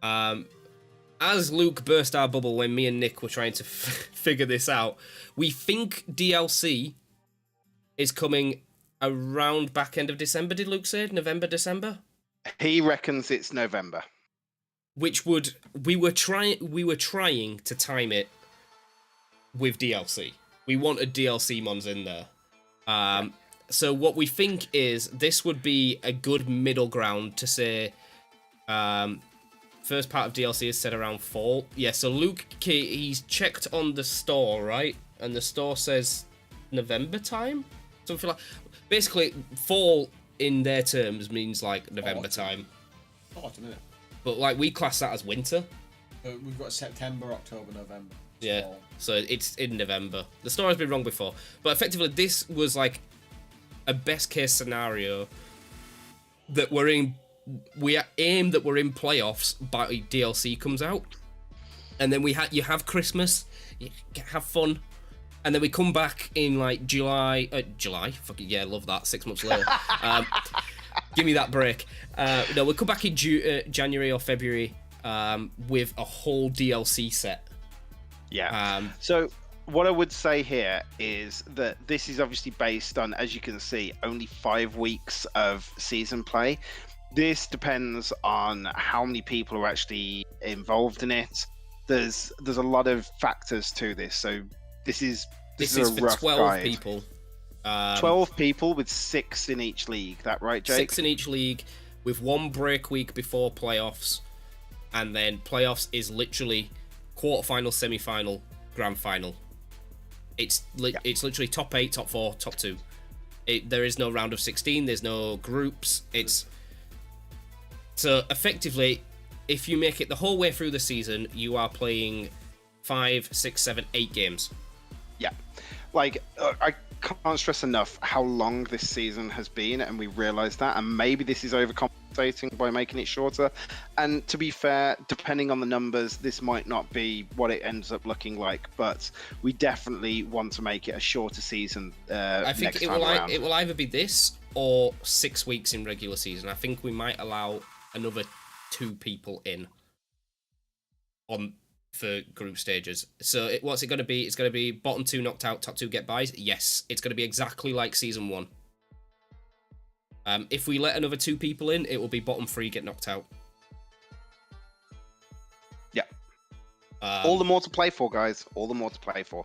As Luke burst our bubble when me and Nick were trying to figure this out, we think DLC is coming around back end of December, did Luke say? November, December? He reckons it's November. Which we were trying to time it with DLC. We wanted DLC mons in there. So what we think is this would be a good middle ground to say first part of DLC is set around fall. Yeah, so Luke, he's checked on the store, right? And the store says November time? Something like... Basically, fall in their terms means like November time. Autumn, isn't it? But like we class that as winter. We've got September, October, November. Yeah, so it's in November. The story has been wrong before, but effectively this was like a best case scenario that we aim that we're in playoffs by DLC comes out, and then you have Christmas, you have fun, and then we come back in like July, fucking yeah, love that, 6 months later. Give me that break. No, we'll come back in January or February with a whole DLC set. Yeah. So what I would say here is that this is obviously based on, as you can see, only 5 weeks of season play. This depends on how many people are actually involved in it. There's a lot of factors to this. So this is a for rough 12 guide. people. 12 people with 6 in each league. That right, Jake? 6 in each league with 1 break week before playoffs, and then playoffs is literally quarterfinal, semi-final, grand final. It's literally top 8, top 4, top 2. There is no round of 16. There's no groups. So effectively, if you make it the whole way through the season, you are playing 5, 6, 7, 8 games. Yeah, like I can't stress enough how long this season has been, and we realise that, and maybe this is overcompensating by making it shorter. And to be fair, depending on the numbers, this might not be what it ends up looking like, but we definitely want to make it a shorter season. I think it will either be this or 6 weeks in regular season. I think we might allow another 2 people in for group stages. So what's it going to be? It's going to be bottom 2 knocked out, top 2 get buys. Yes, it's going to be exactly like season 1. If we let another 2 people in, it will be bottom 3 get knocked out. Yeah. All the more to play for, guys. All the more to play for.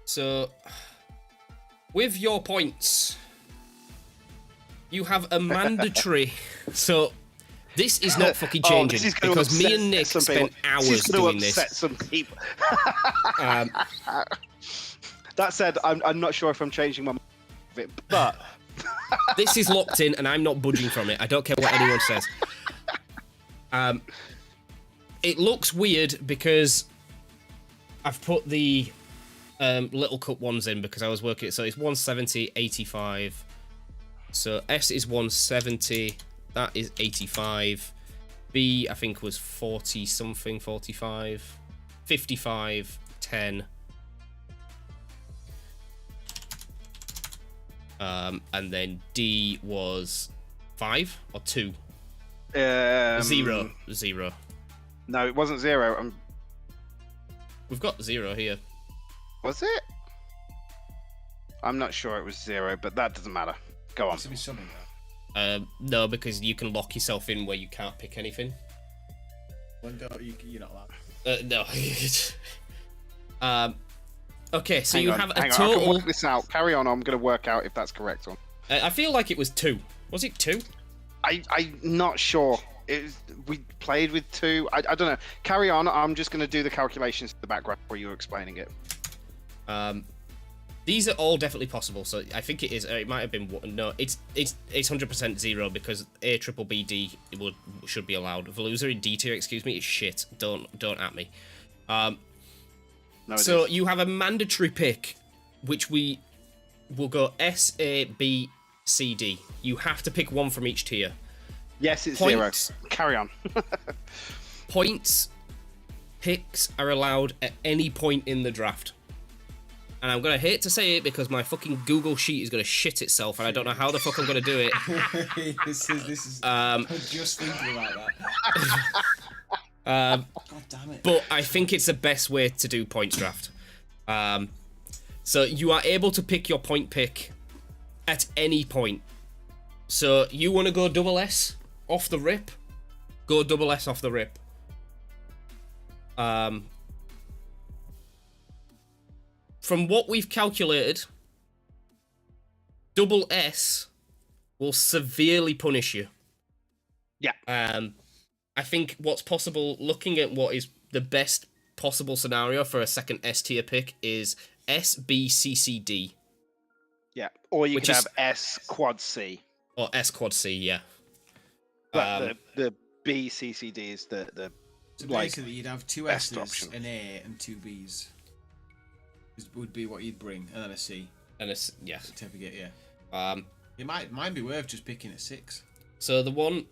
So, with your points, you have a mandatory. So, this is not fucking changing because me and Nick spent hours doing this. Some people. That said, I'm not sure if I'm changing my mind of it, but this is locked in, and I'm not budging from it. I don't care what anyone says. It looks weird because I've put the little cup ones in because I was working it. So it's 170, 85. So S is 170. That is 85. B, I think, was 40 something, 45. 55, 10. And then D was 5 or 2? 0. No, it wasn't 0. We've got 0 here. Was it? I'm not sure it was 0, but that doesn't matter. Go on. No, because you can lock yourself in where you can't pick anything. You're not allowed. No. Okay, so you have a total. I can work this out. Carry on. I'm going to work out if that's correct one. I feel like it was 2. Was it 2? I'm not sure. We played with 2. I don't know. Carry on. I'm just going to do the calculations in the background while you're explaining it. These are all definitely possible, so I think it is. It might have been 1. No, it's 100% 0 because A, triple B, D should be allowed. Veluza in D tier, excuse me, is shit. Don't at me. No, so you have a mandatory pick, which we will go S, A, B, C, D. You have to pick 1 from each tier. Yes, it's 0. Carry on. Points picks are allowed at any point in the draft. And I'm going to hate to say it because my fucking Google sheet is going to shit itself and I don't know how the fuck I'm going to do it. This is I'm just thinking about that. God damn it. But I think it's the best way to do points draft. So you are able to pick your point pick at any point. So you want to go double S off the rip? Go double S off the rip. From what we've calculated, double S will severely punish you. Yeah. I think what's possible, looking at what is the best possible scenario for a second S tier pick, is S, B, C, C, D. Yeah. Or you could have S, quad C. Or S quad C, yeah. But the B CCD is the so basically you'd have two best S's, option. an A, and two B's. Would be what you'd bring, and then a C. And yeah. Certificate, yeah. It might be worth just picking a 6. So the ones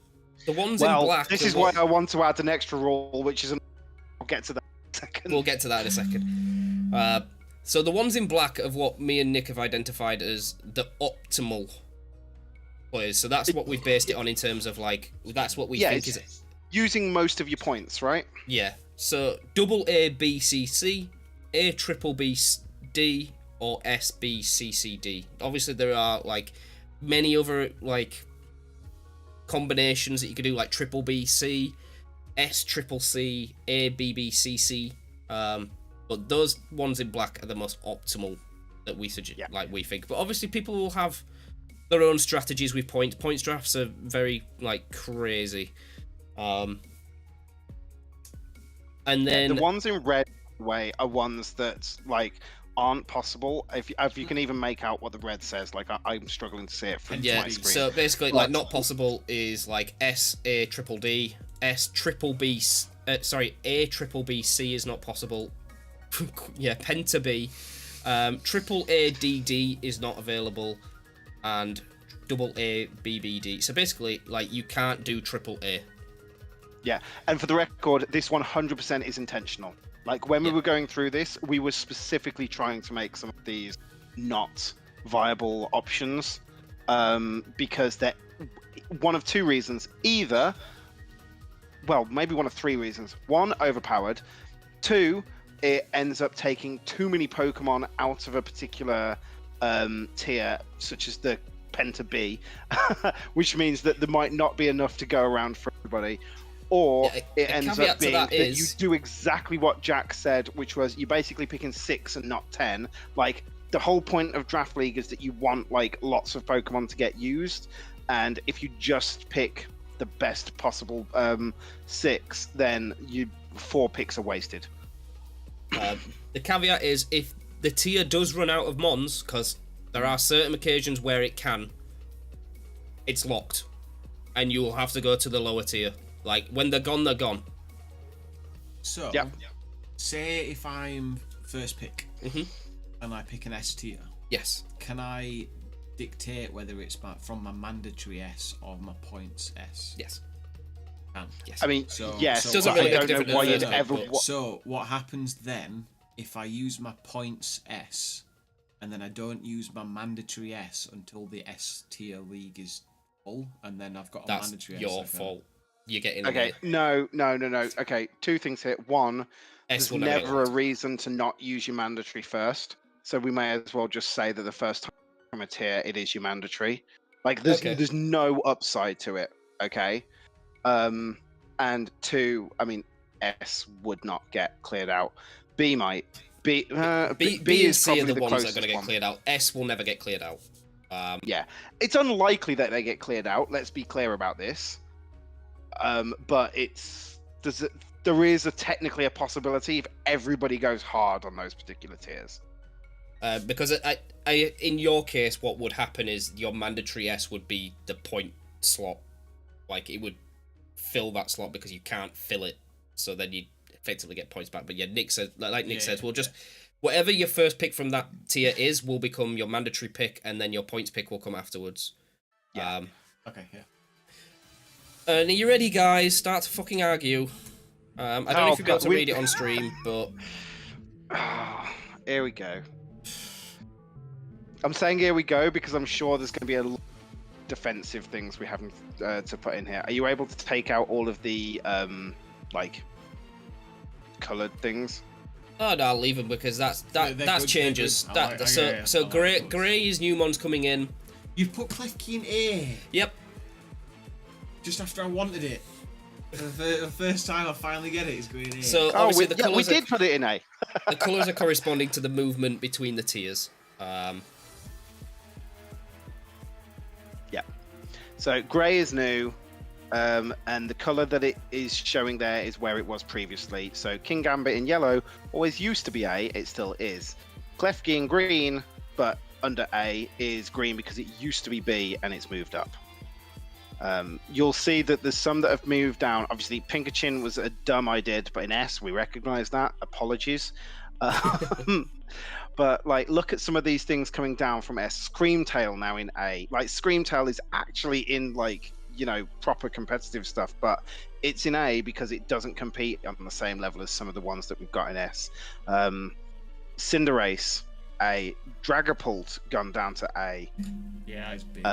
in black. This is why I want to add an extra rule, which is I'll get to that in a second. We'll get to that in a second. So the ones in black of what me and Nick have identified as the optimal players. So that's what we've based it on in terms of like that's what we think is using most of your points, right? Yeah. So double A B C C, A triple B D, or S B C C D. Obviously there are like many other like combinations that you could do, like triple B C, S triple C, A B B C C. But those ones in black are the most optimal that we suggest, like we think. But obviously people will have their own strategies with points. Points drafts are very like crazy. And then the ones in red way are ones that like aren't possible. If you can even make out what the red says, like I'm struggling to see it from my screen. So basically, like not possible is like S A triple D, S triple B. A triple B C is not possible. Yeah, Penta B. Triple A D D is not available, and double A BBD. So basically, like you can't do triple A. Yeah, and for the record, this 100% is intentional. Like when we were going through this, we were specifically trying to make some of these not viable options, because they're one of two reasons. Either, well, maybe one of three reasons. One, overpowered. Two, it ends up taking too many Pokemon out of a particular tier, such as the Penta B, which means that there might not be enough to go around for everybody. Or it ends up being that you do exactly what Jack said, which was you're basically picking 6 and not 10. Like, the whole point of Draft League is that you want, like, lots of Pokemon to get used. And if you just pick the best possible 6, then 4 picks are wasted. The caveat is if the tier does run out of Mons, because there are certain occasions where it can, it's locked. And you'll have to go to the lower tier. Like, when they're gone, they're gone. So, say if I'm first pick, and I pick an S tier. Yes. Can I dictate whether it's from my mandatory S or my points S? Yes. Yes. I mean, yes. So doesn't really I don't know why you'd ever... So, what happens then if I use my points S, and then I don't use my mandatory S until the S tier league is full, and then I've got a mandatory S? That's your fault. You're getting okay. No. Okay, two things here. One, there's never a reason to not use your mandatory first, so we may as well just say that the first time from a tier, it is your mandatory. Like, there's no upside to it. Okay. And two, I mean, S would not get cleared out. B might. B is C probably are the ones that are going to get one. cleared out. S will never get cleared out. Yeah, it's unlikely that they get cleared out. Let's be clear about this. But there is technically a possibility if everybody goes hard on those particular tiers. Because in your case, what would happen is your mandatory S would be the point slot. Like, it would fill that slot because you can't fill it, so then you effectively get points back. But yeah, Nick says, we'll just whatever your first pick from that tier is will become your mandatory pick, and then your points pick will come afterwards. Yeah. Okay. Yeah. And are you ready, guys? Start to fucking argue. I don't know if you'll be able to read it on stream, but... Here we go. I'm saying here we go because I'm sure there's going to be a lot of defensive things we haven't to put in here. Are you able to take out all of the, like, coloured things? Oh, no, I'll leave them because that changes. So Grey's new mon's coming in. You've put Jekeleke in A. Yep. Just after I wanted it. The first time I finally get it, it's going in A. So obviously the colours we did put it in A. The colours are corresponding to the movement between the tiers. Yeah. So grey is new, and the colour that it is showing there is where it was previously. So King Gambit in yellow always used to be A, it still is. Jekeleke in green, but under A is green because it used to be B and it's moved up. You'll see that there's some that have moved down. Obviously, Pinkerchin was a dumb idea to put in S. We recognise that. Apologies. But like, look at some of these things coming down from S. Screamtail now in A. Like, Screamtail is actually in like, you know, proper competitive stuff, but it's in A because it doesn't compete on the same level as some of the ones that we've got in S. Cinderace, A. Dragapult gone down to A. Yeah, it's big.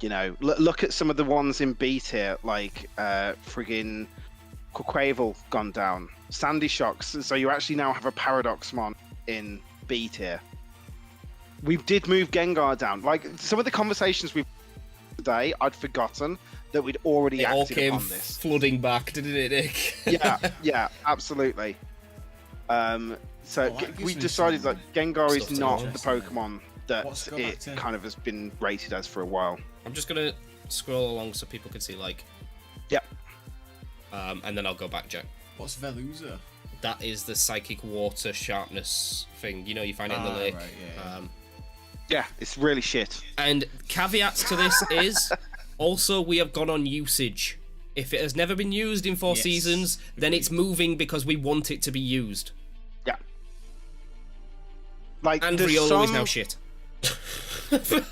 You know, look at some of the ones in B tier, like friggin' Quaquaval gone down. Sandy Shocks, so you actually now have a Paradoxmon in B tier. We did move Gengar down. Like, some of the conversations we've today, I'd forgotten that we'd already acted all came upon this. Flooding back, didn't it, Nick? yeah, absolutely. So we decided that Gengar is not the Pokemon that it kind of has been rated as for a while. I'm just gonna scroll along so people can see, like. Yep. And then I'll go back, Jack. What's Veluza? That is the psychic water sharpness thing. You know, you find it in the lake. Right, yeah. Yeah, it's really shit. And caveats to this is also we have gone on usage. If it has never been used in 4 seasons, then it's moving because we want it to be used. Yeah. Like, and Riolo is now shit.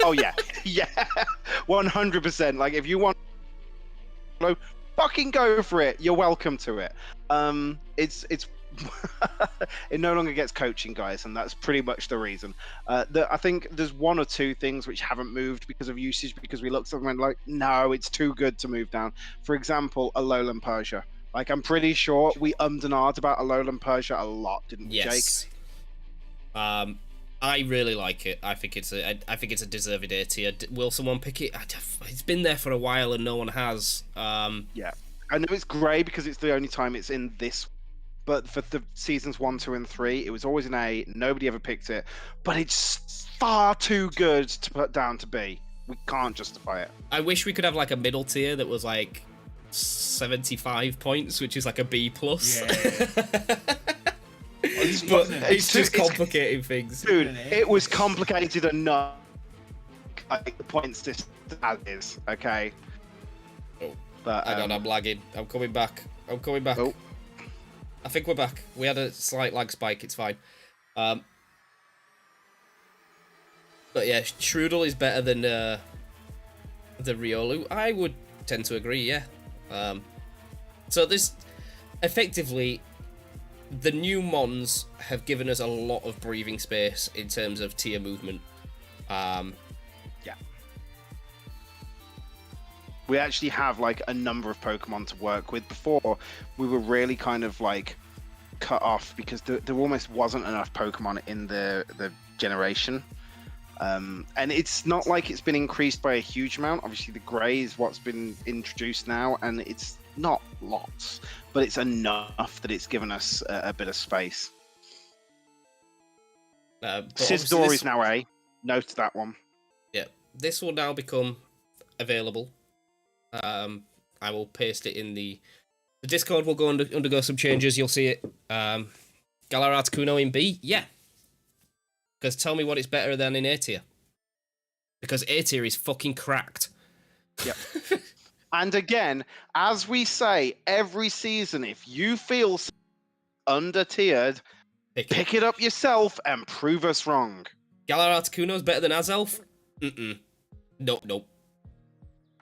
Oh yeah, 100%. Like, if you want, fucking go for it. You're welcome to it. It's it no longer gets coaching, guys, and that's pretty much the reason. I think there's 1 or 2 things which haven't moved because of usage, because we looked at them and went like, no, it's too good to move down. For example, Alolan Persia. Like, I'm pretty sure we and ahed about Alolan Persia a lot, didn't we, yes. Jake? I really like it. I think it's a deserved A tier. Will someone pick it? It's been there for a while and no one has. Yeah, I know it's grey because it's the only time it's in this. But for the seasons 1, 2, and 3, it was always an A. Nobody ever picked it. But it's far too good to put down to B. We can't justify it. I wish we could have like a middle tier that was like 75 points, which is like a B+. Yeah. But it's just complicating things. Dude, it was complicated enough. Like, the point system as is, okay? Oh, but hang on, I'm lagging. I'm coming back. Oh. I think we're back. We had a slight lag spike, it's fine. But yeah, Shroodle is better than the Riolu. I would tend to agree, yeah. So this, effectively, the new Mons have given us a lot of breathing space in terms of tier movement. Yeah. We actually have like a number of Pokemon to work with. Before, we were really kind of like cut off because there almost wasn't enough Pokemon in the generation. And it's not like it's been increased by a huge amount. Obviously, the grey is what's been introduced now, and it's not lots, but it's enough that it's given us a bit of space. Scizor is now A. Note that one. Yeah, this will now become available. I will paste it in the Discord. Will go undergo some changes. You'll see it. Galar Articuno in B. Yeah. Because tell me what it's better than in A tier. Because A tier is fucking cracked. Yep. And again, as we say every season, if you feel under-tiered, pick it up yourself and prove us wrong. Galar Articuno is better than Azelf? Nope.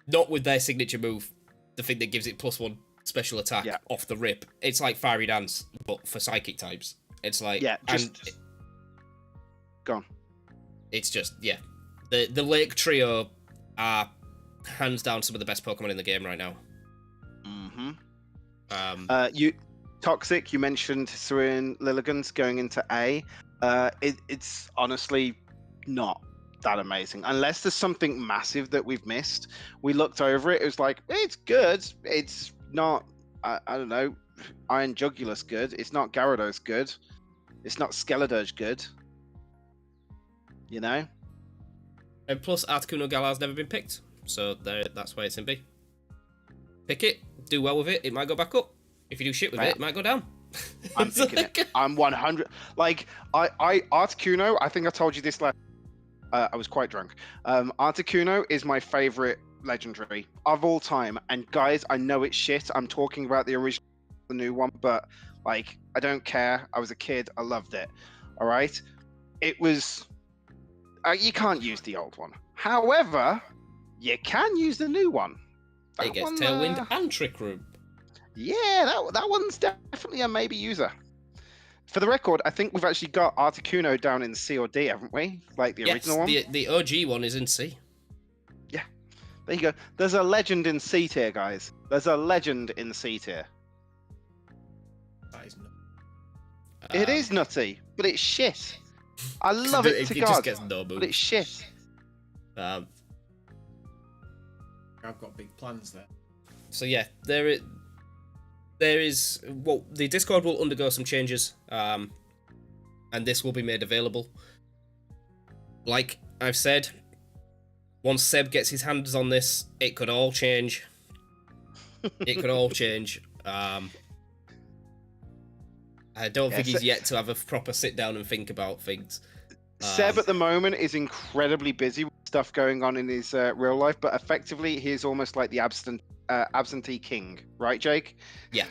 Not with their signature move. The thing that gives it +1 special attack off the rip. It's like Fiery Dance, but for psychic types. It's like... Yeah, go on. It's just, yeah. The Lake Trio are hands down some of the best Pokemon in the game right now. Toxic, you mentioned Hisuian Lilligans going into A. It's honestly not that amazing. Unless there's something massive that we've missed. We looked over it, it was like, it's good. It's not, I don't know, Iron Jugulus good. It's not Gyarados good. It's not Skeledirge good. You know? And plus, Articuno Galar's never been picked. So that's why it's in B. Pick it, do well with it, it might go back up. If you do shit with it might go down. I'm picking it. I'm 100. Like, Articuno, I think I told you this last. I was quite drunk. Articuno is my favorite legendary of all time. And guys, I know it's shit. I'm talking about the original, the new one, but like, I don't care. I was a kid. I loved it. All right. It was. You can't use the old one. However, you can use the new one. It gets Tailwind and Trick Room. Yeah, that one's definitely a maybe user. For the record, I think we've actually got Articuno down in C or D, haven't we? Like the original one? The OG one is in C. Yeah. There you go. There's a legend in C tier, guys. There's a legend in C tier. That is nutty. It is nutty, but it's shit. I love it to God, just gets no but it's shit. I've got big plans there. So yeah, there is. Well, the Discord will undergo some changes, and this will be made available. Like I've said, once Seb gets his hands on this, it could all change. It could all change. I don't think he's yet to have a proper sit down and think about things. Seb at the moment is incredibly busy with stuff going on in his real life, but effectively he's almost like the absentee king, right, Jake? Yeah.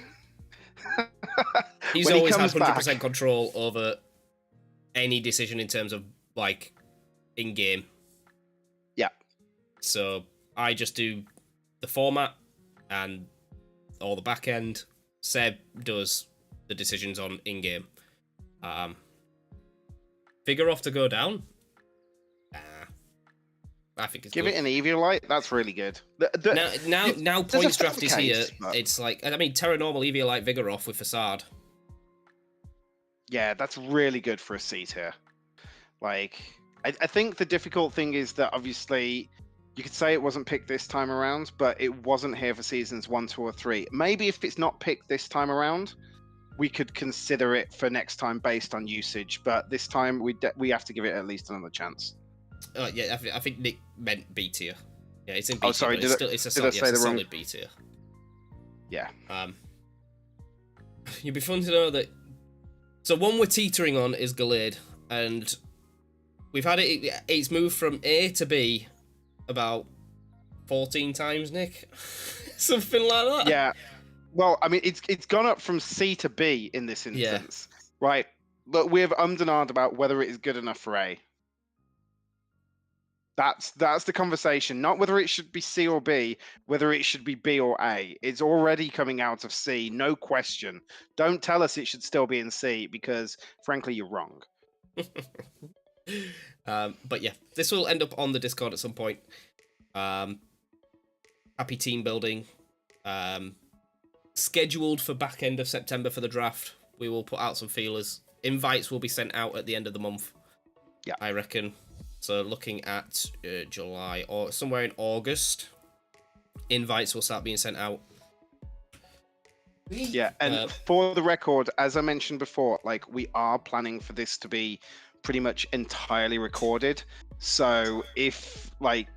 He's always had 100% control over any decision in terms of like in-game. Yeah. So I just do the format and all the back end. Seb does the decisions on in-game. Figure off to go down. I think it's give good. it an Eviolite. That's really good. Now points draft is here. But... It's like, I mean, Terra Normal, Eviolite, Vigor off with Facade. Yeah, that's really good for a C tier. Like, I think the difficult thing is that obviously you could say it wasn't picked this time around, but it wasn't here for seasons 1, 2, or 3. Maybe if it's not picked this time around, we could consider it for next time based on usage. But this time we have to give it at least another chance. Yeah, I think Nick meant B tier. Yeah, it's in B tier. Oh, sorry, it's a solid B tier. Yeah. You'd be fun to know that. So one we're teetering on is Gallade, and we've had it. It's moved from A to B about 14 times, Nick. Something like that. Yeah. Well, I mean, it's gone up from C to B in this instance, right? But we've ummed and ahed about whether it is good enough for A. That's the conversation, not whether it should be C or B, whether it should be B or A. It's already coming out of C, no question. Don't tell us it should still be in C, because frankly, you're wrong. But yeah, this will end up on the Discord at some point. Happy team building. Scheduled for back end of September for the draft. We will put out some feelers. Invites will be sent out at the end of the month. Yeah, I reckon. So looking at July or somewhere in August, invites will start being sent out. Yeah, and for the record, as I mentioned before, like we are planning for this to be pretty much entirely recorded. So if like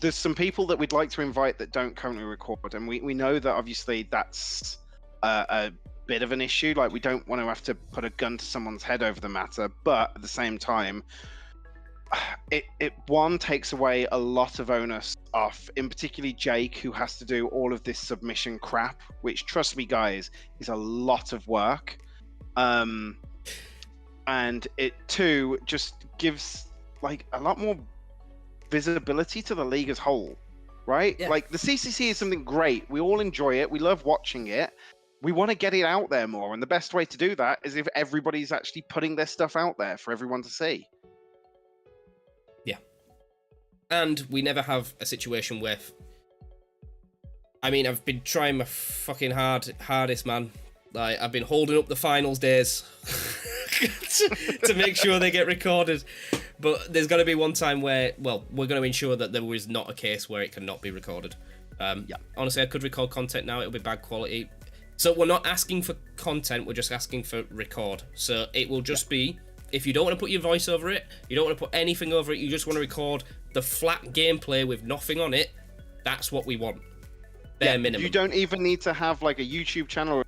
there's some people that we'd like to invite that don't currently record, and we know that obviously that's a bit of an issue. Like we don't want to have to put a gun to someone's head over the matter, but at the same time, it one takes away a lot of onus off, in particularly Jake, who has to do all of this submission crap, which, trust me guys, is a lot of work. And it too just gives like a lot more visibility to the league as whole, right? Yeah. Like the CCC is something great. We all enjoy it. We love watching it. We want to get it out there more, and the best way to do that is if everybody's actually putting their stuff out there for everyone to see. Yeah. And we never have a situation where... I mean, I've been trying my fucking hardest, man. Like, I've been holding up the finals days to make sure they get recorded. But there's got to be one time where, well, we're going to ensure that there is not a case where it cannot be recorded. Yeah. Honestly, I could record content now. It'll be bad quality. So we're not asking for content, we're just asking for record. So it will just be, if you don't want to put your voice over it, you don't want to put anything over it, you just want to record the flat gameplay with nothing on it, that's what we want. Bare minimum. You don't even need to have like a YouTube channel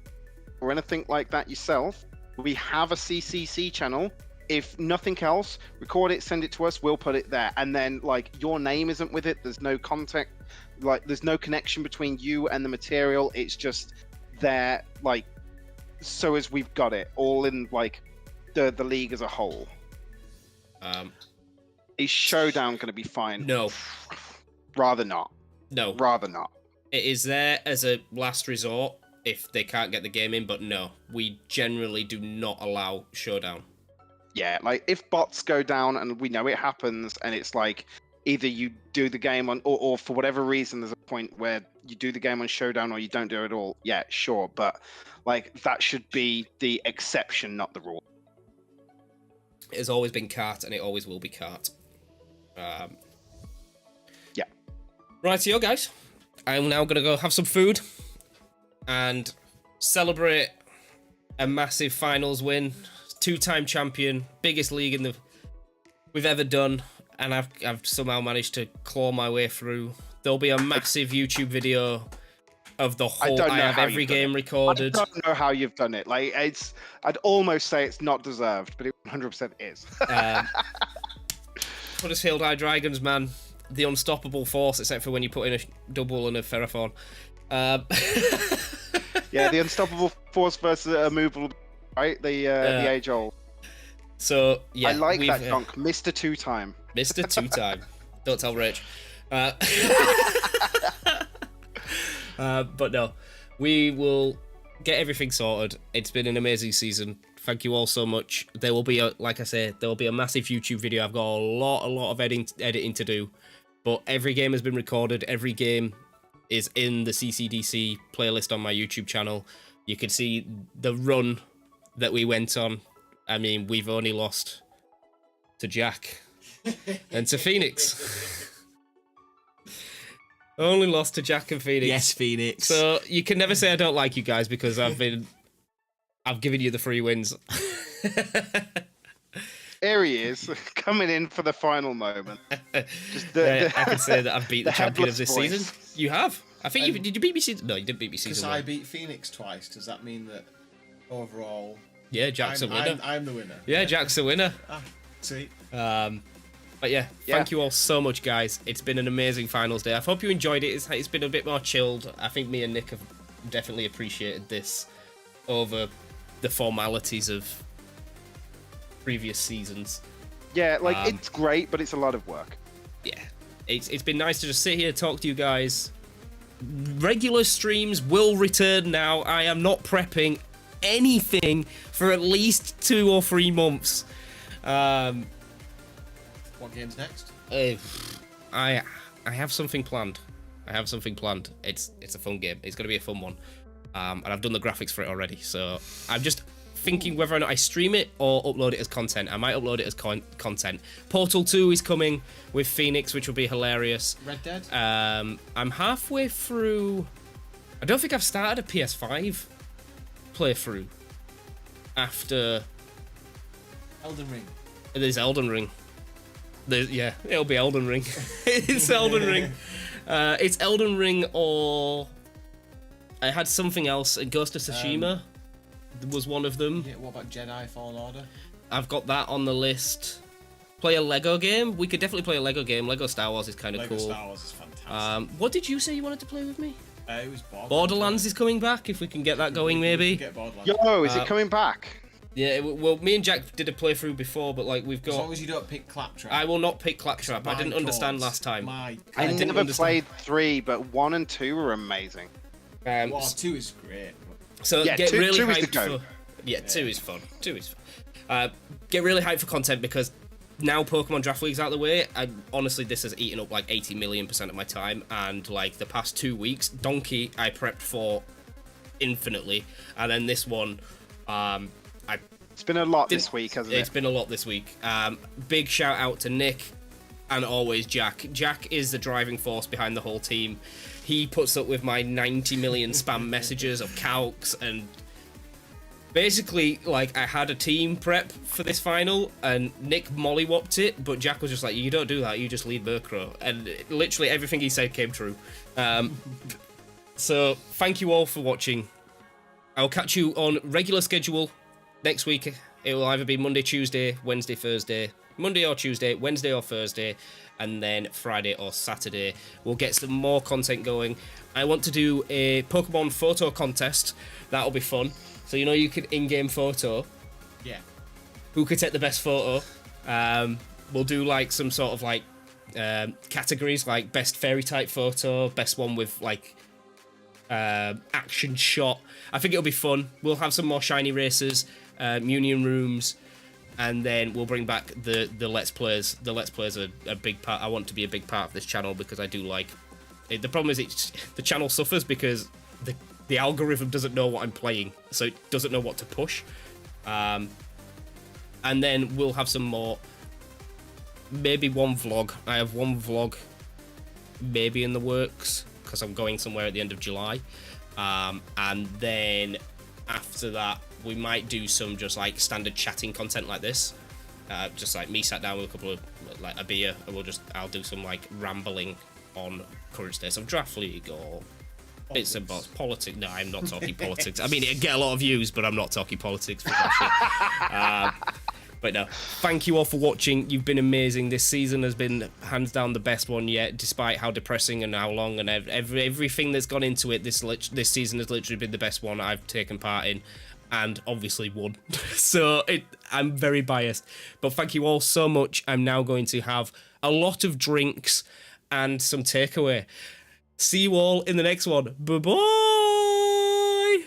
or anything like that yourself. We have a CCC channel if nothing else, record it, send it to us, we'll put it there. And then, like, your name isn't with it. There's no contact, like, there's no connection between you and the material. It's just there, like, so as we've got it all in, like, the league as a whole. Is Showdown going to be fine? No. Rather not. No. Rather not. It is there as a last resort if they can't get the game in, but no, we generally do not allow Showdown. Yeah, like, if bots go down and we know it happens, and it's like either you do the game on, or for whatever reason there's a point where you do the game on Showdown or you don't do it at all, yeah, sure, but like, that should be the exception, not the rule. It has always been cart, and it always will be cart. Yeah. Rightio, guys. I'm now going to go have some food and celebrate a massive finals win. 2-time champion, biggest league we've ever done, and I've somehow managed to claw my way through. There'll be a massive YouTube video of the whole. I have every game recorded. I don't know how you've done it. Like, I'd almost say it's not deserved, but it 100% is. Huddersfield High Dragons, man, the unstoppable force, except for when you put in a double and a Ferrophone. Yeah, the unstoppable force versus a movable, right? The age old. So yeah, I like that dunk, Mr. 2-time. Mr. 2-time. Don't tell Rich. But no, we will get everything sorted. It's been an amazing season. Thank you all so much. There will be like I say, there will be a massive YouTube video. I've got a lot of editing to do, but every game has been recorded. Every game is in the CCDC playlist on my YouTube channel. You can see the run that we went on. I mean, we've only lost to Jack and to Phoenix. Only lost to Jack and Phoenix. Yes, Phoenix. So you can never say I don't like you guys, because I've given you the free wins. Here he is, coming in for the final moment. Just I can say that I've beat the champion of this voice. season. You have. I think did you beat me season? No, you didn't beat me season. Because I beat Phoenix twice. Does that mean that overall? Yeah, Jack's a winner. I'm the winner. Yeah, Jack's a winner. Ah, sweet. But yeah, thank you all so much, guys. It's been an amazing finals day. I hope you enjoyed it. It's been a bit more chilled. I think me and Nick have definitely appreciated this over the formalities of previous seasons. Yeah, like, it's great, but it's a lot of work. Yeah, it's been nice to just sit here, talk to you guys. Regular streams will return now. I am not prepping anything for at least 2 or 3 months. What game's next? I have something planned. It's a fun game. It's going to be a fun one. And I've done the graphics for it already. So I'm just thinking whether or not I stream it or upload it as content. I might upload it as content. Portal 2 is coming with Phoenix, which will be hilarious. Red Dead? I'm halfway through. I don't think I've started a PS5 playthrough after Elden Ring. There's Elden Ring. Yeah, it'll be Elden Ring. It's Elden Ring. It's Elden Ring, or I had something else. Ghost of Tsushima was one of them. Yeah, what about Jedi Fallen Order? I've got that on the list. Play a Lego game. We could definitely play a Lego game. Lego Star Wars is kind of cool. Lego Star Wars is fantastic. What did you say you wanted to play with me? It was Borderlands is coming back. If we can get that going, maybe. Yo, is it coming back? Yeah, well, me and Jack did a playthrough before, but like we've got. As long as you don't pick Claptrap. I will not pick Claptrap. I didn't understand last time. I never played 3, but 1 and 2 were amazing. 2 is great. So yeah, get 2 really is the hyped go. for. Yeah, 2 is fun. 2 is fun. Get really hyped for content, because now Pokemon Draft League's out of the way. Honestly, this has eaten up like 80 million % of my time, and like the past 2 weeks, Donkey I prepped for infinitely, and then this one, It's been a lot this week, hasn't it? It's been a lot this week. Big shout out to Nick, and always Jack. Jack is the driving force behind the whole team. He puts up with my 90 million spam messages of calcs, and basically, like, I had a team prep for this final, and Nick mollywopped it, but Jack was just like, you don't do that, you just lead Murkrow. And literally everything he said came true. So, thank you all for watching. I'll catch you on regular schedule next week It will either be Monday, Tuesday, Wednesday, Thursday, Monday or Tuesday, Wednesday or Thursday, and then Friday or Saturday. We'll get some more content going. I want to do a Pokemon photo contest. That'll be fun. So, you can in-game photo. Yeah. Who could take the best photo? We'll do like some sort of like categories, like best fairy type photo, best one with like action shot. I think it'll be fun. We'll have some more shiny races, Union rooms, and then we'll bring back the Let's Plays. The Let's Plays are a big part. I want to be a big part of this channel because I do like it. The problem is the channel suffers because the algorithm doesn't know what I'm playing, so it doesn't know what to push. And then we'll have some more, maybe one vlog. I have one vlog maybe in the works because I'm going somewhere at the end of July. And then after that, we might do some just like standard chatting content like this. Just like me sat down with a couple of, like a beer, and I'll do some like rambling on current states of Draft League or bits and bobs. Politics. No, I'm not talking politics. I mean, it'd get a lot of views, but I'm not talking politics for that shit. But no, thank you all for watching. You've been amazing. This season has been hands down the best one yet, despite how depressing and how long and everything that's gone into it. This season has literally been the best one I've taken part in, and obviously won. So I'm very biased. But thank you all so much. I'm now going to have a lot of drinks and some takeaway. See you all in the next one. Bye-bye.